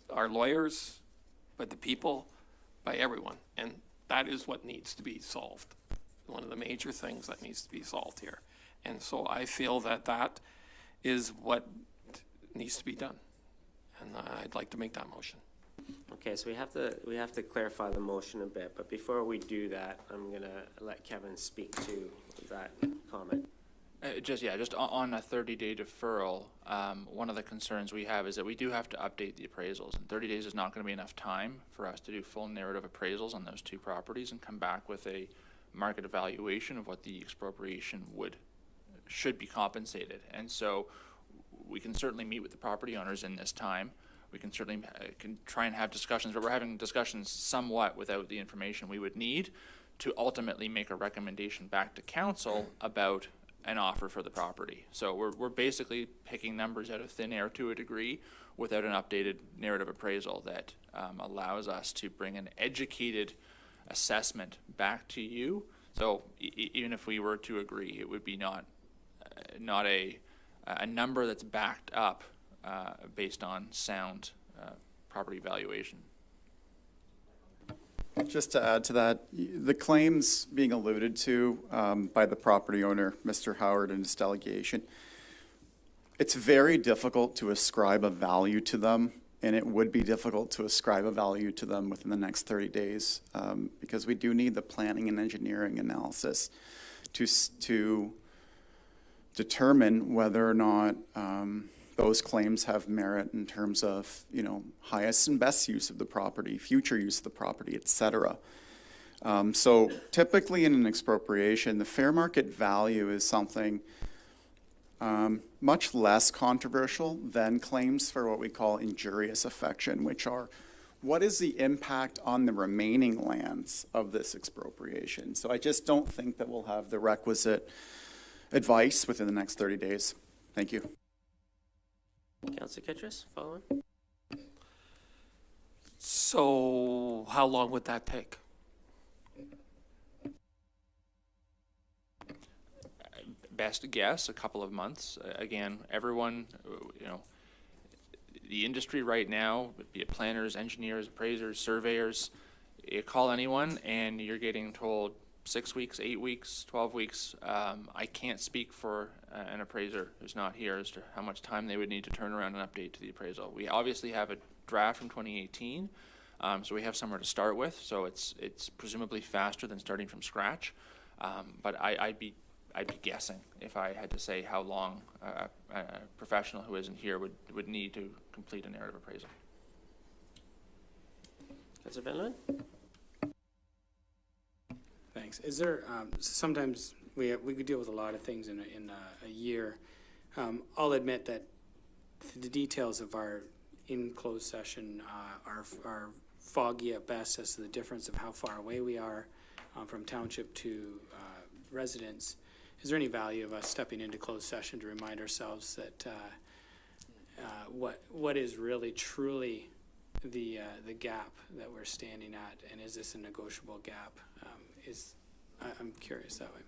our lawyers, by the people, by everyone, and that is what needs to be solved. One of the major things that needs to be solved here. And so I feel that that is what needs to be done. And I'd like to make that motion. Okay, so we have to clarify the motion a bit, but before we do that, I'm gonna let Kevin speak to that comment. Just on a 30-day deferral, one of the concerns we have is that we do have to update the appraisals, and 30 days is not going to be enough time for us to do full narrative appraisals on those two properties and come back with a market evaluation of what the expropriation should be compensated. And so we can certainly meet with the property owners in this time. We can certainly can try and have discussions, but we're having discussions somewhat without the information we would need to ultimately make a recommendation back to council about an offer for the property. So we're basically picking numbers out of thin air to a degree without an updated narrative appraisal that allows us to bring an educated assessment back to you. So even if we were to agree, it would be not a number that's backed up based on sound property valuation. Just to add to that, the claims being alluded to by the property owner, Mr. Howard, and his delegation, it's very difficult to ascribe a value to them, and it would be difficult to ascribe a value to them within the next 30 days because we do need the planning and engineering analysis to determine whether or not those claims have merit in terms of, highest and best use of the property, future use of the property, et cetera. So typically in an expropriation, the fair market value is something much less controversial than claims for what we call injurious affection, which are, what is the impact on the remaining lands of this expropriation? So I just don't think that we'll have the requisite advice within the next 30 days. Thank you. Councillor Kittrus, following. So how long would that take? Best guess, a couple of months. Again, everyone, the industry right now, be it planners, engineers, appraisers, surveyors, you call anyone and you're getting told 6 weeks, 8 weeks, 12 weeks. I can't speak for an appraiser who's not here as to how much time they would need to turn around and update to the appraisal. We obviously have a draft from 2018, so we have somewhere to start with. So it's presumably faster than starting from scratch. But I'd be guessing if I had to say how long a professional who isn't here would need to complete a narrative appraisal. Councillor Finland? Thanks. Is there, sometimes we could deal with a lot of things in a year. I'll admit that the details of our in-closed session are foggy at best as to the difference of how far away we are from township to residents. Is there any value of us stepping into closed session to remind ourselves that what is really truly the gap that we're standing at, and is this a negotiable gap? I'm curious that way.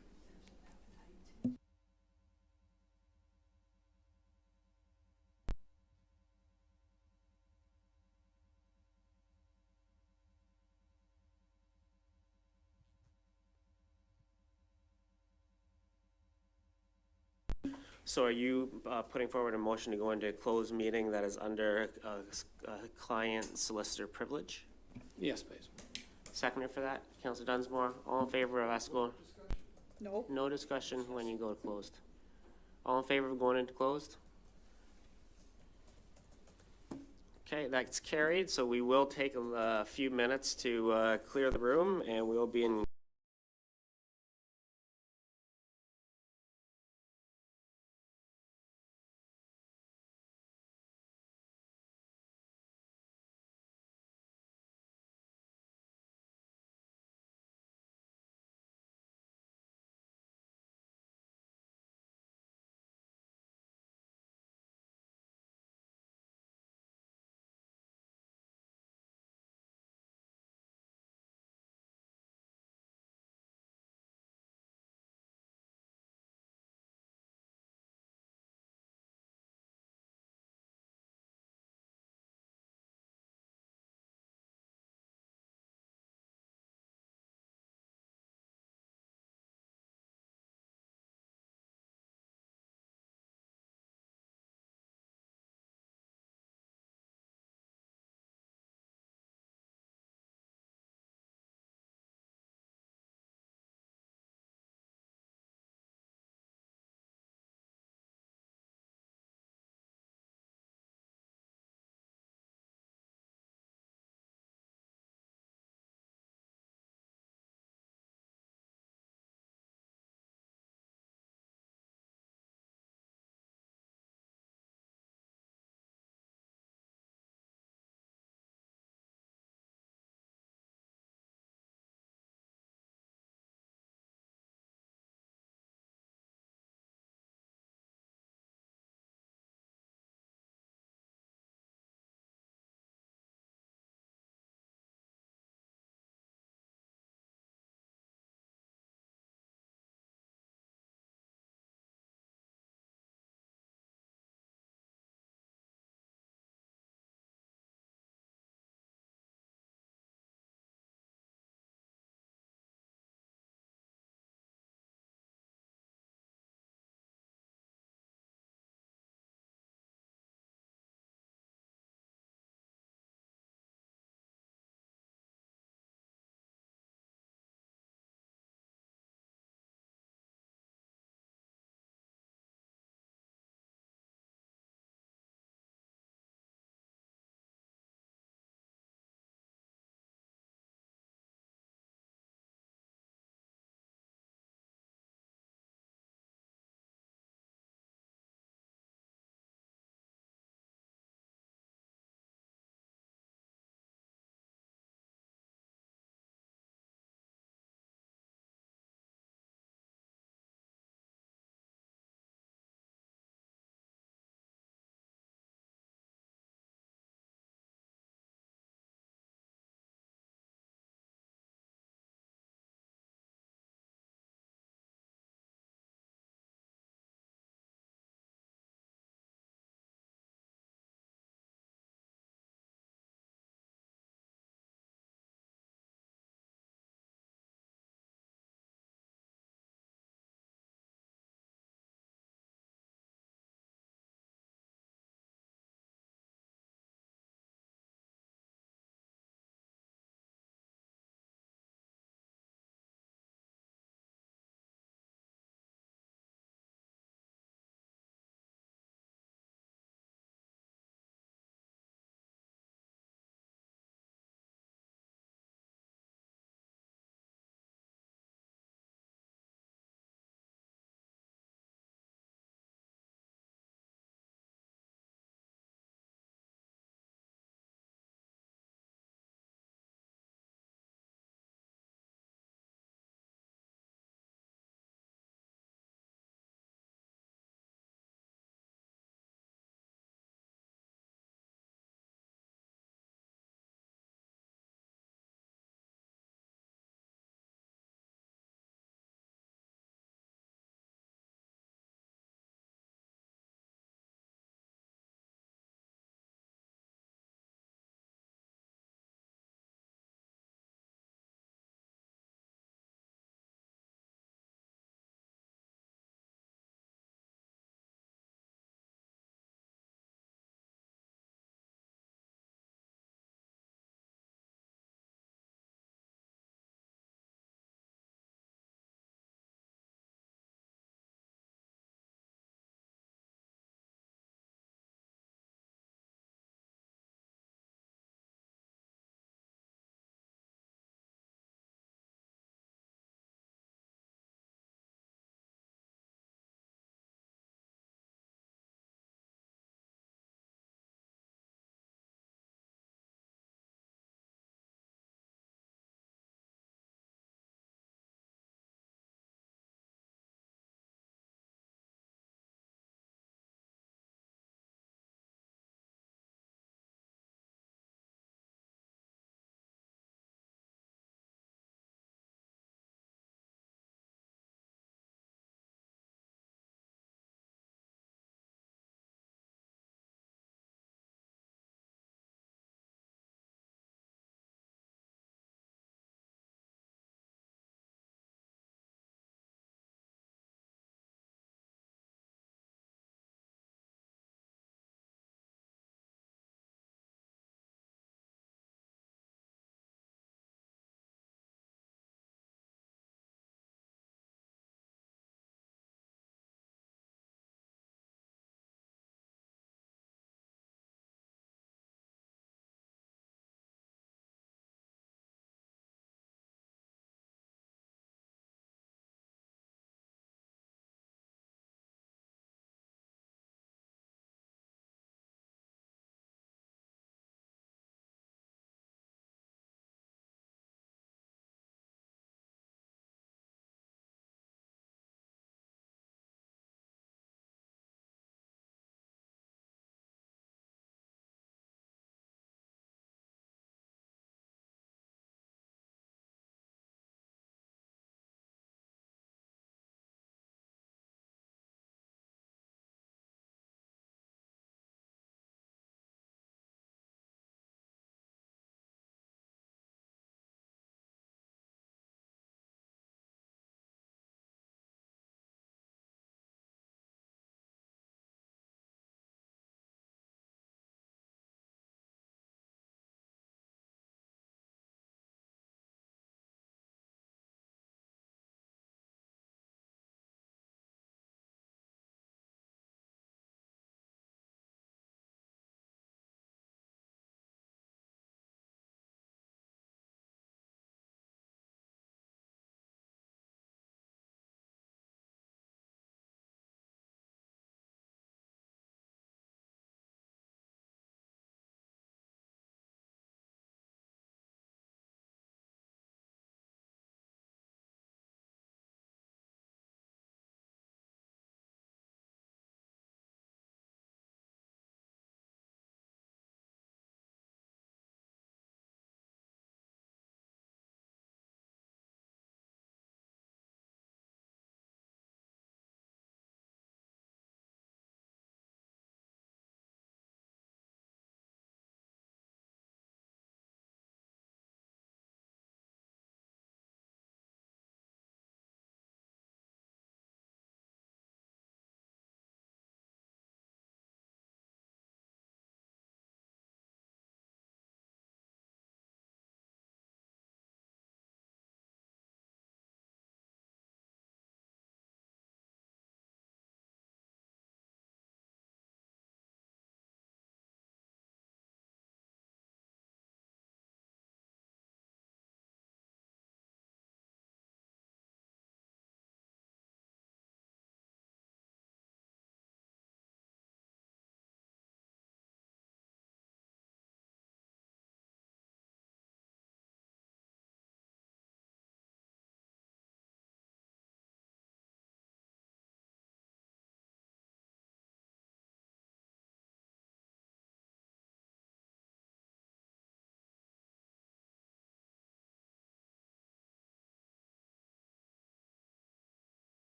So are you putting forward a motion to go into a closed meeting that is under client solicitor privilege? Yes, please. Seconder for that, Councillor Dunsmore. All in favor of us going? No. No discussion when you go to closed. All in favor of going into closed? Okay, that's carried. So we will take a few minutes to clear the room, and we'll be in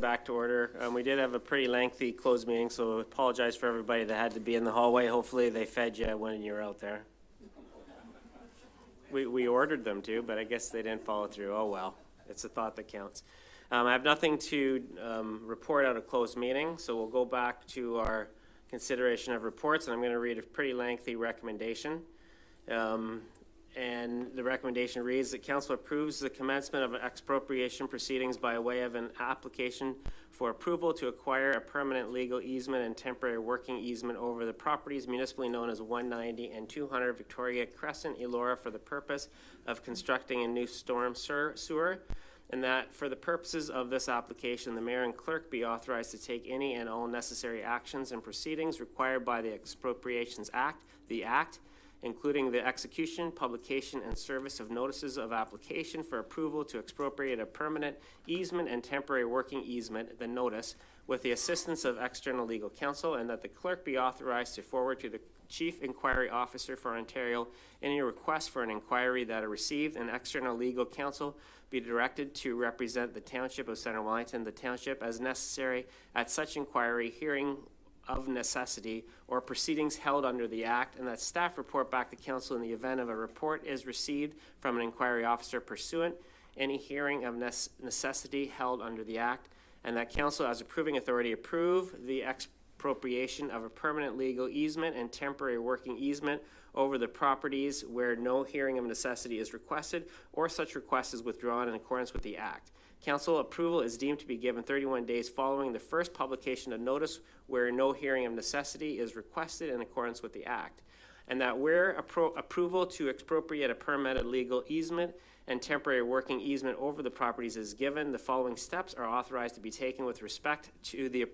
back to order. We did have a pretty lengthy closed meeting, so apologize for everybody that had to be in the hallway. Hopefully they fed you when you were out there. We ordered them to, but I guess they didn't follow through. Oh well, it's a thought that counts. I have nothing to report out of closed meeting, so we'll go back to our consideration of reports, and I'm going to read a pretty lengthy recommendation. And the recommendation reads that council approves the commencement of expropriation proceedings by way of an application for approval to acquire a permanent legal easement and temporary working easement over the properties municipally known as 190 and 200 Victoria Crescent, Elora, for the purpose of constructing a new storm sewer, and that for the purposes of this application, the mayor and clerk be authorized to take any and all necessary actions and proceedings required by the Expropriations Act, the Act, including the execution, publication, and service of notices of application for approval to expropriate a permanent easement and temporary working easement, the notice, with the assistance of external legal counsel, and that the clerk be authorized to forward to the Chief Inquiry Officer for Ontario any request for an inquiry that are received, and external legal counsel be directed to represent the Township of Centre Wellington, the Township, as necessary at such inquiry, hearing of necessity, or proceedings held under the Act, and that staff report back to council in the event of a report is received from an inquiry officer pursuant any hearing of necessity held under the Act, and that council as approving authority approve the expropriation of a permanent legal easement and temporary working easement over the properties where no hearing of necessity is requested or such request is withdrawn in accordance with the Act. Council approval is deemed to be given 31 days following the first publication of notice where no hearing of necessity is requested in accordance with the Act. And that where approval to expropriate a permitted legal easement and temporary working easement over the properties is given, the following steps are authorized to be taken with respect to the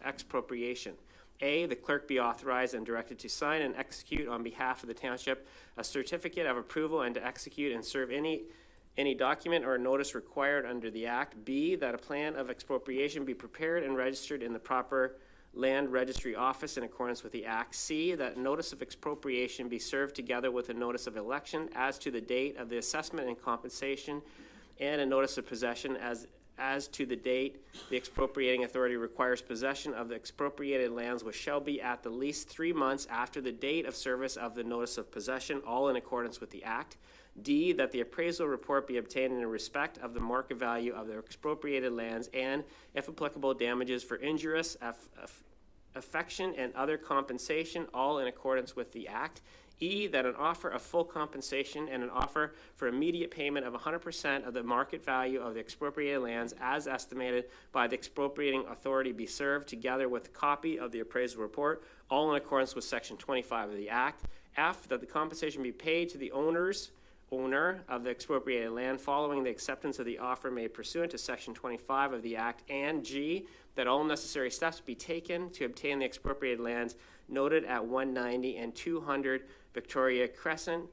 expropriation. A, the clerk be authorized and directed to sign and execute on behalf of the township a certificate of approval and to execute and serve any document or notice required under the Act. B, that a plan of expropriation be prepared and registered in the proper land registry office in accordance with the Act. C, that notice of expropriation be served together with a notice of election as to the date of the assessment and compensation, and a notice of possession as to the date the expropriating authority requires possession of the expropriated lands, which shall be at the least 3 months after the date of service of the notice of possession, all in accordance with the Act. D, that the appraisal report be obtained in respect of the market value of the expropriated lands and, if applicable, damages for injurious affection and other compensation, all in accordance with the Act. E, that an offer of full compensation and an offer for immediate payment of 100% of the market value of the expropriated lands as estimated by the expropriating authority be served together with a copy of the appraisal report, all in accordance with Section 25 of the Act. F, that the compensation be paid to the owner of the expropriated land following the acceptance of the offer made pursuant to Section 25 of the Act. And G, that all necessary steps be taken to obtain the expropriated lands noted at 190 and 200 Victoria Crescent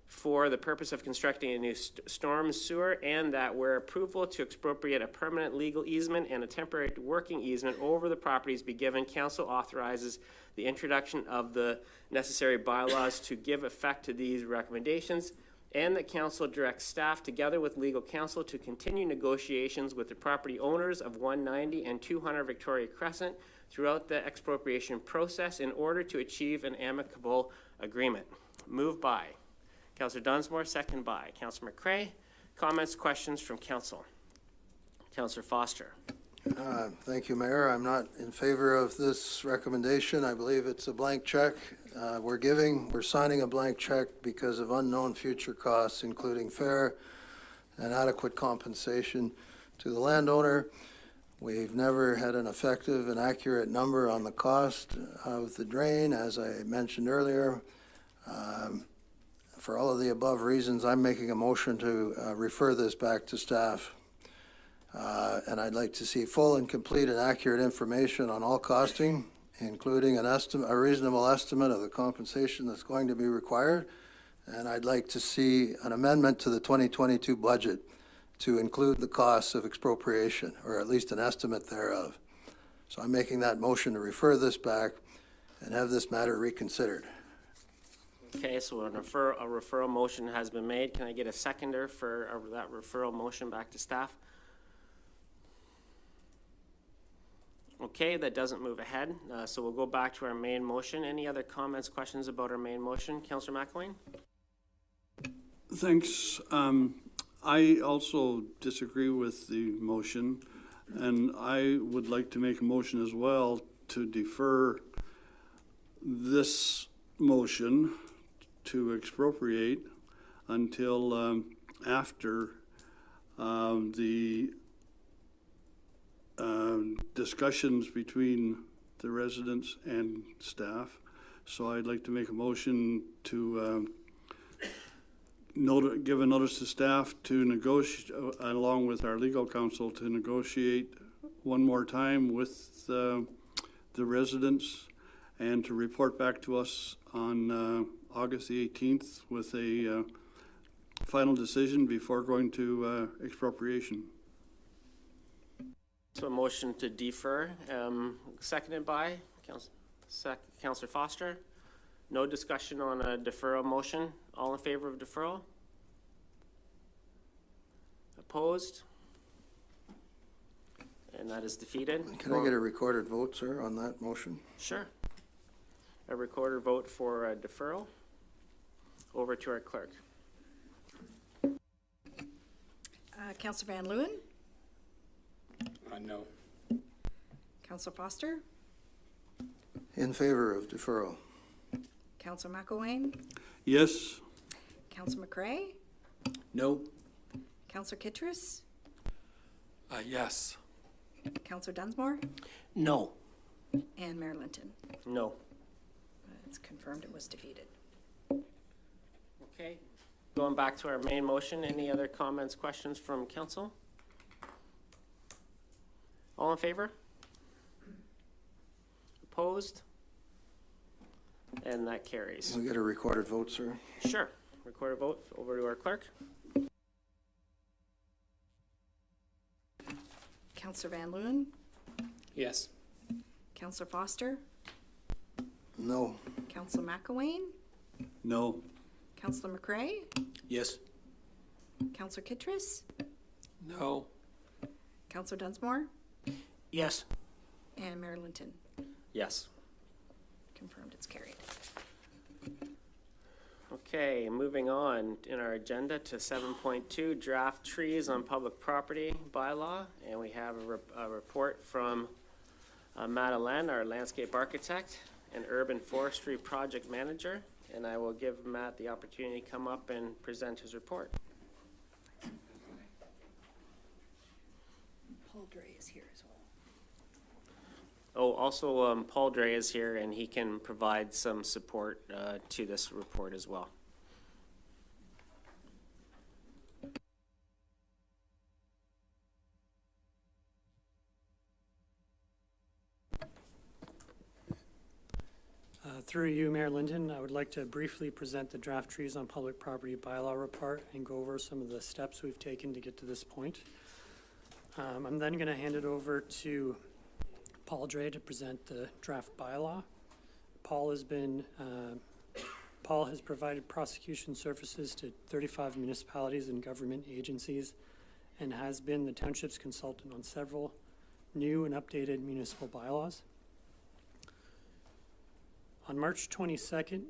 for the purpose of constructing a new storm sewer, and that where approval to expropriate a permanent legal easement and a temporary working easement over the properties be given, council authorizes the introduction of the necessary bylaws to give effect to these recommendations, and that council directs staff together with legal counsel to continue negotiations with the property owners of 190 and 200 Victoria Crescent throughout the expropriation process in order to achieve an amicable agreement. Moved by Councillor Dunsmore, second by Councillor McCrae. Comments, questions from council? Councillor Foster. Thank you, Mayor. I'm not in favor of this recommendation. I believe it's a blank check. We're signing a blank check because of unknown future costs, including fair and adequate compensation to the landowner. We've never had an effective and accurate number on the cost of the drain, as I mentioned earlier. For all of the above reasons, I'm making a motion to refer this back to staff. And I'd like to see full and complete and accurate information on all costing, including a reasonable estimate of the compensation that's going to be required. And I'd like to see an amendment to the 2022 budget to include the costs of expropriation, or at least an estimate thereof. So I'm making that motion to refer this back and have this matter reconsidered. Okay, so a referral motion has been made. Can I get a seconder for that referral motion back to staff? Okay, that doesn't move ahead, so we'll go back to our main motion. Any other comments, questions about our main motion? Councillor McElwain? Thanks. I also disagree with the motion, and I would like to make a motion as well to defer this motion to expropriate until after the discussions between the residents and staff. So I'd like to make a motion to give a notice to staff to negotiate, along with our legal counsel, to negotiate one more time with the residents and to report back to us on August the 18th with a final decision before going to expropriation. So a motion to defer, seconded by Councillor Foster. No discussion on a deferral motion. All in favor of deferral? Opposed? And that is defeated. Can I get a recorded vote, sir, on that motion? Sure. A recorder vote for deferral. Over to our clerk. Councillor Van Leeuwen? No. Councillor Foster? In favor of deferral. Councillor McElwain? Yes. Councillor McCrae? No. Councillor Kittredge? Yes. Councillor Dunsmore? No. And Mayor Linton? No. It's confirmed it was defeated. Okay. Going back to our main motion, any other comments, questions from council? All in favor? Opposed? And that carries. Can we get a recorded vote, sir? Sure. Record a vote over to our clerk. Councillor Van Leeuwen? Yes. Councillor Foster? No. Councillor McElwain? No. Councillor McCrae? Yes. Councillor Kittredge? No. Councillor Dunsmore? Yes. And Mayor Linton? Yes. Confirmed it's carried. Okay, moving on in our agenda to 7.2, draft trees on public property bylaw. And we have a report from Madeleine, our landscape architect and urban forestry project manager. And I will give Matt the opportunity to come up and present his report. Paul Dre is here as well. Oh, also Paul Dre is here and he can provide some support to this report as well. Through you, Mayor Linton, I would like to briefly present the draft trees on public property bylaw report and go over some of the steps we've taken to get to this point. I'm then going to hand it over to Paul Dre to present the draft bylaw. Paul has provided prosecution services to 35 municipalities and government agencies and has been the township's consultant on several new and updated municipal bylaws. On March 22nd,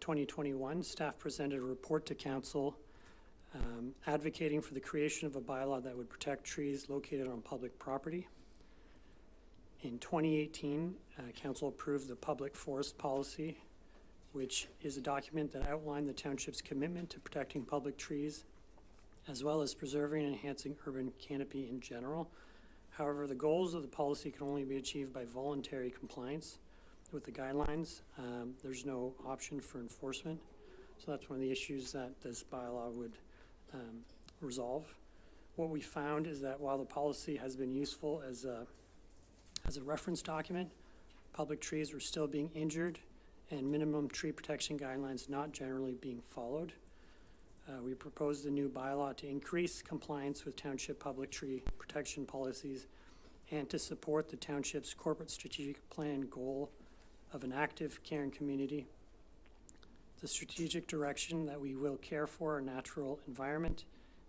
2021, staff presented a report to council advocating for the creation of a bylaw that would protect trees located on public property. In 2018, council approved the public forest policy, which is a document that outlined the township's commitment to protecting public trees, as well as preserving and enhancing urban canopy in general. However, the goals of the policy can only be achieved by voluntary compliance with the guidelines. There's no option for enforcement. So that's one of the issues that this bylaw would resolve. What we found is that while the policy has been useful as a reference document, public trees were still being injured and minimum tree protection guidelines not generally being followed. We proposed a new bylaw to increase compliance with township public tree protection policies and to support the township's corporate strategic plan goal of an active, caring community. The strategic direction that we will care for our natural environment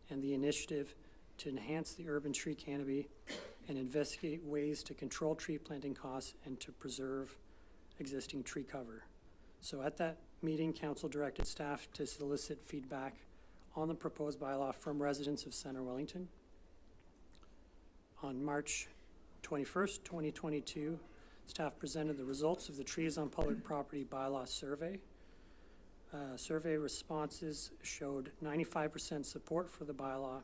and the initiative to enhance the urban tree canopy and investigate ways to control tree planting costs and to preserve existing tree cover. So at that meeting, council directed staff to solicit feedback on the proposed bylaw from residents of Center Wellington. On March 21st, 2022, staff presented the results of the Trees on Public Property bylaw survey. Survey responses showed 95% support for the bylaw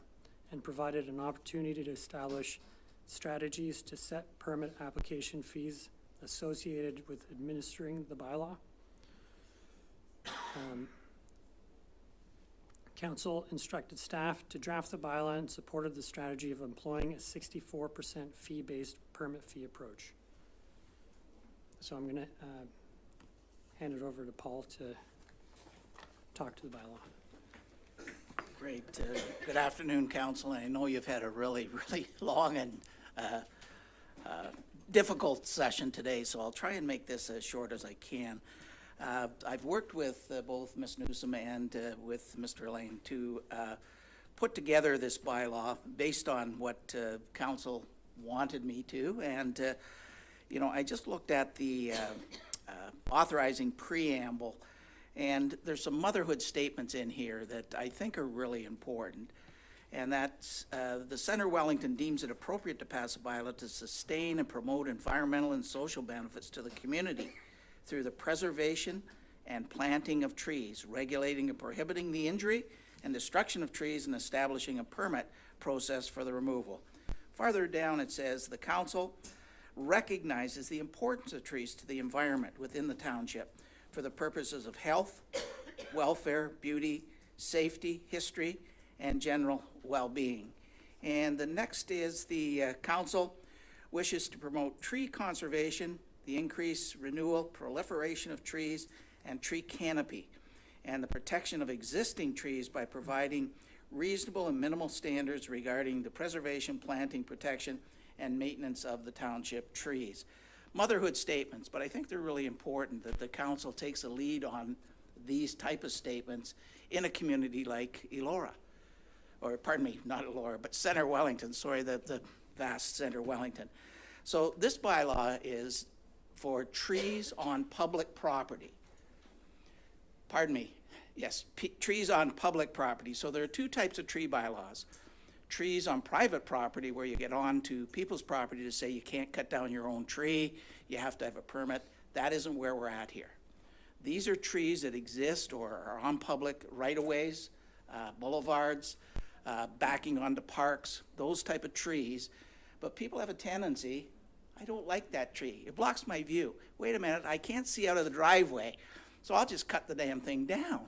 and provided an opportunity to establish strategies to set permit application fees associated with administering the bylaw. Council instructed staff to draft the bylaw and supported the strategy of employing a 64% fee-based permit fee approach. So I'm going to hand it over to Paul to talk to the bylaw. Great. Good afternoon, Council. I know you've had a really long and difficult session today, so I'll try and make this as short as I can. I've worked with both Ms. Newsom and with Mr. Lane to put together this bylaw based on what Council wanted me to, and you know, I just looked at the authorizing preamble, and there's some motherhood statements in here that I think are really important. And that's the Center Wellington deems it appropriate to pass a bylaw to sustain and promote environmental and social benefits to the community through the preservation and planting of trees, regulating and prohibiting the injury and destruction of trees, and establishing a permit process for the removal. Farther down it says, the council recognizes the importance of trees to the environment within the township for the purposes of health, welfare, beauty, safety, history, and general well-being. And the next is the council wishes to promote tree conservation, the increase, renewal, proliferation of trees, and tree canopy, and the protection of existing trees by providing reasonable and minimal standards regarding the preservation, planting, protection, and maintenance of the township trees. Motherhood statements, but I think they're really important that the council takes a lead on these type of statements in a community like Elora. Or pardon me, not Elora, but Center Wellington, sorry, the vast Center Wellington. So this bylaw is for trees on public property. Pardon me, yes, trees on public property. So there are two types of tree bylaws. Trees on private property, where you get on to people's property to say you can't cut down your own tree, you have to have a permit. That isn't where we're at here. These are trees that exist or are on public right-of-ways, boulevards, backing onto parks, those type of trees. But people have a tendency, I don't like that tree. It blocks my view. Wait a minute, I can't see out of the driveway, so I'll just cut the damn thing down.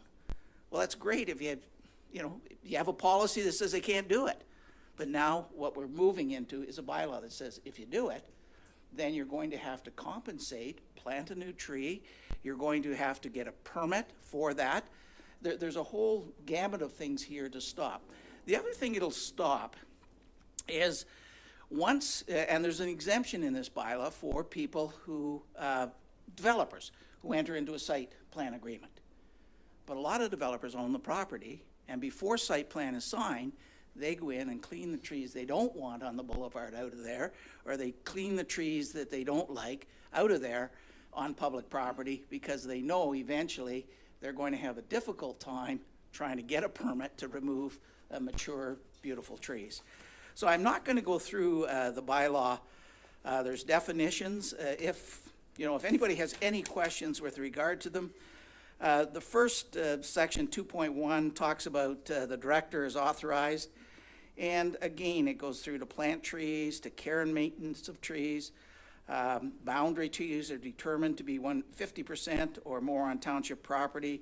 Well, that's great if you have, you have a policy that says they can't do it. But now what we're moving into is a bylaw that says if you do it, then you're going to have to compensate, plant a new tree. You're going to have to get a permit for that. There's a whole gamut of things here to stop. The other thing it'll stop is once, and there's an exemption in this bylaw for people who, developers, who enter into a site plan agreement. But a lot of developers own the property, and before site plan is signed, they go in and clean the trees they don't want on the boulevard out of there, or they clean the trees that they don't like out of there on public property, because they know eventually they're going to have a difficult time trying to get a permit to remove mature, beautiful trees. So I'm not going to go through the bylaw. There's definitions. If anybody has any questions with regard to them, the first section 2.1 talks about the director is authorized, and again it goes through to plant trees, to care and maintenance of trees. Boundary trees are determined to be 50% or more on township property.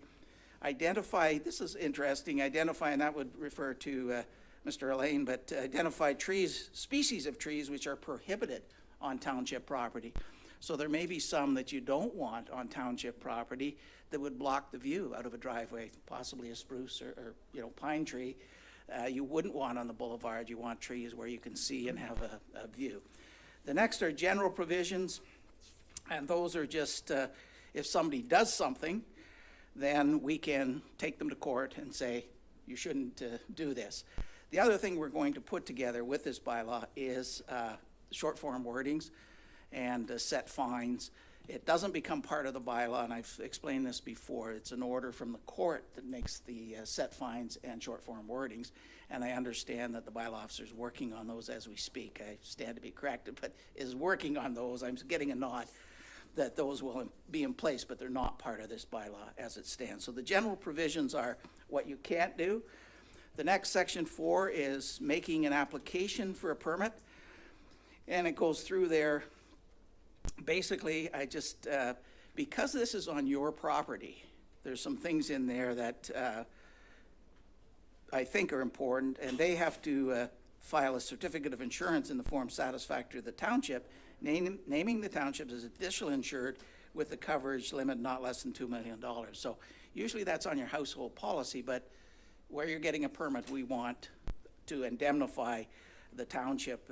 Identify, this is interesting, identify, and that would refer to Mr. Elaine, but identify trees, species of trees which are prohibited on township property. So there may be some that you don't want on township property that would block the view out of a driveway, possibly a spruce or pine tree. You wouldn't want on the boulevard. You want trees where you can see and have a view. The next are general provisions, and those are just if somebody does something, then we can take them to court and say, you shouldn't do this. The other thing we're going to put together with this bylaw is short form wordings and set fines. It doesn't become part of the bylaw, and I've explained this before. It's an order from the court that makes the set fines and short form wordings, and I understand that the bylaw officer is working on those as we speak. I stand to be corrected, but is working on those. I'm getting a nod that those will be in place, but they're not part of this bylaw as it stands. So the general provisions are what you can't do. The next section 4 is making an application for a permit, and it goes through there. Basically, I just, because this is on your property, there's some things in there that I think are important, and they have to file a certificate of insurance in the form satisfactory to the township, naming the township as additional insured with the coverage limit not less than $2 million. So usually that's on your household policy, but where you're getting a permit, we want to indemnify the township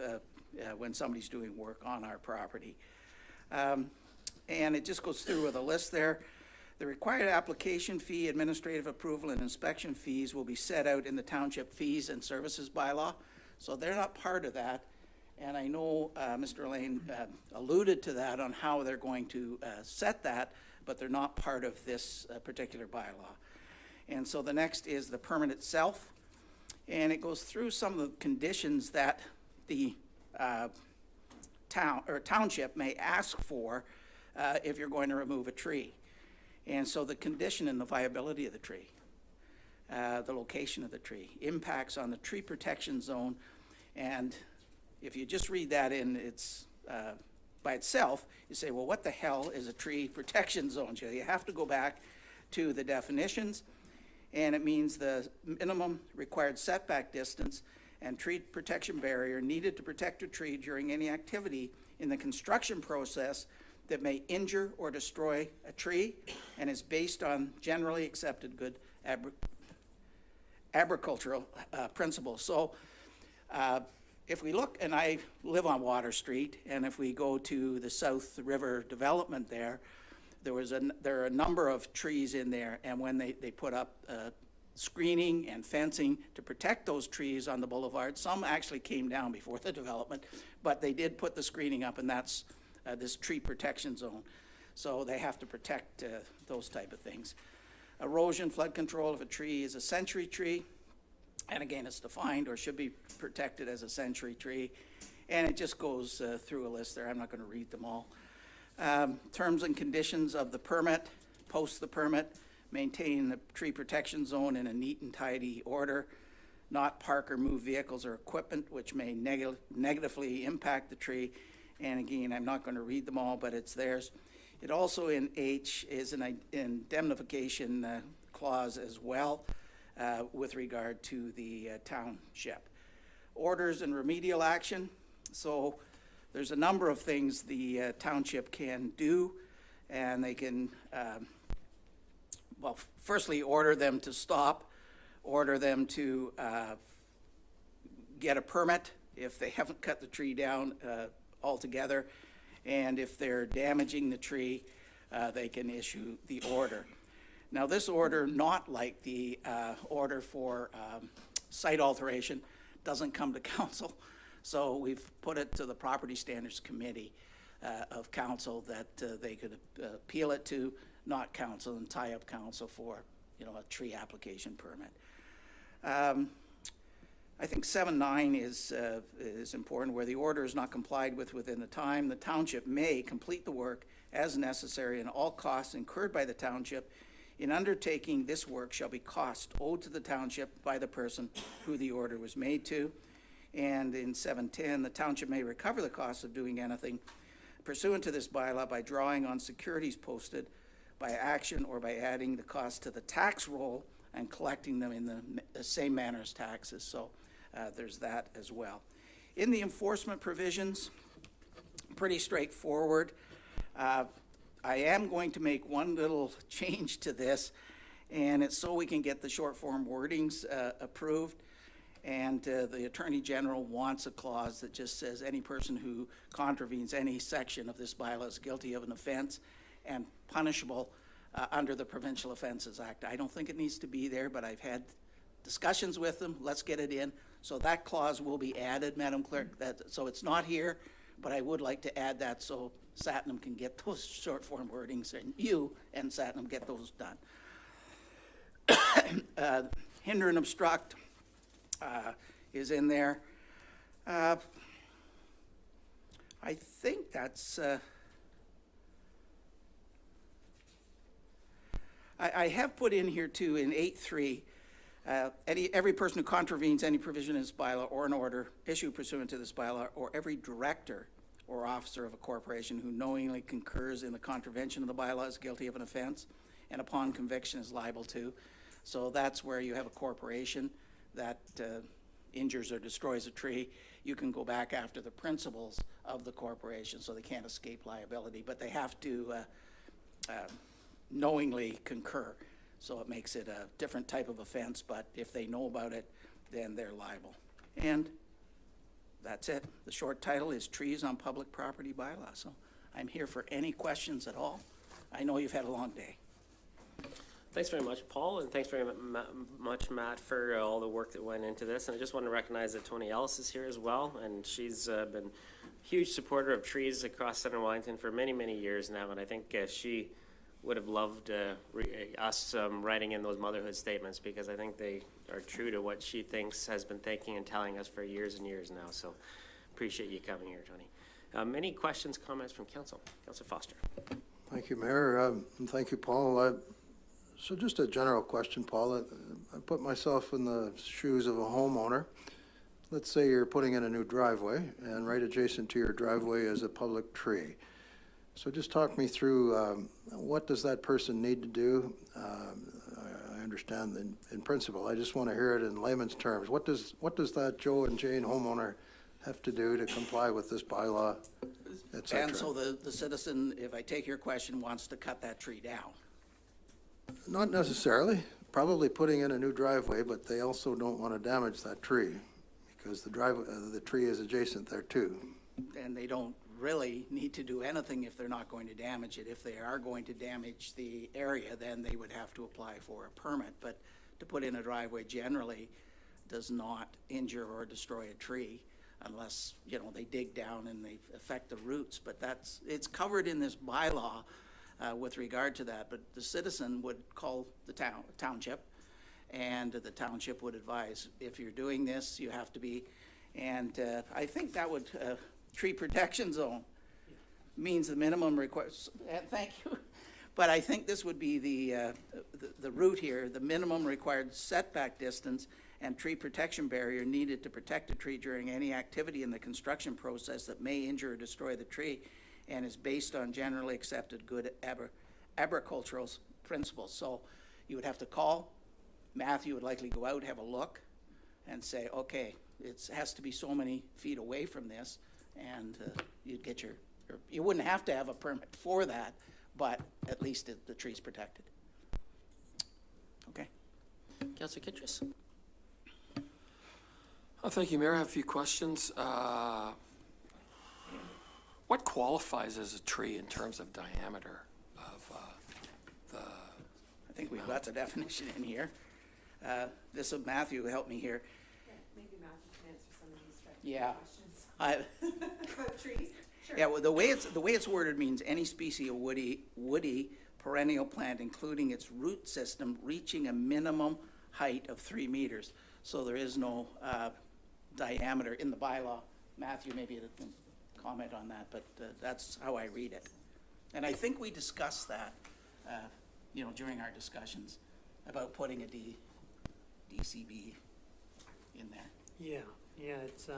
when somebody's doing work on our property. And it just goes through with a list there. The required application fee, administrative approval, and inspection fees will be set out in the township fees and services bylaw. So they're not part of that. And I know Mr. Lane alluded to that on how they're going to set that, but they're not part of this particular bylaw. And so the next is the permit itself. And it goes through some of the conditions that the township may ask for if you're going to remove a tree. And so the condition and the viability of the tree, the location of the tree, impacts on the tree protection zone. And if you just read that in its by itself, you say, well, what the hell is a tree protection zone? So you have to go back to the definitions, and it means the minimum required setback distance and tree protection barrier needed to protect a tree during any activity in the construction process that may injure or destroy a tree and is based on generally accepted good agricultural principles. So if we look, and I live on Water Street, and if we go to the South River development there are a number of trees in there, and when they put up screening and fencing to protect those trees on the boulevard, some actually came down before the development, but they did put the screening up, and that's this tree protection zone. So they have to protect those type of things. Erosion, flood control, if a tree is a century tree, and again, it's defined or should be protected as a century tree. And it just goes through a list there. I'm not going to read them all. Terms and conditions of the permit, post the permit, maintain the tree protection zone in a neat and tidy order, not park or move vehicles or equipment which may negatively impact the tree. And again, I'm not going to read them all, but it's theirs. It also in H is an indemnification clause as well with regard to the township. Orders and remedial action. So there's a number of things the township can do, and they can, well, firstly, order them to stop, order them to get a permit if they haven't cut the tree down altogether, and if they're damaging the tree, they can issue the order. Now, this order, not like the order for site alteration, doesn't come to council. So we've put it to the Property Standards Committee of council that they could appeal it to, not council, and tie up council for, a tree application permit. I think 7.9 is important, where the order is not complied with within the time. The township may complete the work as necessary, and all costs incurred by the township in undertaking this work shall be cost owed to the township by the person who the order was made to. And in 7.10, the township may recover the cost of doing anything pursuant to this bylaw by drawing on securities posted by action or by adding the cost to the tax roll and collecting them in the same manner as taxes. So there's that as well. In the enforcement provisions, pretty straightforward. I am going to make one little change to this, and it's so we can get the short form wordings approved. And the Attorney General wants a clause that just says any person who contravenes any section of this bylaw is guilty of an offense and punishable under the Provincial Offences Act. I don't think it needs to be there, but I've had discussions with them. Let's get it in. So that clause will be added, Madam Clerk. So it's not here, but I would like to add that so Satnam can get those short form wordings, and you and Satnam get those done. Hinder and obstruct is in there. I think that's, I have put in here too in 8.3, every person who contravenes any provision in this bylaw or an order issued pursuant to this bylaw, or every director or officer of a corporation who knowingly concurs in the contravention of the bylaw is guilty of an offense, and upon conviction is liable to. So that's where you have a corporation that injures or destroys a tree. You can go back after the principals of the corporation, so they can't escape liability, but they have to knowingly concur. So it makes it a different type of offense, but if they know about it, then they're liable. And that's it. The short title is Trees on Public Property Bylaw. So I'm here for any questions at all. I know you've had a long day. Thanks very much, Paul, and thanks very much, Matt, for all the work that went into this. And I just want to recognize that Tony Ellis is here as well, and she's been a huge supporter of trees across Central Wellington for many, many years now, and I think she would have loved us writing in those motherhood statements, because I think they are true to what she thinks, has been thinking and telling us for years and years now. So appreciate you coming here, Tony. Any questions, comments from council? Councillor Foster. Thank you, Mayor, and thank you, Paul. So just a general question, Paul. I put myself in the shoes of a homeowner. Let's say you're putting in a new driveway, and right adjacent to your driveway is a public tree. So just talk me through what does that person need to do? I understand in principle. I just want to hear it in layman's terms. What does that Joe and Jane homeowner have to do to comply with this bylaw, et cetera? And so the citizen, if I take your question, wants to cut that tree down. Not necessarily. Probably putting in a new driveway, but they also don't want to damage that tree because the tree is adjacent there too. And they don't really need to do anything if they're not going to damage it. If they are going to damage the area, then they would have to apply for a permit. But to put in a driveway generally does not injure or destroy a tree unless, you know, they dig down and they affect the roots. But it's covered in this bylaw with regard to that. But the citizen would call the township, and the township would advise, if you're doing this, you have to be. And I think that would tree protection zone means the minimum requires, thank you, but I think this would be the route here, the minimum required setback distance and tree protection barrier needed to protect a tree during any activity in the construction process that may injure or destroy the tree, and is based on generally accepted good agricultural principles. So you would have to call, Matthew would likely go out, have a look, and say, okay, it has to be so many feet away from this, and you'd get you wouldn't have to have a permit for that, but at least the tree's protected. Okay. Councillor Kittrus. Thank you, Mayor. I have a few questions. What qualifies as a tree in terms of diameter of the... I think we've got the definition in here. This is Matthew who helped me here. Maybe Matthew can answer some of these questions. About trees? Sure. Yeah, well, the way it's worded means any species of woody perennial plant, including its root system, reaching a minimum height of 3 meters. So there is no diameter in the bylaw. Matthew, maybe you can comment on that, but that's how I read it. And I think we discussed that, during our discussions about putting a DCB in there. Yeah, it's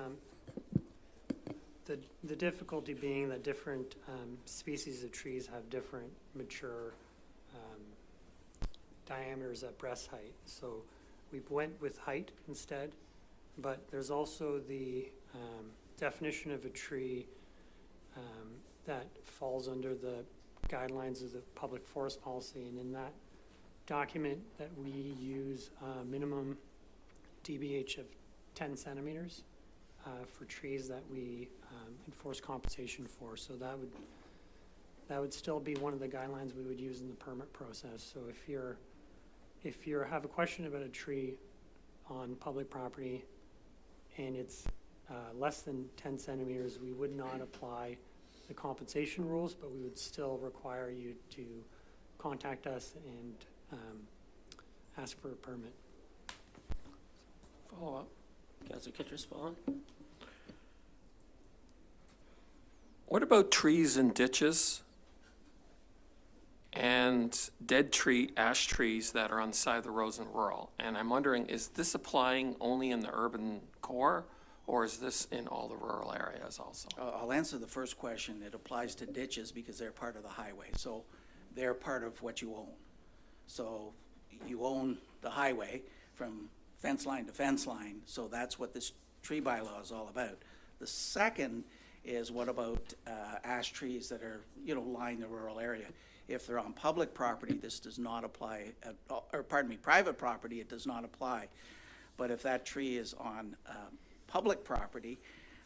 the difficulty being that different species of trees have different mature diameters at breast height. So we went with height instead, but there's also the definition of a tree that falls under the guidelines of the public forest policy, and in that document that we use minimum DBH of 10 centimeters for trees that we enforce compensation for. So that would still be one of the guidelines we would use in the permit process. So if you have a question about a tree on public property and it's less than 10 centimeters, we would not apply the compensation rules, but we would still require you to contact us and ask for a permit. Follow up. Councillor Kittredge, follow on. What about trees and ditches and dead tree, ash trees that are on the side of the roads in rural? And I'm wondering, is this applying only in the urban core, or is this in all the rural areas also? I'll answer the first question. It applies to ditches because they're part of the highway, so they're part of what you own. So you own the highway from fence line to fence line, so that's what this tree bylaw is all about. The second is what about ash trees that are, line the rural area? If they're on public property, this does not apply, private property, it does not apply. But if that tree is on public property,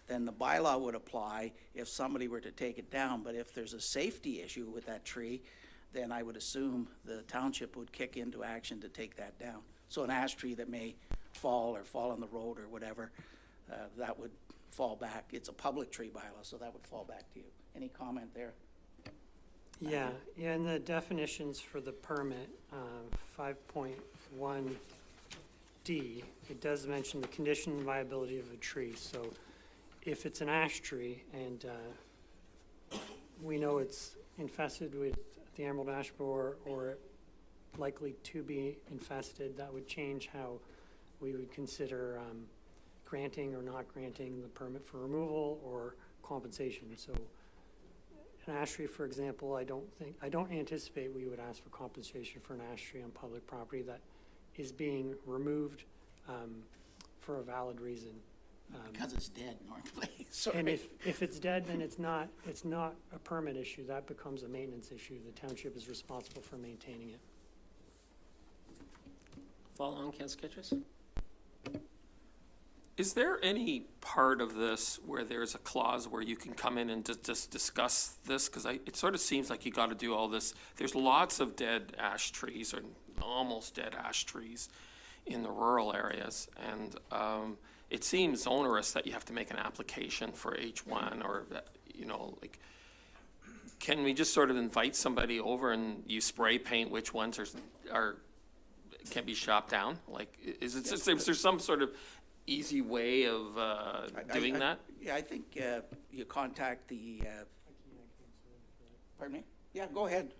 then the bylaw would apply if somebody were to take it down. But if there's a safety issue with that tree, then I would assume the township would kick into action to take that down. So an ash tree that may fall on the road or whatever, that would fall back. It's a public tree bylaw, so that would fall back to you. Any comment there? Yeah, and the definitions for the permit, 5.1D, it does mention the condition and viability of a tree. So if it's an ash tree and we know it's infested with the emerald ash borer or likely to be infested, that would change how we would consider granting or not granting the permit for removal or compensation. So an ash tree, for example, I don't anticipate we would ask for compensation for an ash tree on public property that is being removed for a valid reason. Because it's dead normally. And if it's dead, then it's not a permit issue. That becomes a maintenance issue. The township is responsible for maintaining it. Follow on, Councillor Kittredge. Is there any part of this where there's a clause where you can come in and just discuss this? Because it sort of seems like you got to do all this. There's lots of dead ash trees or almost dead ash trees in the rural areas, and it seems onerous that you have to make an application for each one, or can we just sort of invite somebody over and you spray paint which ones can be chopped down? Like, is there some sort of easy way of doing that? Yeah, I think you contact the, pardon me? Yeah, go ahead.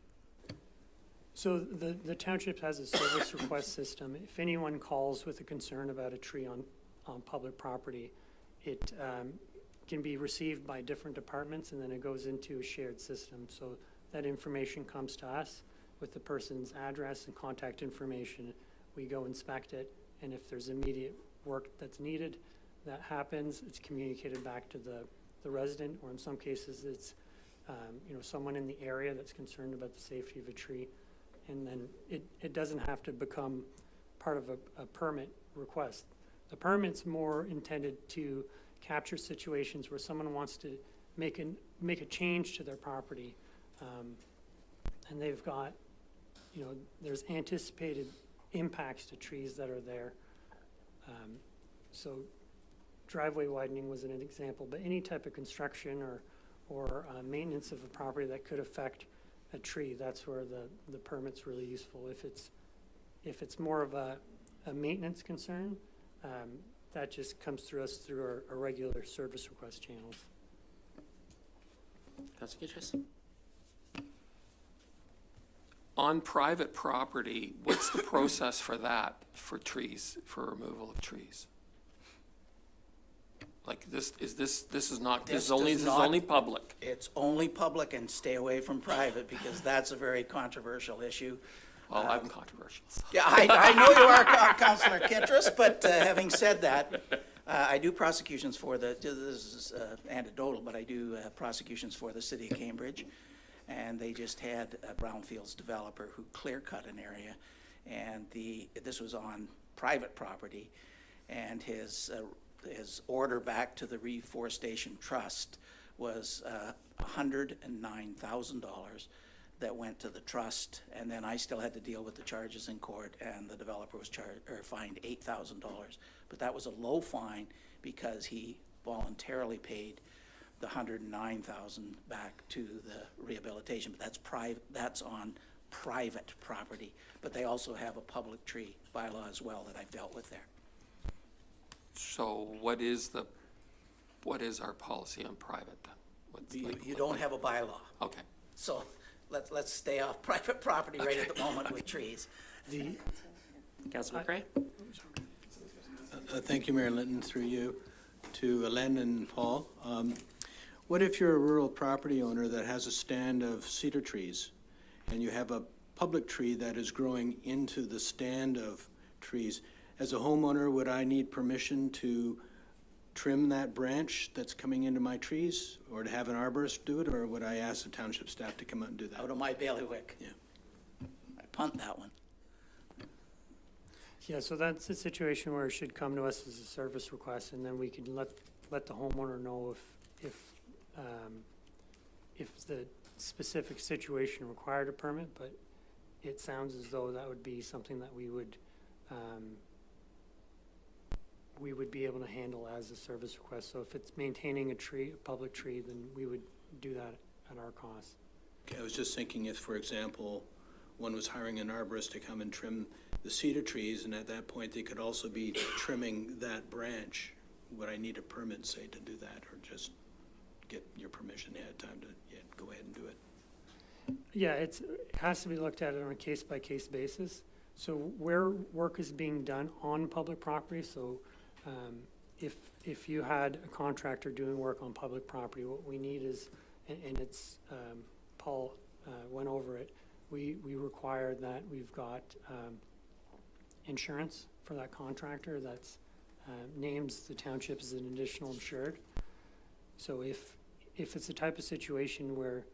So the township has a service request system. If anyone calls with a concern about a tree on public property, it can be received by different departments, and then it goes into a shared system. So that information comes to us with the person's address and contact information. We go inspect it, and if there's immediate work that's needed, that happens. It's communicated back to the resident, or in some cases it's someone in the area that's concerned about the safety of a tree, and then it doesn't have to become part of a permit request. The permit's more intended to capture situations where someone wants to make a change to their property, and they've got, there's anticipated impacts to trees that are there. So driveway widening was an example, but any type of construction or maintenance of a property that could affect a tree, that's where the permit's really useful. If it's more of a maintenance concern, that just comes through us through our regular service request channels. Councillor Kittredge. On private property, what's the process for that, for trees, for removal of trees? Like this is only public. It's only public, and stay away from private because that's a very controversial issue. Well, I'm controversial. So. Yeah, I know you are, Councillor Kittredge, but having said that, I do prosecutions for this is anecdotal, but I do prosecutions for the city of Cambridge, and they just had a brownfields developer who clear-cut an area, and this was on private property, and his order back to the Reforestation Trust was $109,000 that went to the trust, and then I still had to deal with the charges in court, and the developer was fined $8,000. But that was a low fine because he voluntarily paid the $109,000 back to the rehabilitation, but that's on private property. But they also have a public tree bylaw as well that I've dealt with there. So what is our policy on private then? You don't have a bylaw. Okay. So let's stay off private property right at the moment with trees. Councillor McCray? Thank you, Mayor Linton, through you, to Len and Paul. What if you're a rural property owner that has a stand of cedar trees, and you have a public tree that is growing into the stand of trees? As a homeowner, would I need permission to trim that branch that's coming into my trees, or to have an arborist do it, or would I ask the township staff to come out and do that? Out of my bailiwick. Yeah. I punt that one. Yeah, so that's a situation where it should come to us as a service request, and then we can let the homeowner know if the specific situation required a permit, but it sounds as though that would be something that we would be able to handle as a service request. So if it's maintaining a tree, a public tree, then we would do that at our cost. Okay, I was just thinking if, for example, one was hiring an arborist to come and trim the cedar trees, and at that point they could also be trimming that branch, would I need a permit, say, to do that, or just get your permission ahead of time to go ahead and do it? Yeah, it has to be looked at on a case-by-case basis. So where work is being done on public property, so if you had a contractor doing work on public property, what we need is, and it's, Paul went over it, we require that we've got insurance for that contractor that's names the township as an additional insured. So if it's the type of situation where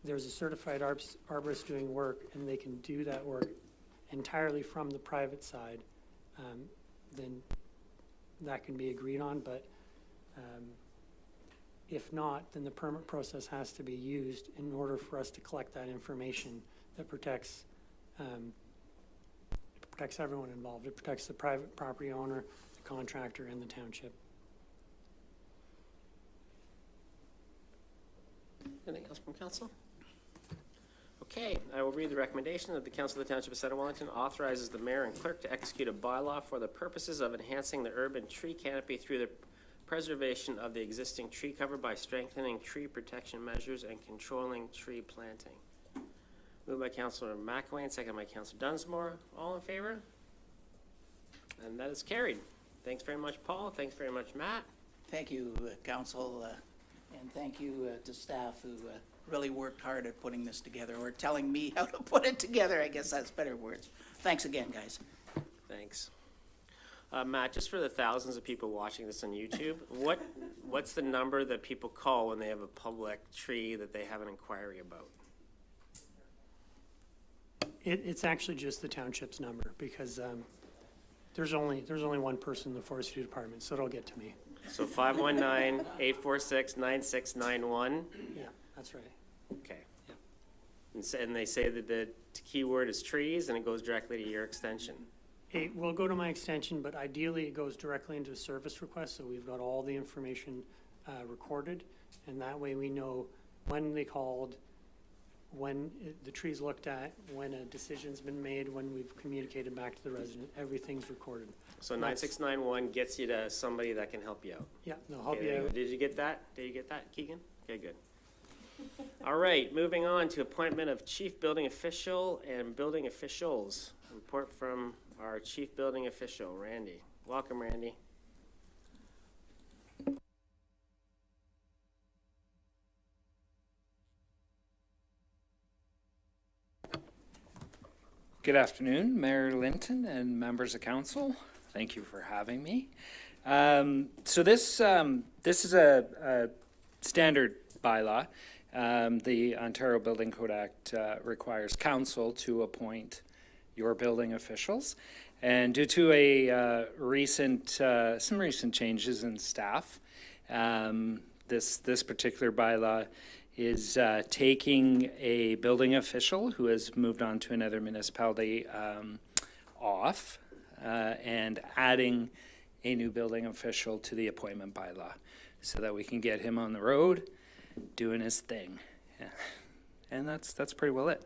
there's a certified arborist doing work and they can do that work entirely from the private side, then that can be agreed on. But if not, then the permit process has to be used in order for us to collect that information that protects everyone involved. It protects the private property owner, the contractor, and the township. Anything else from council? Okay, I will read the recommendation that the Council of the Township of Center Wellington authorizes the mayor and clerk to execute a bylaw for the purposes of enhancing the urban tree canopy through the preservation of the existing tree cover by strengthening tree protection measures and controlling tree planting. Moved by Councillor McElwain, second by Councillor Dunsmore. All in favor? And that is carried. Thanks very much, Paul. Thanks very much, Matt. Thank you, council, and thank you to staff who really worked hard at putting this together, or telling me how to put it together. I guess that's better words. Thanks again, guys. Thanks. Matt, just for the thousands of people watching this on YouTube, what's the number that people call when they have a public tree that they have an inquiry about? It's actually just the township's number, because there's only one person in the forestry department, so it'll get to me. So 519-846-9691? Yeah, that's right. Okay. Yeah. And they say that the keyword is trees, and it goes directly to your extension. It will go to my extension, but ideally it goes directly into a service request, so we've got all the information recorded, and that way we know when they called, when the tree's looked at, when a decision's been made, when we've communicated back to the resident. Everything's recorded. So 9691 gets you to somebody that can help you out. Yeah, they'll help you out. Did you get that? Did you get that, Keegan? Okay, good. All right, moving on to appointment of chief building official and building officials. Report from our chief building official, Randy. Welcome, Randy. Good afternoon, Mayor Linton and members of council. Thank you for having me. So this is a standard bylaw. The Ontario Building Code Act requires council to appoint your building officials, and due to a some recent changes in staff, this particular bylaw is taking a building official who has moved on to another municipality off and adding a new building official to the appointment bylaw so that we can get him on the road doing his thing. Yeah. And that's pretty well it.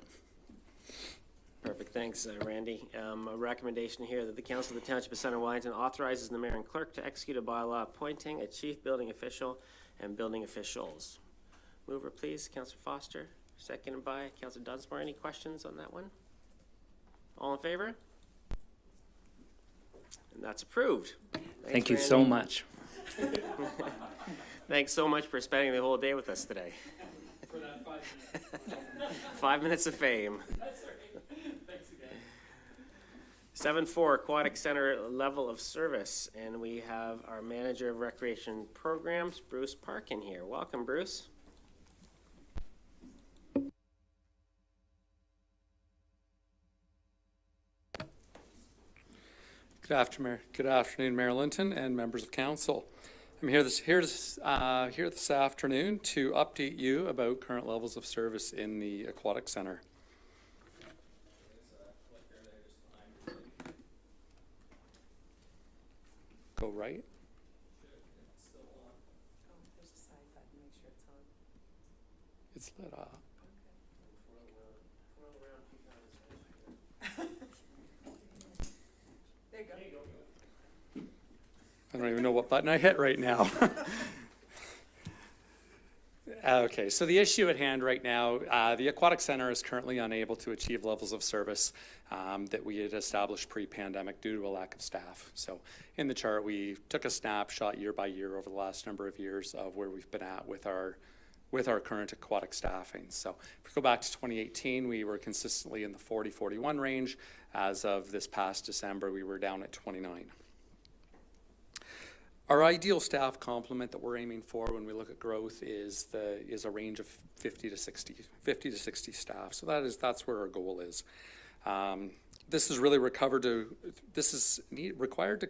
Perfect, thanks, Randy. A recommendation here that the Council of the Township of Center Wellington authorizes the mayor and clerk to execute a bylaw appointing a chief building official and building officials. Mover, please, Councillor Foster, seconded by Councillor Dunsmore. Any questions on that one? All in favor? And that's approved. Thank you so much. Thanks so much for spending the whole day with us today. For that 5 minutes. 5 minutes of fame. That's all right. Thanks again. 7-4, Aquatic Center level of service. And we have our Manager of Recreation Programs, Bruce Parkin, here. Welcome, Bruce. Good afternoon, Mayor Linton and members of council. I'm here this afternoon to update you about current levels of service in the Aquatic Center. Go right. It's lit up. I don't even know what button I hit right now. Okay, so the issue at hand right now, the Aquatic Center is currently unable to achieve levels of service that we had established pre-pandemic due to a lack of staff. So in the chart, we took a snapshot year by year over the last number of years of where we've been at with our current aquatic staffing. So if we go back to 2018, we were consistently in the 40-41 range. As of this past December, we were down at 29. Our ideal staff complement that we're aiming for when we look at growth is a range of 50 to 60 staff. So that's where our goal is. This is required to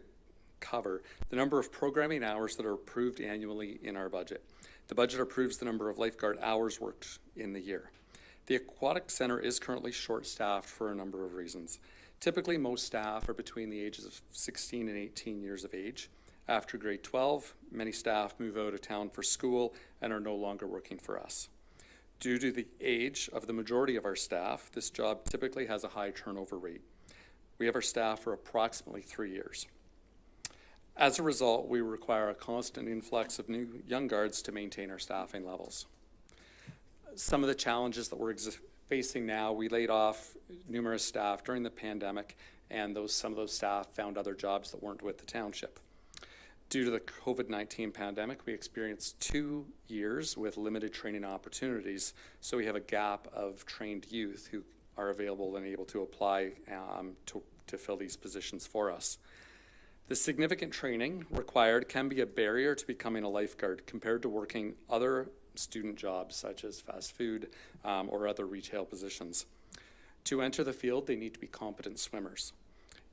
cover the number of programming hours that are approved annually in our budget. The budget approves the number of lifeguard hours worked in the year. The Aquatic Center is currently short-staffed for a number of reasons. Typically, most staff are between the ages of 16 and 18 years of age. After grade 12, many staff move out of town for school and are no longer working for us. Due to the age of the majority of our staff, this job typically has a high turnover rate. We have our staff for approximately 3 years. As a result, we require a constant influx of new young guards to maintain our staffing levels. Some of the challenges that we're facing now, we laid off numerous staff during the pandemic, and some of those staff found other jobs that weren't with the township. Due to the COVID-19 pandemic, we experienced 2 years with limited training opportunities, so we have a gap of trained youth who are available and able to apply to fill these positions for us. The significant training required can be a barrier to becoming a lifeguard compared to working other student jobs such as fast food or other retail positions. To enter the field, they need to be competent swimmers.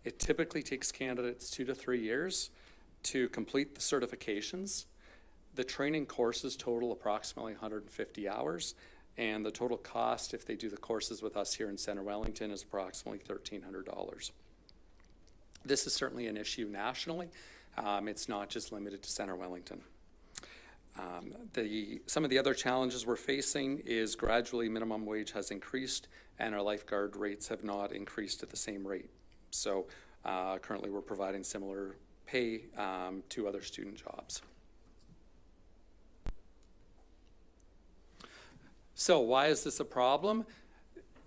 It typically takes candidates 2 to 3 years to complete the certifications. The training courses total approximately 150 hours, and the total cost if they do the courses with us here in Center Wellington is approximately $1,300. This is certainly an issue nationally. It's not just limited to Center Wellington. Some of the other challenges we're facing is gradually minimum wage has increased and our lifeguard rates have not increased at the same rate. So currently we're providing similar pay to other student jobs. So why is this a problem?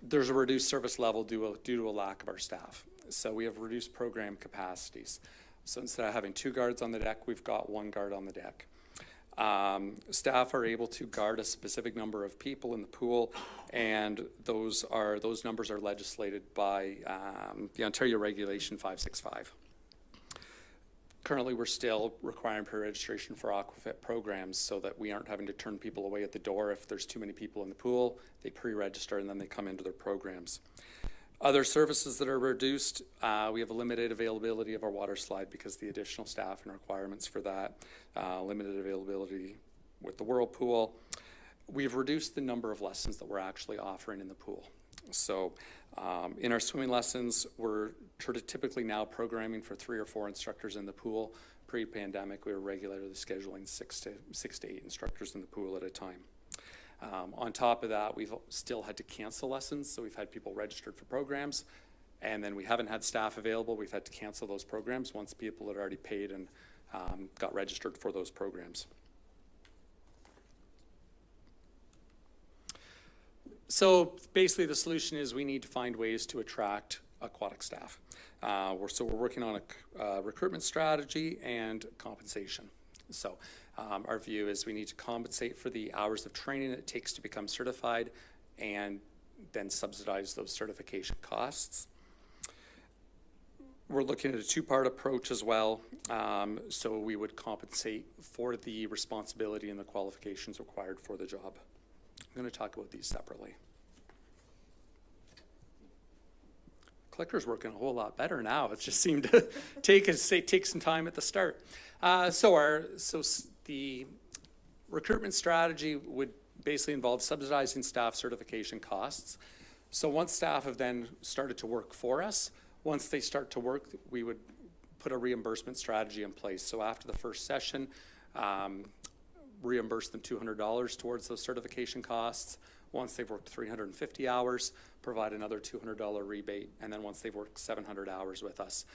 There's a reduced service level due to a lack of our staff. So we have reduced program capacities. So instead of having 2 guards on the deck, we've got 1 guard on the deck. Staff are able to guard a specific number of people in the pool, and those numbers are legislated by the Ontario Regulation 565. Currently, we're still requiring pre-registration for aquafit programs so that we aren't having to turn people away at the door if there's too many people in the pool. They pre-register and then they come into their programs. Other services that are reduced, we have a limited availability of our water slide because the additional staff and requirements for that, limited availability with the whirlpool. We've reduced the number of lessons that we're actually offering in the pool. So in our swimming lessons, we're typically now programming for 3 or 4 instructors in the pool Pre-pandemic, we were regularly scheduling six to 8 instructors in the pool at a time. On top of that, we've still had to cancel lessons, so we've had people registered for programs, and then we haven't had staff available. We've had to cancel those programs once people had already paid and got registered for those programs. So basically the solution is we need to find ways to attract aquatic staff. We're working on a recruitment strategy and compensation. So our view is we need to compensate for the hours of training it takes to become certified and then subsidize those certification costs. We're looking at a two-part approach as well. So we would compensate for the responsibility and the qualifications required for the job. I'm going to talk about these separately. Clicker's working a whole lot better now. It just seemed to take some time at the start. So the recruitment strategy would basically involve subsidizing staff certification costs. So once staff have then started to work for us, once they start to work, we would put a reimbursement strategy in place. So after the first session, reimburse them $200 towards those certification costs. Once they've worked 350 hours, provide another $200 rebate. And then once they've worked 700 hours with us,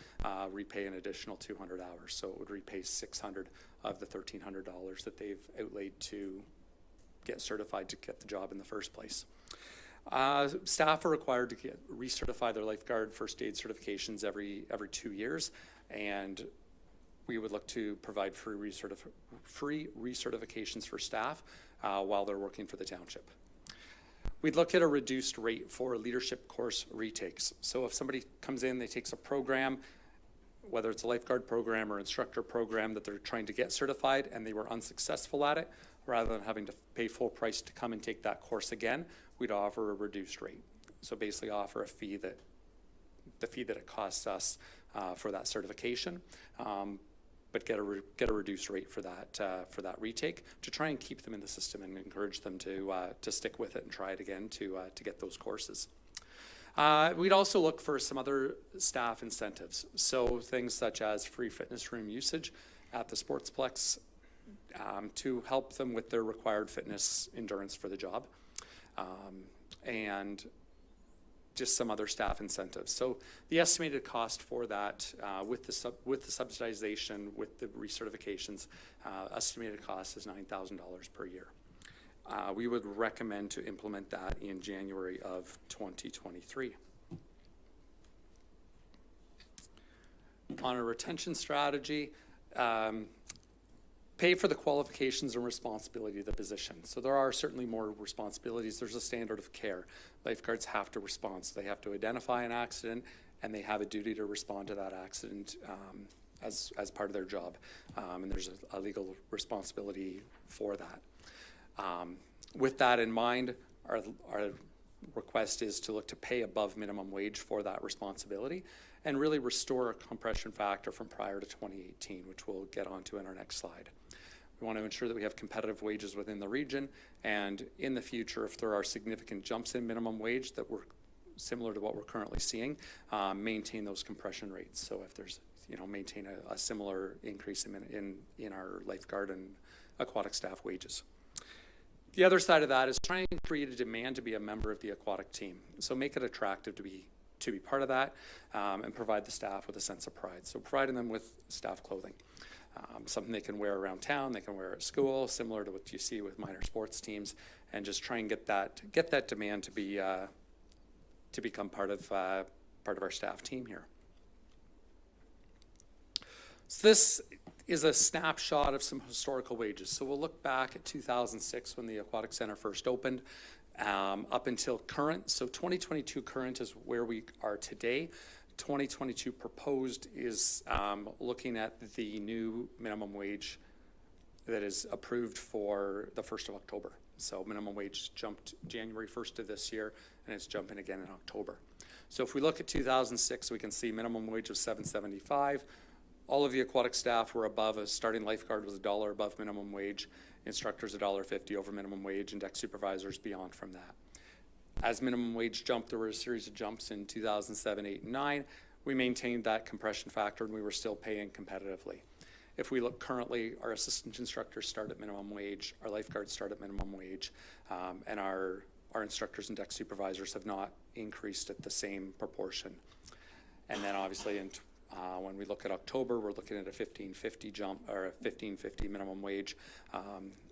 repay an additional 200 hours. So it would repay 600 of the $1,300 that they've outlaid to get certified to get the job in the first place. Staff are required to recertify their lifeguard first aid certifications every 2 years, and we would look to provide free recertifications for staff while they're working for the township. We'd look at a reduced rate for leadership course retakes. So if somebody comes in, they takes a program, whether it's a lifeguard program or instructor program that they're trying to get certified and they were unsuccessful at it, rather than having to pay full price to come and take that course again, we'd offer a reduced rate. So basically offer the fee that it costs us for that certification, but get a reduced rate for that retake to try and keep them in the system and encourage them to stick with it and try it again to get those courses. We'd also look for some other staff incentives. So things such as free fitness room usage at the Sportsplex to help them with their required fitness endurance for the job. And just some other staff incentives. So the estimated cost for that with the subsidization, with the recertifications, estimated cost is $9,000 per year. We would recommend to implement that in January of 2023. On a retention strategy, pay for the qualifications and responsibility of the position. So there are certainly more responsibilities. There's a standard of care. Lifeguards have to respond. So they have to identify an accident and they have a duty to respond to that accident as part of their job. And there's a legal responsibility for that. With that in mind, our request is to look to pay above minimum wage for that responsibility and really restore a compression factor from prior to 2018, which we'll get onto in our next slide. We want to ensure that we have competitive wages within the region, and in the future, if there are significant jumps in minimum wage that were similar to what we're currently seeing, maintain those compression rates. So if there's, maintain a similar increase in our lifeguard and aquatic staff wages. The other side of that is trying to create a demand to be a member of the aquatic team. So make it attractive to be part of that and provide the staff with a sense of pride. So providing them with staff clothing. Something they can wear around town, they can wear at school, similar to what you see with minor sports teams, and just try and get that demand to be to become part of our staff team here. So this is a snapshot of some historical wages. So we'll look back at 2006 when the Aquatic Center first opened, up until current. So 2022 current is where we are today. 2022 proposed is looking at the new minimum wage that is approved for the 1st of October. So minimum wage jumped January 1st of this year, and it's jumping again in October. So if we look at 2006, we can see minimum wage of $7.75. All of the aquatic staff were above. A starting lifeguard was $1 above minimum wage, instructors $1.50 over minimum wage, and deck supervisors beyond from that. As minimum wage jumped, there were a series of jumps in 2007, 8, and 9. We maintained that compression factor, and we were still paying competitively. if we look currently, our assistant instructors start at minimum wage, our lifeguards start at minimum wage, and our instructors and deck supervisors have not increased at the same proportion. And then obviously when we look at October, we're looking at a $15.50 jump, or a $15.50 minimum wage.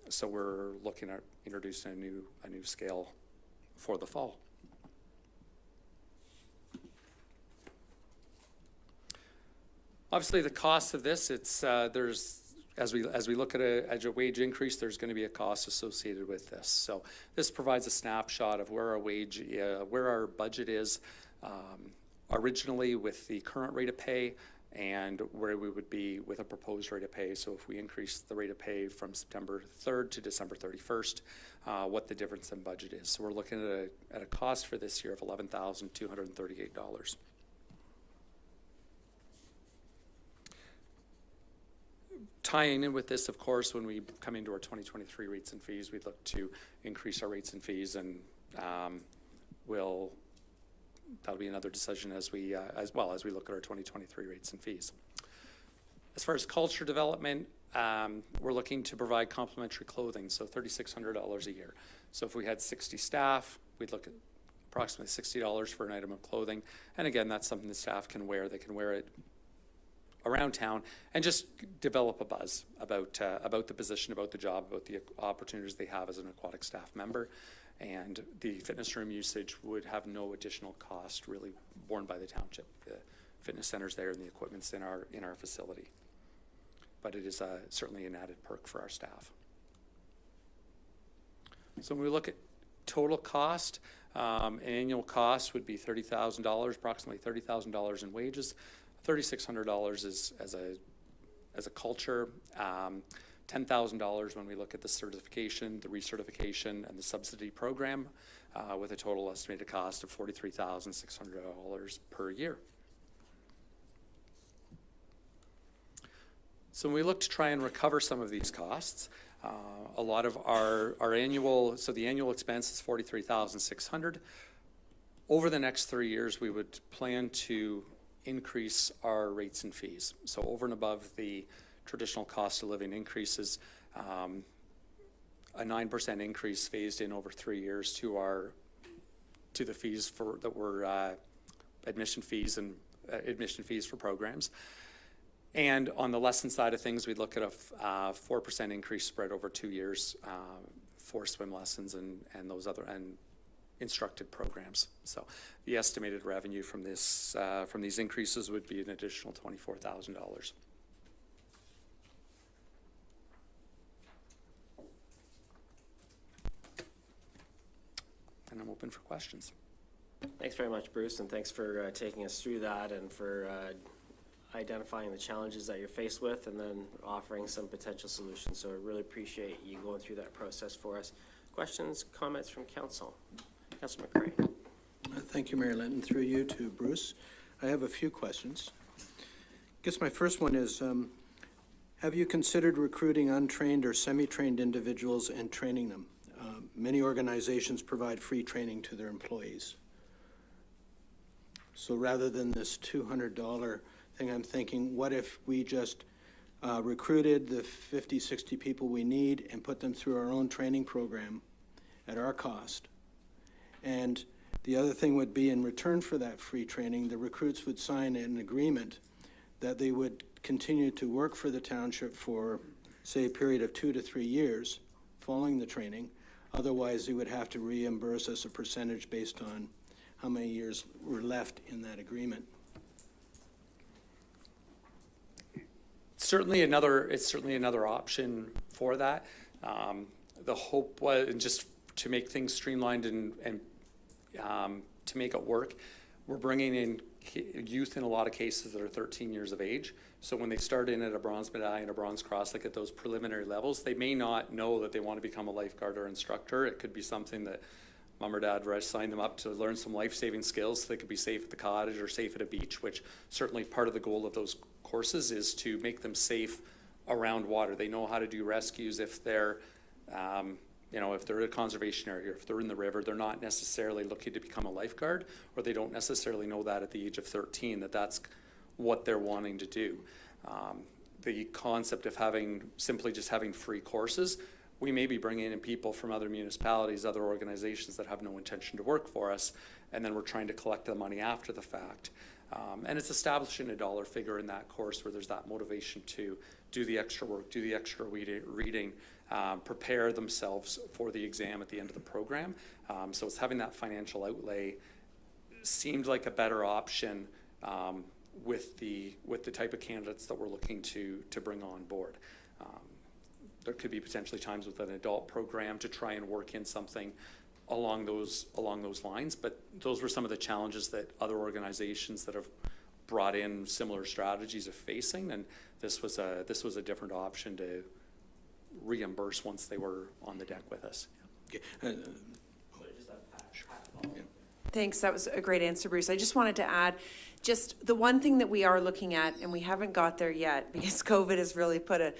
So we're looking at introducing a new scale for the fall. Obviously, the cost of this, it's as we look at a wage increase, there's going to be a cost associated with this. So this provides a snapshot of where our budget is originally with the current rate of pay, and where we would be with a proposed rate of pay. So if we increase the rate of pay from September 3rd to December 31st, what the difference in budget is. So we're looking at a cost for this year of $11,238. Tying in with this, of course, when we come into our 2023 rates and fees, we'd look to increase our rates and fees, and that'll be another decision as we look at our 2023 rates and fees. As far as culture development, we're looking to provide complimentary clothing, so $3,600 a year. So if we had 60 staff, we'd look at approximately $60 for an item of clothing. And again, that's something the staff can wear. They can wear it around town and just develop a buzz about the position, about the job, about the opportunities they have as an aquatic staff member. And the fitness room usage would have no additional cost really borne by the township. The fitness center's there and the equipment's in our facility. But it is certainly an added perk for our staff. So when we look at total cost, annual cost would be $30,000, approximately $30,000 in wages. $3,600 is as a culture. $10,000 when we look at the certification, the recertification, and the subsidy program, with a total estimated cost of $43,600 per year. So when we look to try and recover some of these costs, a lot of our annual, so the annual expense is $43,600. Over the next 3 years, we would plan to increase our rates and fees. So over and above the traditional cost of living increases, a 9% increase phased in over 3 years to the fees that were admission fees for programs. And on the lesson side of things, we'd look at a 4% increase spread over 2 years for swim lessons and those other instructed programs. So the estimated revenue from these increases would be an additional $24,000. And I'm open for questions. Thanks very much, Bruce, and thanks for taking us through that and for identifying the challenges that you're faced with and then offering some potential solutions. So I really appreciate you going through that process for us. Questions, comments from council? Councillor McCray. Thank you, Mayor Linton. Through you to Bruce. I have a few questions. I guess my first one is, have you considered recruiting untrained or semi-trained individuals and training them? Many organizations provide free training to their employees. So rather than this $200 thing, I'm thinking, what if we just recruited the 50, 60 people we need and put them through our own training program at our cost? And the other thing would be, in return for that free training, the recruits would sign an agreement that they would continue to work for the township for, say, a period of 2 to 3 years following the training. Otherwise, they would have to reimburse us a percentage based on how many years were left in that agreement. It's certainly another option for that. The hope was just to make things streamlined and to make it work. We're bringing in youth in a lot of cases that are 13 years of age. So when they start in at a bronze medallion, a bronze cross, like at those preliminary levels, they may not know that they want to become a lifeguard or instructor. It could be something that mom or dad signed them up to learn some life-saving skills so they could be safe at the cottage or safe at a beach, which certainly part of the goal of those courses is to make them safe around water. They know how to do rescues if they're, if they're in a conservation area, or if they're in the river. They're not necessarily looking to become a lifeguard, or they don't necessarily know that at the age of 13 that that's what they're wanting to do. the concept of simply just having free courses, we may be bringing in people from other municipalities, other organizations that have no intention to work for us, and then we're trying to collect the money after the fact. And it's establishing a dollar figure in that course where there's that motivation to do the extra work, do the extra reading, prepare themselves for the exam at the end of the program. So it's having that financial outlay seemed like a better option with the type of candidates that we're looking to bring on board. There could be potentially times with an adult program to try and work in something along those lines, but those were some of the challenges that other organizations that have brought in similar strategies are facing, and this was a different option to reimburse once they were on the deck with us. Thanks, that was a great answer, Bruce. I just wanted to add, just the one thing that we are looking at, and we haven't got there yet because COVID has really put a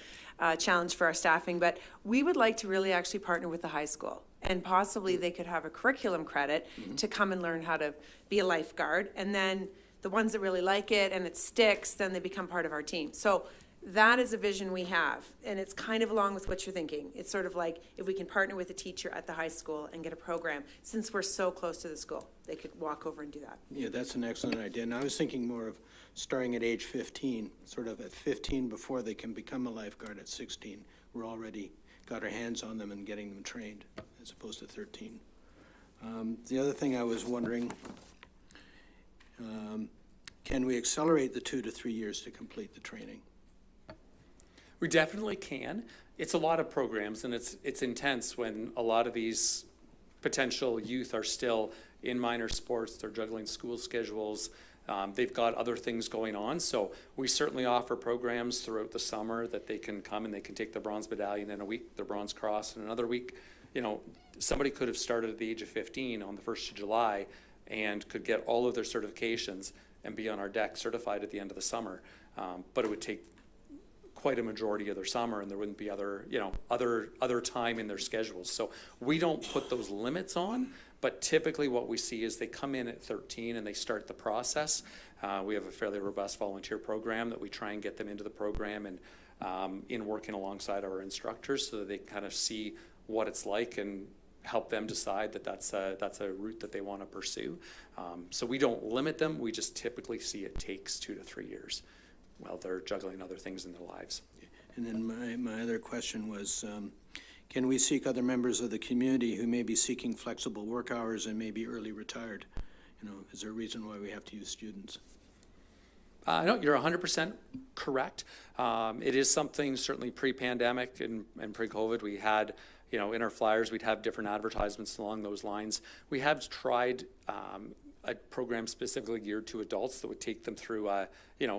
challenge for our staffing, but we would like to really actually partner with the high school. And possibly they could have a curriculum credit to come and learn how to be a lifeguard. And then the ones that really like it and it sticks, then they become part of our team. So that is a vision we have. And it's kind of along with what you're thinking. It's sort of like if we can partner with a teacher at the high school and get a program, since we're so close to the school, they could walk over and do that. Yeah, that's an excellent idea. And I was thinking more of starting at age 15, sort of at 15 before they can become a lifeguard at 16. We're already got our hands on them and getting them trained as opposed to 13. The other thing I was wondering, can we accelerate the 2 to 3 years to complete the training? We definitely can. It's a lot of programs, and it's intense when a lot of these potential youth are still in minor sports. They're juggling school schedules. They've got other things going on. So we certainly offer programs throughout the summer that they can come and they can take the bronze medallion in a week, the bronze cross in another week. You know, somebody could have started at the age of 15 on the 1st of July and could get all of their certifications and be on our deck certified at the end of the summer. But it would take quite a majority of their summer, and there wouldn't be other time in their schedules. So we don't put those limits on, but typically what we see is they come in at 13 and they start the process. We have a fairly robust volunteer program that we try and get them into the program and in working alongside our instructors so that they kind of see what it's like and help them decide that that's a route that they want to pursue. So we don't limit them, we just typically see it takes 2 to 3 years while they're juggling other things in their lives. And then my other question was, can we seek other members of the community who may be seeking flexible work hours and may be early retired? You know, is there a reason why we have to use students? No, you're 100% correct. It is something certainly pre-pandemic and pre-COVID we had, you know, in our flyers, we'd have different advertisements along those lines. We have tried a program specifically geared to adults that would take them through,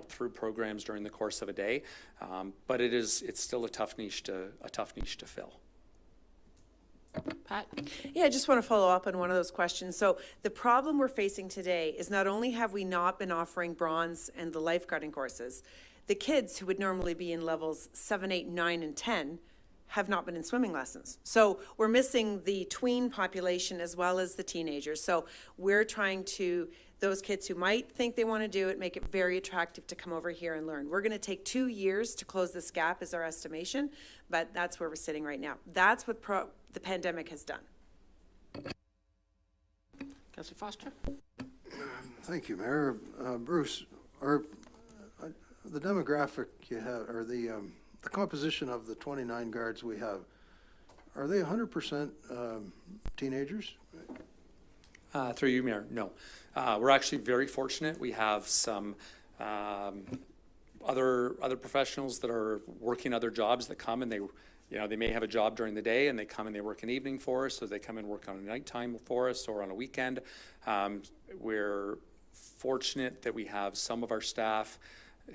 through programs during the course of a day. But it's still a tough niche to fill. Pat? Yeah, I just want to follow up on one of those questions. So the problem we're facing today is not only have we not been offering bronze and the lifeguarding courses, the kids who would normally be in levels 7, 8, 9, and 10 have not been in swimming lessons. So we're missing the tween population as well as the teenagers. So we're trying to, those kids who might think they want to do it, make it very attractive to come over here and learn. We're going to take 2 years to close this gap is our estimation, but that's where we're sitting right now. That's what the pandemic has done. Councillor Foster? Thank you, Mayor. Bruce, the demographic you have, or the composition of the 29 guards we have, are they 100% teenagers? Through you, Mayor, no. We're actually very fortunate. We have some other professionals that are working other jobs that come and they may have a job during the day and they come and they work an evening for us, so they come and work on a nighttime for us or on a weekend. We're fortunate that we have some of our staff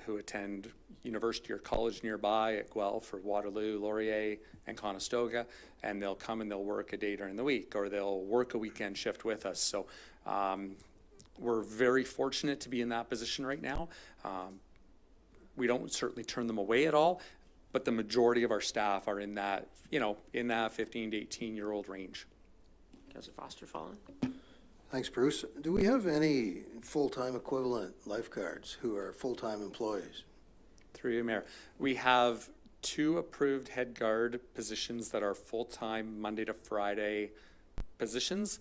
who attend university or college nearby at Guelph or Waterloo, Laurier, and Conestoga, and they'll come and they'll work a day during the week, or they'll work a weekend shift with us. So we're very fortunate to be in that position right now. We don't certainly turn them away at all, but the majority of our staff are in that, in that 15 to 18-year-old range. Councillor Foster, following. Thanks, Bruce. Do we have any full-time equivalent lifeguards who are full-time employees? Through you, Mayor. We have 2 approved head guard positions that are full-time Monday to Friday positions.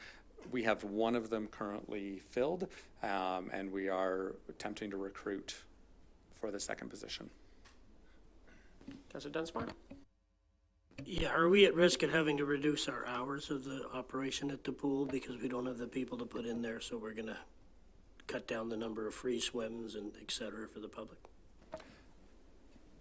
We have 1 of them currently filled, and we are attempting to recruit for the 2nd position. Councillor Dunsmore? Yeah, are we at risk of having to reduce our hours of the operation at the pool because we don't have the people to put in there, so we're gonna cut down the number of free swims and et cetera for the public?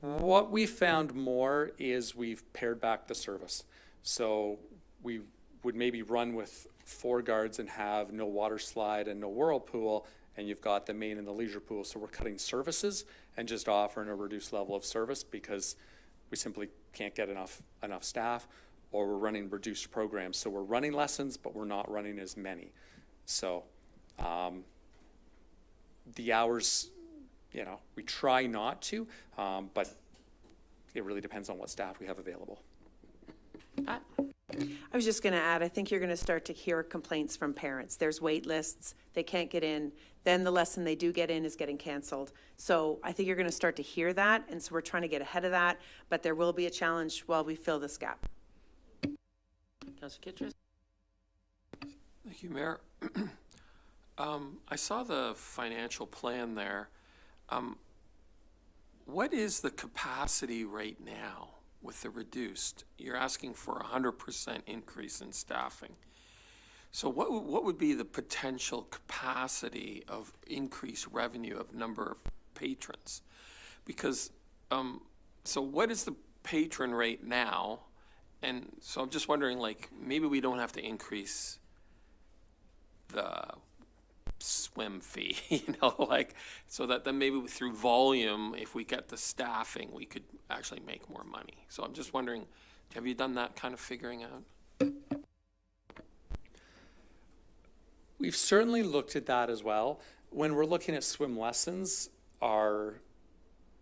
What we found more is we've pared back the service. So we would maybe run with 4 guards and have no water slide and no whirlpool, and you've got the main and the leisure pool. So we're cutting services and just offering a reduced level of service because we simply can't get enough staff, or we're running reduced programs. So we're running lessons, but we're not running as many. So the hours, you know, we try not to, but it really depends on what staff we have available. I was just going to add, I think you're going to start to hear complaints from parents. There's wait lists, they can't get in, then the lesson they do get in is getting canceled. So I think you're going to start to hear that, and so we're trying to get ahead of that, but there will be a challenge while we fill this gap. Councillor Kitchers? Thank you, Mayor. I saw the financial plan there. What is the capacity right now with the reduced? You're asking for 100% increase in staffing. So what would be the potential capacity of increased revenue of number of patrons? Because, so what is the patron rate now? And so I'm just wondering, like, maybe we don't have to increase the swim fee, you know, like, so that then maybe through volume, if we get the staffing, we could actually make more money. So I'm just wondering, have you done that kind of figuring out? We've certainly looked at that as well. When we're looking at swim lessons, our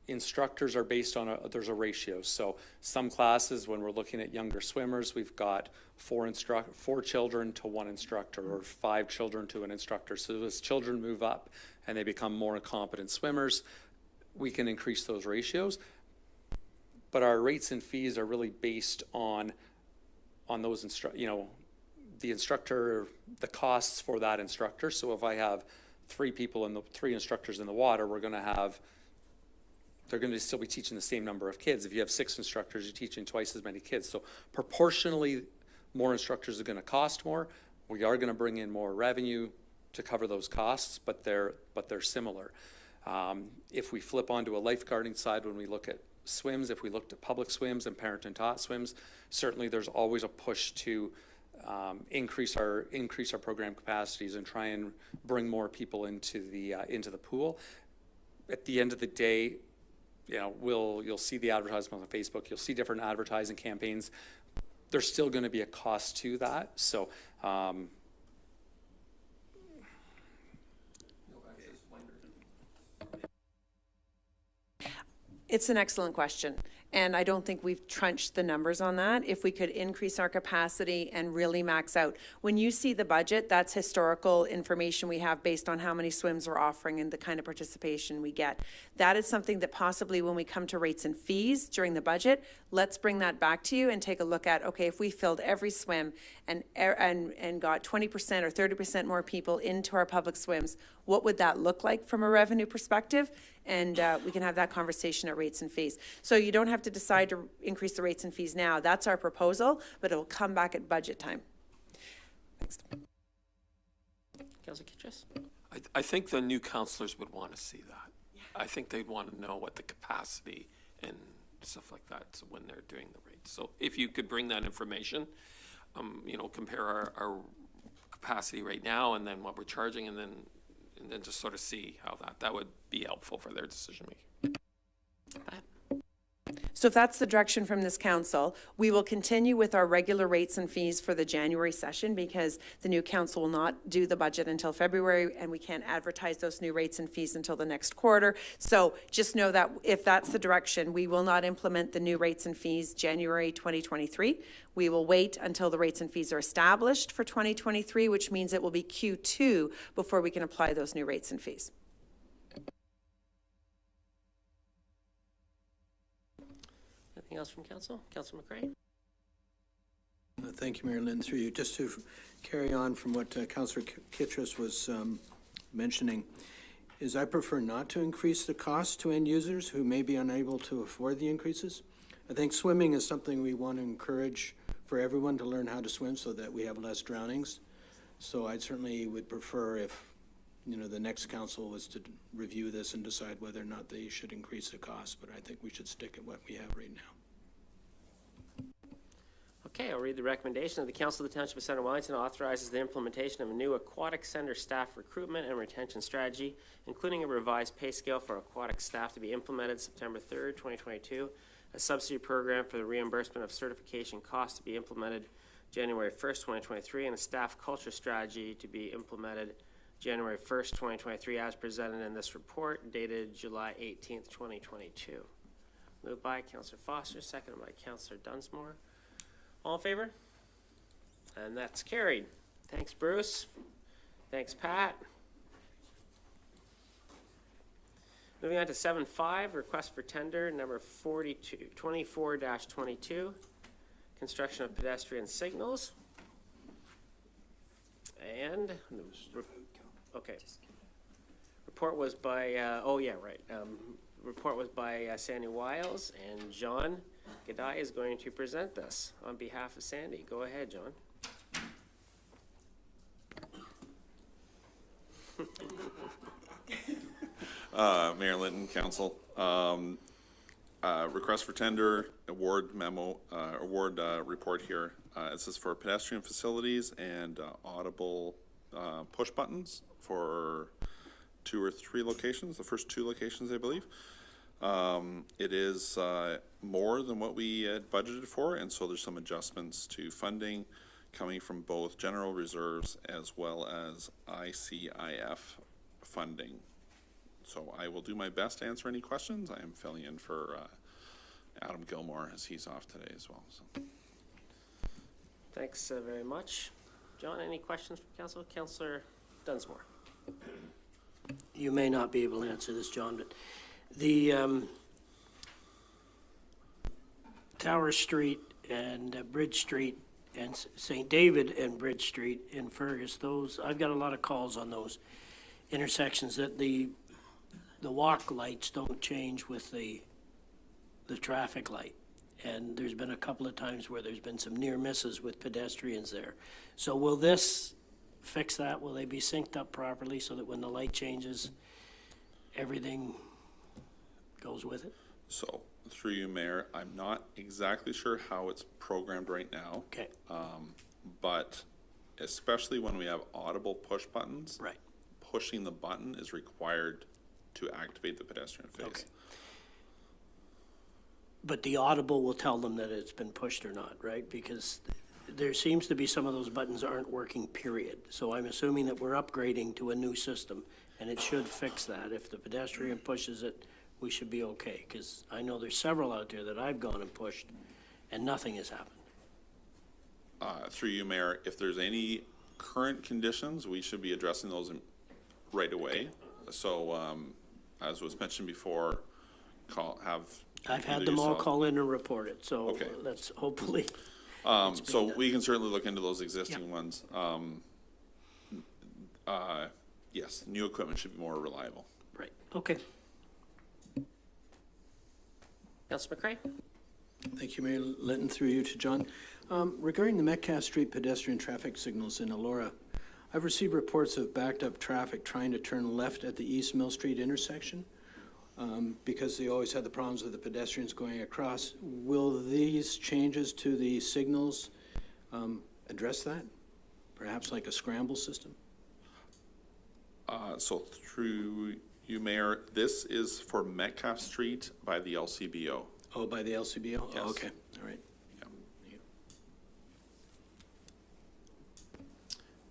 instructors are based on there's a ratio. So some classes, when we're looking at younger swimmers, we've got 4 children to 1 instructor, or 5 children to an instructor. So as children move up and they become more competent swimmers, we can increase those ratios. But our rates and fees are really based on those the instructor, the costs for that instructor. So if I have 3 instructors in the water, they're going to still be teaching the same number of kids. If you have 6 instructors, you're teaching twice as many kids. So proportionally, more instructors are going to cost more. We are going to bring in more revenue to cover those costs, but they're similar. If we flip onto a lifeguarding side, when we look at swims, if we looked at public swims and parent and taught swims, certainly there's always a push to increase our program capacities and try and bring more people into the pool. At the end of the day, you know, you'll see the advertisement on Facebook, you'll see different advertising campaigns. There's still going to be a cost to that. So It's an excellent question, and I don't think we've crunched the numbers on that. If we could increase our capacity and really max out. When you see the budget, that's historical information we have based on how many swims we're offering and the kind of participation we get. That is something that possibly when we come to rates and fees during the budget, let's bring that back to you and take a look at, okay, if we filled every swim and got 20% or 30% more people into our public swims, what would that look like from a revenue perspective? And we can have that conversation at rates and fees. So you don't have to decide to increase the rates and fees now. That's our proposal, but it will come back at budget time. Next. Councillor Kitchers? I think the new councillors would want to see that. Yeah. I think they'd want to know what the capacity and stuff like that, so when they're doing the rates. So if you could bring that information, you know, compare our capacity right now and then what we're charging, and then just sort of see how that would be helpful for their decision making. So if that's the direction from this council, we will continue with our regular rates and fees for the January session, because the new council will not do the budget until February, and we can't advertise those new rates and fees until the next quarter. So just know that if that's the direction, we will not implement the new rates and fees January 2023. We will wait until the rates and fees are established for 2023, which means it will be Q2 before we can apply those new rates and fees. Anything else from council? Councillor McRae? Thank you, Mayor Linton, through you. Just to carry on from what Councillor Kittredge was mentioning, is I prefer not to increase the cost to end users who may be unable to afford the increases. I think swimming is something we want to encourage for everyone to learn how to swim so that we have less drownings. So I certainly would prefer if, you know, the next council was to review this and decide whether or not they should increase the cost, but I think we should stick at what we have right now. Okay, I'll read the recommendation of the Council of the Township of Center Wellington authorizes the implementation of a new aquatic center staff recruitment and retention strategy, including a revised pay scale for aquatic staff to be implemented September 3rd, 2022, a subsidy program for the reimbursement of certification costs to be implemented January 1st, 2023, and a staff culture strategy to be implemented January 1st, 2023, as presented in this report dated July 18th, 2022. Moved by Councillor Foster, seconded by Councillor Dunsmore. All in favor? And that's carried. Thanks, Bruce. Thanks, Pat. Moving on to 7.5, request for tender number 24-22, construction of pedestrian signals. And, okay. Report was by, report was by Sandy Wiles, and John Gadai is going to present this on behalf of Sandy. Go ahead, John. Mayor Linton, Council. Request for tender, award memo, report here. This is for pedestrian facilities and audible push buttons for 2 or 3 locations, the first 2 locations, I believe. It is more than what we had budgeted for, and so there's some adjustments to funding coming from both general reserves as well as ICIF funding. So I will do my best to answer any questions. I am filling in for Adam Gilmore as he's off today as well. So. Thanks very much. John, any questions from council? Councillor Dunsmore. You may not be able to answer this, John, but the Tower Street and Bridge Street and St. David and Bridge Street in Fergus, those, I've got a lot of calls on those intersections that the walk lights don't change with the traffic light. And there's been a couple of times where there's been some near misses with pedestrians there. So will this fix that? Will they be synced up properly so that when the light changes, everything goes with it? So, through you, Mayor, I'm not exactly sure how it's programmed right now. Okay. But especially when we have audible push buttons, right, pushing the button is required to activate the pedestrian phase. Okay. But the audible will tell them that it's been pushed or not, right? Because there seems to be some of those buttons aren't working, period. So I'm assuming that we're upgrading to a new system, and it should fix that. If the pedestrian pushes it, we should be okay, because I know there's several out there that I've gone and pushed, and nothing has happened. Through you, Mayor, if there's any current conditions, we should be addressing those right away. So, as was mentioned before, I've had them all call in and report it, so okay. That's hopefully. So we can certainly look into those existing ones. Yes, new equipment should be more reliable. Right, okay. Councillor McRae. Thank you, Mayor Linton, through you to John. Regarding the Metcalfe Street pedestrian traffic signals in Elora, I've received reports of backed up traffic trying to turn left at the East Mill Street intersection because they always had the problems with the pedestrians going across. Will these changes to the signals address that? Perhaps like a scramble system? So through you, Mayor, this is for Metcalfe Street by the LCBO. Oh, by the LCBO? Yes. Oh, okay, all right.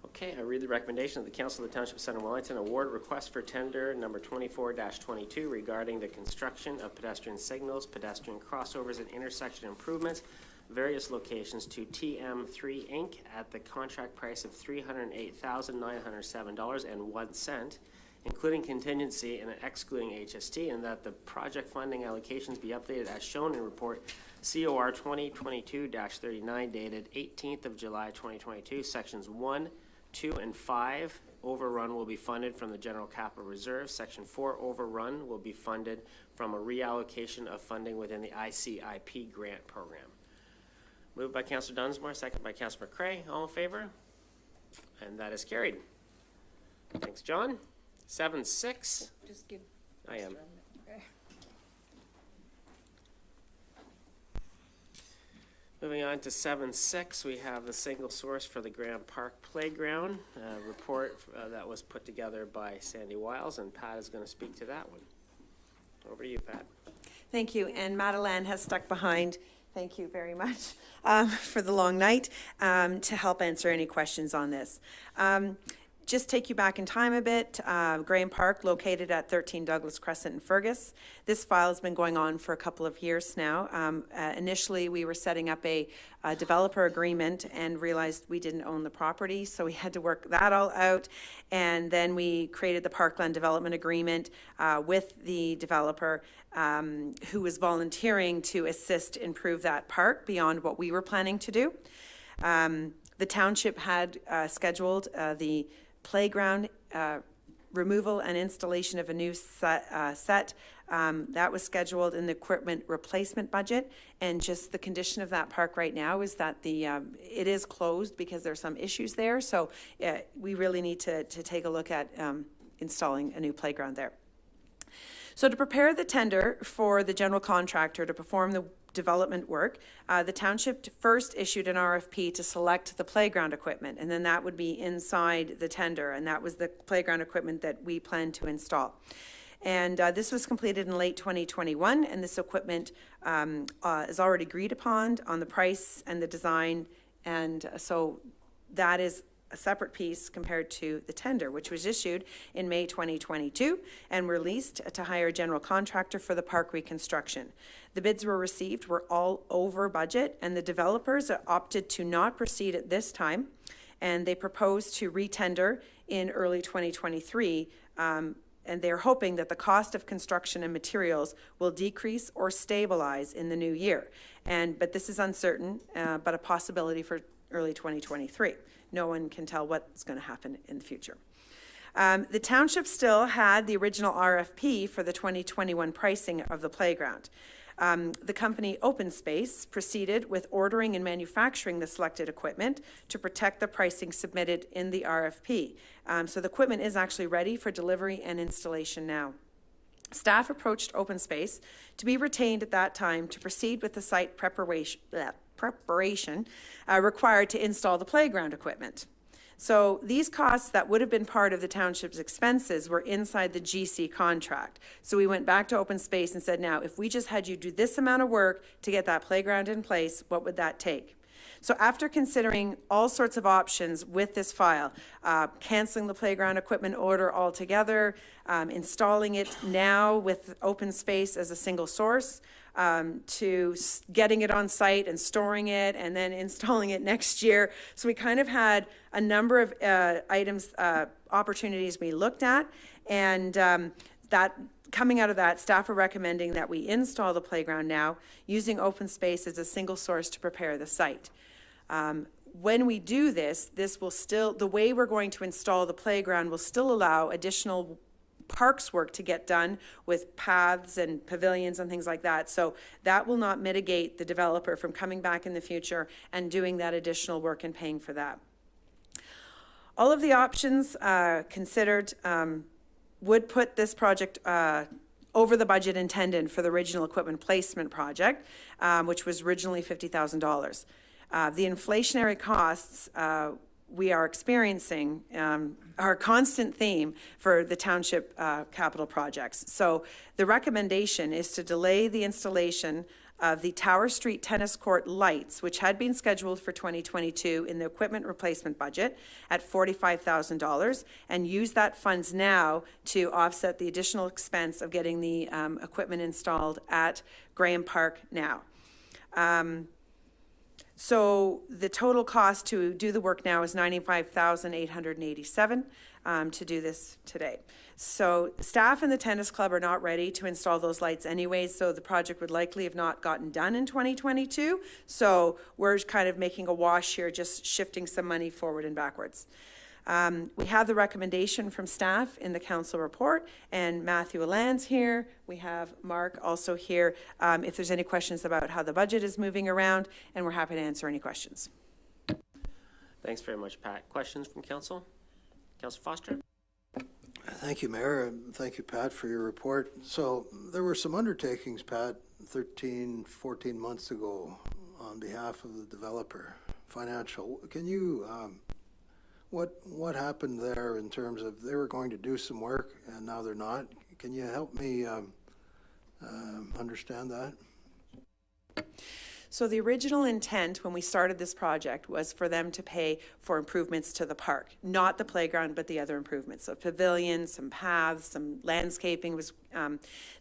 Okay, I read the recommendation of the Council of the Township of Center Wellington award request for tender number 24-22 regarding the construction of pedestrian signals, pedestrian crossovers, and intersection improvements, various locations to TM3 Inc. at the contract price of $308,907.01 including contingency and excluding HST, and that the project funding allocations be updated as shown in report COR 2022-39 dated 18th of July 2022, sections 1, 2, and 5. Overrun will be funded from the General Capital Reserve. Section 4, overrun will be funded from a reallocation of funding within the ICIP grant program. Moved by Councillor Dunsmore, second by Councillor McCray. All in favor? And that is carried. Thanks, John. 7-6. Just give. I am. Okay. Moving on to 7-6, we have the single source for the Graham Park Playground report that was put together by Sandy Wiles, and Pat is going to speak to that one. Over to you, Pat. Thank you, and Madeleine has stuck behind. Thank you very much for the long night to help answer any questions on this. Just take you back in time a bit. Graham Park, located at 13 Douglas Crescent in Fergus. This file has been going on for a couple of years now. Initially, we were setting up a developer agreement and realized we didn't own the property, so we had to work that all out. And then we created the Parkland Development Agreement with the developer who was volunteering to assist improve that park beyond what we were planning to do. The township had scheduled the playground removal and installation of a new set. That was scheduled in the equipment replacement budget, and just the condition of that park right now is that it is closed because there's some issues there, so we really need to take a look at installing a new playground there. So to prepare the tender for the general contractor to perform the development work, the township first issued an RFP to select the playground equipment, and then that would be inside the tender, and that was the playground equipment that we plan to install. And this was completed in late 2021, and this equipment is already agreed upon on the price and the design, and so that is a separate piece compared to the tender, which was issued in May 2022 and released to hire a general contractor for the park reconstruction. The bids were received were all over budget, and the developers opted to not proceed at this time, and they proposed to retender in early 2023, and they're hoping that the cost of construction and materials will decrease or stabilize in the new year. But this is uncertain, but a possibility for early 2023. No one can tell what's going to happen in the future. The township still had the original RFP for the 2021 pricing of the playground. The company Open Space proceeded with ordering and manufacturing the selected equipment to protect the pricing submitted in the RFP. So the equipment is actually ready for delivery and installation now. Staff approached Open Space to be retained at that time to proceed with the site preparation required to install the playground equipment. So these costs that would have been part of the township's expenses were inside the GC contract. So we went back to Open Space and said, now, if we just had you do this amount of work to get that playground in place, what would that take? So after considering all sorts of options with this file, canceling the playground equipment order altogether, installing it now with Open Space as a single source, to getting it on site and storing it and then installing it next year. So we kind of had a number of opportunities we looked at, and that coming out of that, staff are recommending that we install the playground now using Open Space as a single source to prepare the site. When we do this will still, the way we're going to install the playground will still allow additional parks work to get done with paths and pavilions and things like that. So that will not mitigate the developer from coming back in the future and doing that additional work and paying for that. All of the options considered would put this project over the budget intended for the original equipment placement project, which was originally $50,000. The inflationary costs we are experiencing are a constant theme for the township capital projects. So the recommendation is to delay the installation of the Tower Street tennis court lights, which had been scheduled for 2022 in the equipment replacement budget at $45,000, and use that funds now to offset the additional expense of getting the equipment installed at Graham Park now. So the total cost to do the work now is $95,887 to do this today. So staff and the tennis club are not ready to install those lights anyways, so the project would likely have not gotten done in 2022. So we're kind of making a wash here, just shifting some money forward and backwards. We have the recommendation from staff in the council report, and Matthew Alland's here. We have Mark also here if there's any questions about how the budget is moving around, and we're happy to answer any questions. Thanks very much, Pat. Questions from council? Councillor Foster? Thank you, Mayor, and thank you, Pat, for your report. So there were some undertakings, Pat, 13, 14 months ago on behalf of the developer, financial. Can you, what happened there in terms of they were going to do some work and now they're not? Can you help me understand that? So the original intent when we started this project was for them to pay for improvements to the park, not the playground, but the other improvements. So pavilions, some paths, some landscaping was,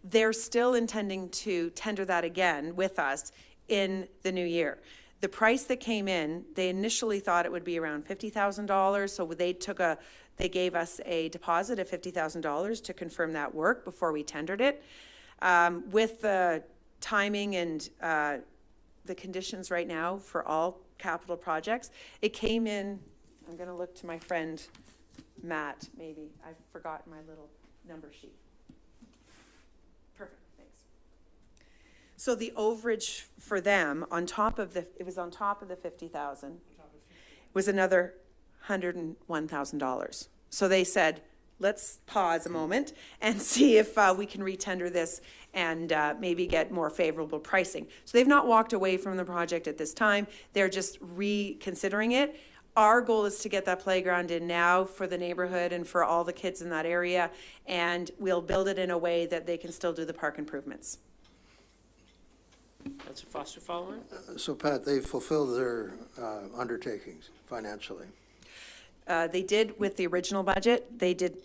they're still intending to tender that again with us in the new year. The price that came in, they initially thought it would be around $50,000. So they gave us a deposit of $50,000 to confirm that work before we tendered it. With the timing and the conditions right now for all capital projects, it came in, I'm going to look to my friend Matt, maybe. I've forgotten my little number sheet. Perfect, thanks. So the overage for them on top of it was on top of the 50,000, was another $101,000. So they said, let's pause a moment and see if we can retender this and maybe get more favorable pricing. So they've not walked away from the project at this time. They're just reconsidering it. Our goal is to get that playground in now for the neighborhood and for all the kids in that area, and we'll build it in a way that they can still do the park improvements. Councillor Foster following? So Pat, they fulfilled their undertakings financially. They did with the original budget. They did.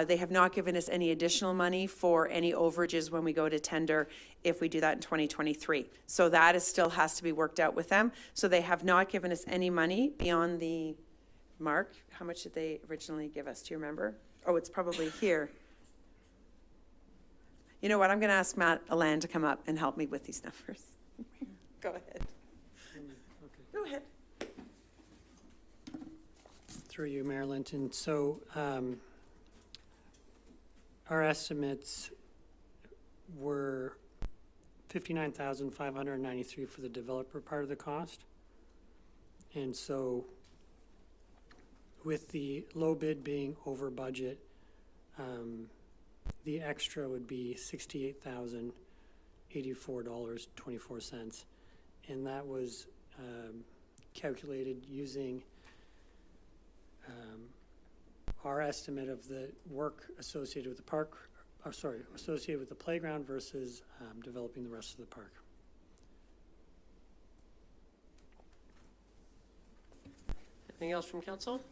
They have not given us any additional money for any overages when we go to tender if we do that in 2023. So that still has to be worked out with them. So they have not given us any money beyond the mark. How much did they originally give us? Do you remember? Oh, it's probably here. You know what? I'm going to ask Matt Alland to come up and help me with these numbers. Go ahead. Go ahead. Through you, Mayor Linton. So our estimates were $59,593 for the developer part of the cost. And so with the low bid being over budget, the extra would be $68,084.24. And that was calculated using our estimate of the work associated with the park, associated with the playground versus developing the rest of the park. Anything else from council?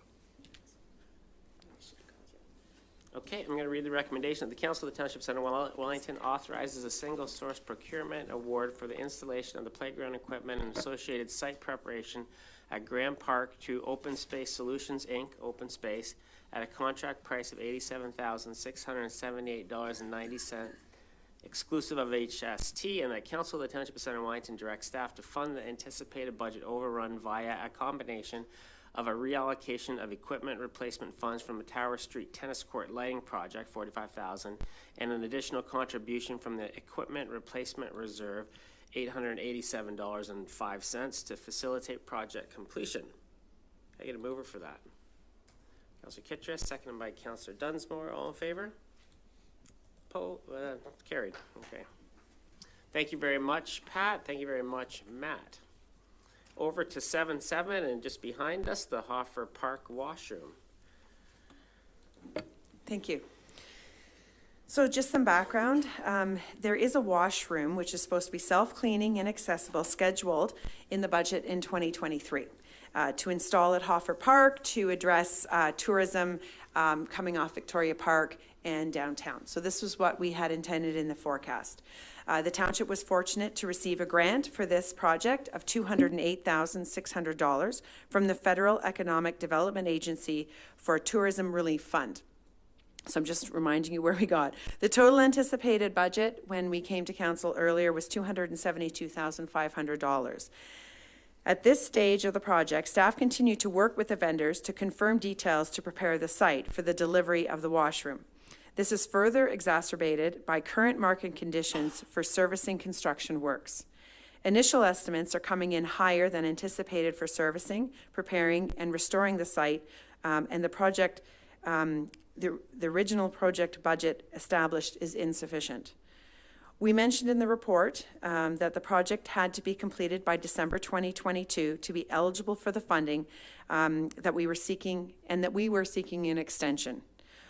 Okay, I'm going to read the recommendation that the Council of the Township Centre Wellington authorizes a single source procurement award for the installation of the playground equipment and associated site preparation at Graham Park to Open Space Solutions, Inc., Open Space, at a contract price of $87,678.90, exclusive of HST, and that Council of the Township of Centre Wellington directs staff to fund the anticipated budget overrun via a combination of a reallocation of equipment replacement funds from the Tower Street Tennis Court Lighting Project, $45,000, and an additional contribution from the Equipment Replacement Reserve, $887.05, to facilitate project completion. I get a mover for that. Councillor Kittredge, seconded by Councillor Dunsmore. All in favor? Carried. Okay. Thank you very much, Pat. Thank you very much, Matt. Over to 7-7 and just behind us, the Hoffer Park washroom. Thank you. So just some background. There is a washroom which is supposed to be self-cleaning and accessible, scheduled in the budget in 2023. to install at Hoffer Park to address tourism coming off Victoria Park and downtown. So this was what we had intended in the forecast. The township was fortunate to receive a grant for this project of $208,600 from the Federal Economic Development Agency for a Tourism Relief Fund. So I'm just reminding you where we got. The total anticipated budget when we came to council earlier was $272,500. At this stage of the project, staff continue to work with the vendors to confirm details to prepare the site for the delivery of the washroom. This is further exacerbated by current market conditions for servicing construction works. Initial estimates are coming in higher than anticipated for servicing, preparing, and restoring the site, and the project, the original project budget established is insufficient. We mentioned in the report that the project had to be completed by December 2022 to be eligible for the funding that we were seeking, and that we were seeking an extension.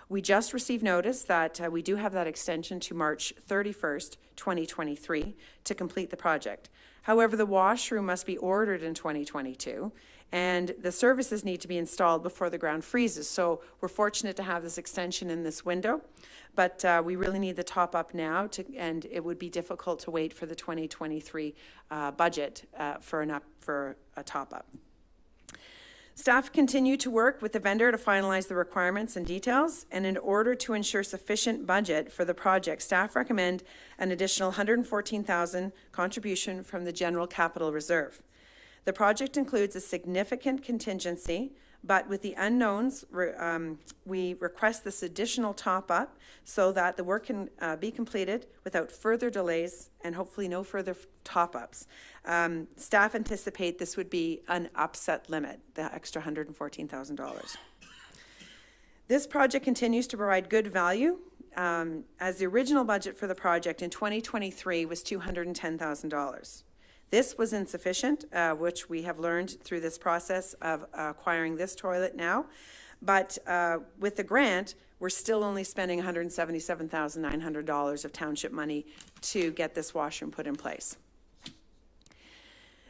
We just received notice that we do have that extension to March 31st, 2023 to complete the project. However, the washroom must be ordered in 2022 and the services need to be installed before the ground freezes. So we're fortunate to have this extension in this window, but we really need the top up now and it would be difficult to wait for the 2023 budget for a top up. Staff continue to work with the vendor to finalize the requirements and details, and in order to ensure sufficient budget for the project, staff recommend an additional $114,000 contribution from the General Capital Reserve. The project includes a significant contingency, but with the unknowns, we request this additional top-up so that the work can be completed without further delays and hopefully no further top-ups. Staff anticipate this would be an upset limit, the extra $114,000. This project continues to provide good value, as the original budget for the project in 2023 was $210,000. This was insufficient, which we have learned through this process of acquiring this toilet now. But with the grant, we're still only spending $177,900 of township money to get this washroom put in place.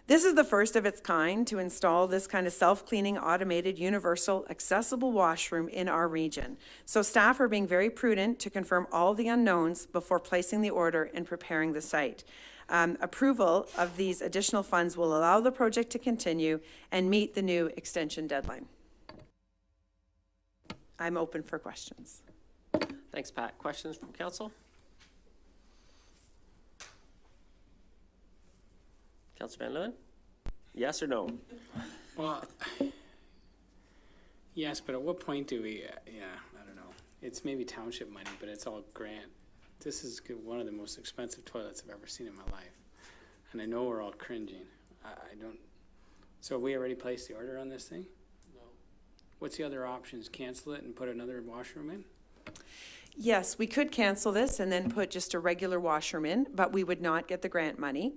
This is the first of its kind to install this kind of self-cleaning, automated, universal, accessible washroom in our region. So staff are being very prudent to confirm all the unknowns before placing the order and preparing the site. Approval of these additional funds will allow the project to continue and meet the new extension deadline. I'm open for questions. Thanks, Pat. Questions from council? Councillor Van Leeuwen? Yes or no? Well, yes, but at what point do we, I don't know. It's maybe township money, but it's all grant. This is one of the most expensive toilets I've ever seen in my life. And I know we're all cringing. I don't, so have we already placed the order on this thing? No. What's the other options? Cancel it and put another washroom in? Yes, we could cancel this and then put just a regular washroom in, but we would not get the grant money.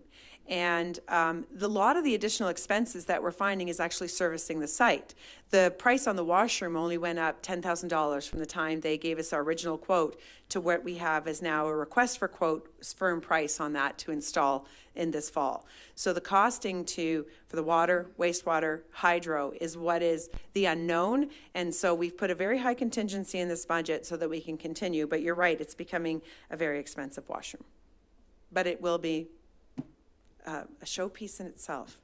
And the lot of the additional expenses that we're finding is actually servicing the site. The price on the washroom only went up $10,000 from the time they gave us our original quote to what we have is now a request for quote firm price on that to install in this fall. So the costing for the water, wastewater, hydro is what is the unknown. And so we've put a very high contingency in this budget so that we can continue. But you're right, it's becoming a very expensive washroom. But it will be a showpiece in itself.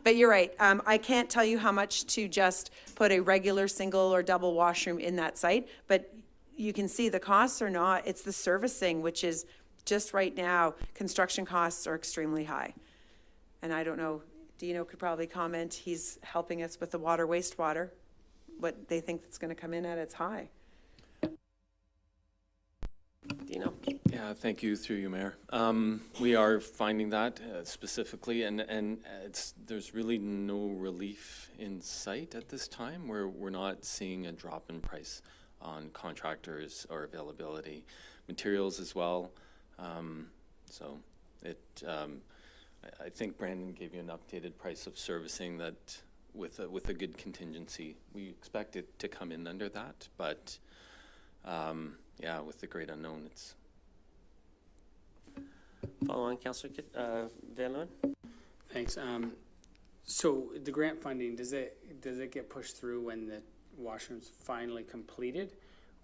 But you're right. I can't tell you how much to just put a regular single or double washroom in that site, but you can see the costs are not, it's the servicing, which is just right now, construction costs are extremely high. And I don't know, Dino could probably comment. He's helping us with the water, wastewater. What they think it's going to come in at, it's high. Dino? Yeah, thank you, through you, Mayor. We are finding that specifically, and there's really no relief in sight at this time. We're not seeing a drop in price on contractors or availability, materials as well. So I think Brandon gave you an updated price of servicing that with a good contingency. We expect it to come in under that, but yeah, with the great unknown, it's. Follow on, Councillor Van Leeuwen. Thanks. So the grant funding, does it get pushed through when the washroom's finally completed,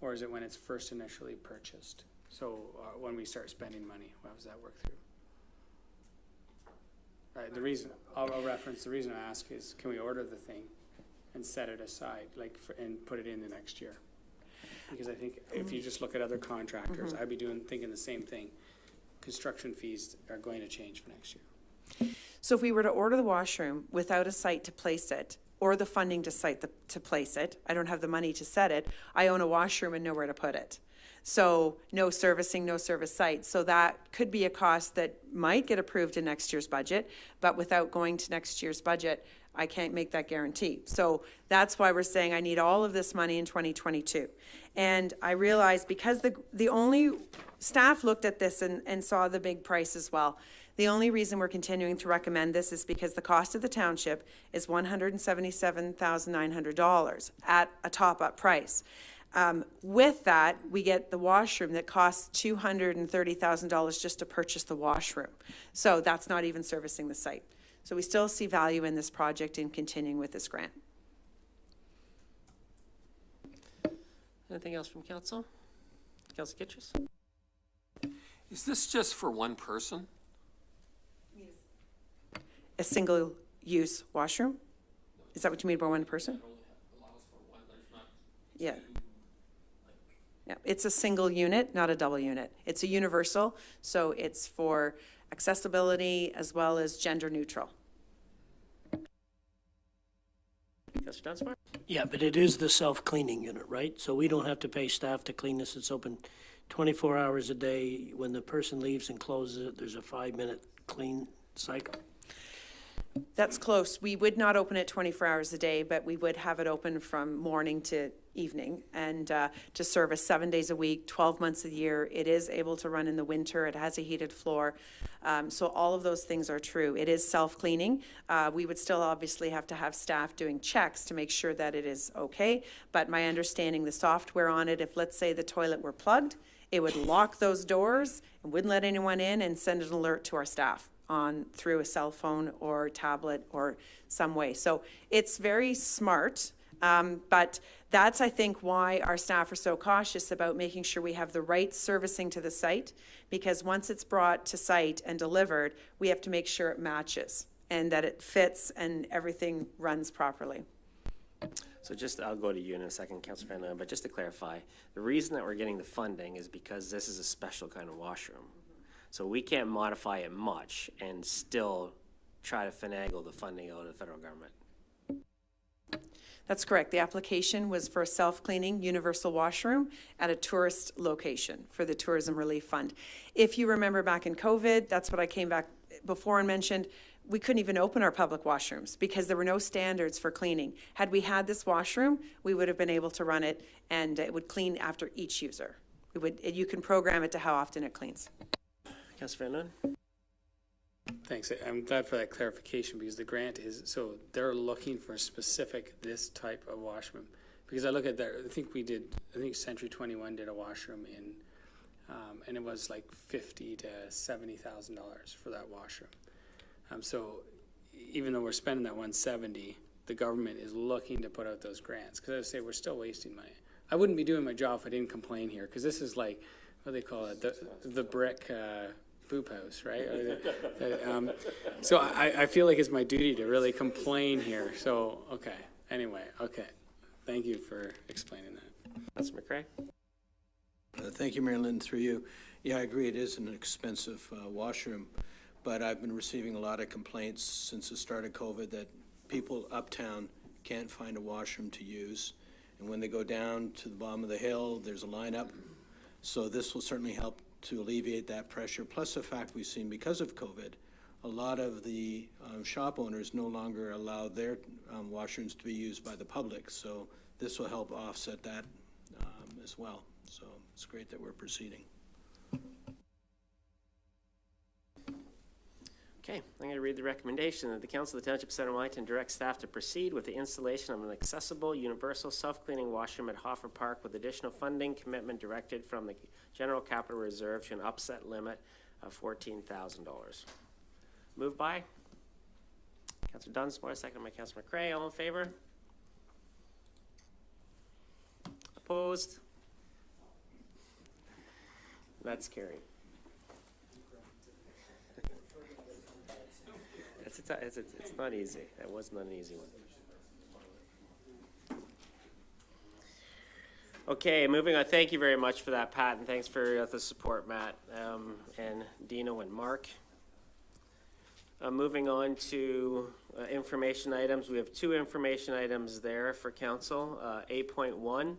or is it when it's first initially purchased? So when we start spending money, how does that work through? The reason, I'll reference, the reason I ask is, can we order the thing and set it aside, like, and put it in the next year? Because I think if you just look at other contractors, I'd be thinking the same thing. Construction fees are going to change for next year. So if we were to order the washroom without a site to place it, or the funding to place it, I don't have the money to set it, I own a washroom and nowhere to put it. So no servicing, no service site. So that could be a cost that might get approved in next year's budget, but without going to next year's budget, I can't make that guarantee. So that's why we're saying I need all of this money in 2022. And I realized because the only staff looked at this and saw the big price as well. The only reason we're continuing to recommend this is because the cost of the township is $177,900 at a top-up price. With that, we get the washroom that costs $230,000 just to purchase the washroom. So that's not even servicing the site. So we still see value in this project in continuing with this grant. Anything else from council? Councilor Kitchers? Is this just for one person? A single-use washroom? Is that what you mean by one person? Yeah. Yeah, it's a single unit, not a double unit. It's a universal, so it's for accessibility as well as gender neutral. Councilor Dunsmore? Yeah, but it is the self-cleaning unit, right? So we don't have to pay staff to clean this. It's open 24 hours a day. When the person leaves and closes it, there's a 5-minute clean cycle. That's close. We would not open it 24 hours a day, but we would have it open from morning to evening and to service 7 days a week, 12 months a year. It is able to run in the winter. It has a heated floor. So all of those things are true. It is self-cleaning. We would still obviously have to have staff doing checks to make sure that it is okay. But my understanding, the software on it, if let's say the toilet were plugged, it would lock those doors and wouldn't let anyone in and send an alert to our staff on through a cell phone or tablet or some way. So it's very smart, but that's, I think, why our staff are so cautious about making sure we have the right servicing to the site, because once it's brought to site and delivered, we have to make sure it matches and that it fits and everything runs properly. So I'll go to you in a second, Councilor Van Leeuwen, but just to clarify, the reason that we're getting the funding is because this is a special kind of washroom. So we can't modify it much and still try to finagle the funding out of the federal government. That's correct. The application was for a self-cleaning universal washroom at a tourist location for the Tourism Relief Fund. If you remember back in COVID, that's what I came back before and mentioned, we couldn't even open our public washrooms because there were no standards for cleaning. Had we had this washroom, we would have been able to run it and it would clean after each user. You can program it to how often it cleans. Councilor Van Leeuwen? Thanks. I'm glad for that clarification because the grant is, so they're looking for specific this type of washroom. Because I look at that, I think Century 21 did a washroom in, and it was like $50,000 to $70,000 for that washroom. So even though we're spending that $170,000, the government is looking to put out those grants. Because I say we're still wasting money. I wouldn't be doing my job if I didn't complain here. Because this is like, what do they call it? The brick poop house, right? So I feel like it's my duty to really complain here. So, okay. Anyway, okay. Thank you for explaining that. Councilor McCray? Thank you, Mayor Lynn, through you. Yeah, I agree, it is an expensive washroom, but I've been receiving a lot of complaints since the start of COVID that people uptown can't find a washroom to use. And when they go down to the bottom of the hill, there's a lineup. So this will certainly help to alleviate that pressure. Plus the fact we've seen because of COVID, a lot of the shop owners no longer allow their washrooms to be used by the public. So this will help offset that as well. So it's great that we're proceeding. Okay, I'm going to read the recommendation that the Council of the Township of Center Wellington directs staff to proceed with the installation of an accessible, universal, self-cleaning washroom at Hoffer Park with additional funding commitment directed from the General Capital Reserve to an upset limit of $14,000. Moved by Councillor Dunsmore, seconded by Councillor McCray. All in favor? Opposed? That's carried. It's not easy. That was not an easy one. Okay, moving on. Thank you very much for that, Pat, and thanks for the support, Matt, and Dino and Mark. Moving on to information items. We have two information items there for council. 8.1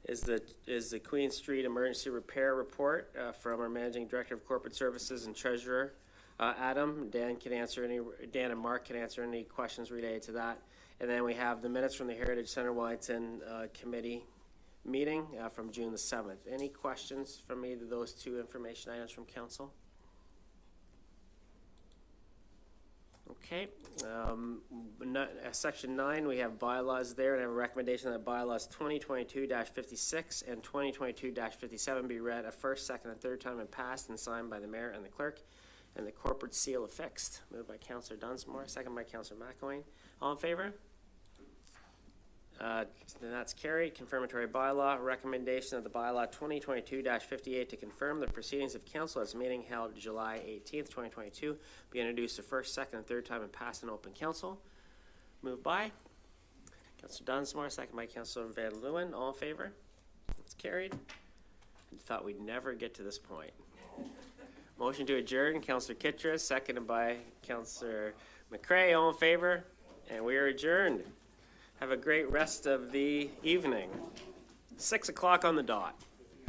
is the Queen Street Emergency Repair Report from our Managing Director of Corporate Services and Treasurer, Adam. Dan and Mark can answer any questions related to that. And then we have the minutes from the Heritage Center Wellington Committee meeting from June the 7th. Any questions from either of those two information items from council? Okay. Section 9, we have bylaws there, and I have a recommendation that bylaws 2022-56 and 2022-57 be read a first, second, and third time and passed and signed by the mayor and the clerk, and the corporate seal affixed. Moved by Councillor Dunsmore, second by Councillor McElwain. All in favor? Then that's carried. Confirmatory bylaw, recommendation of the bylaw 2022-58 to confirm the proceedings of council as meeting held July 18th, 2022, be introduced the first, second, and third time and passed in open council. Moved by Councillor Dunsmore, second by Councillor Van Leeuwen. All in favor? That's carried. I thought we'd never get to this point. Motion to adjourn, Councillor Kittra, seconded by Councillor McCray. All in favor? And we are adjourned. Have a great rest of the evening. 6 o'clock on the dot.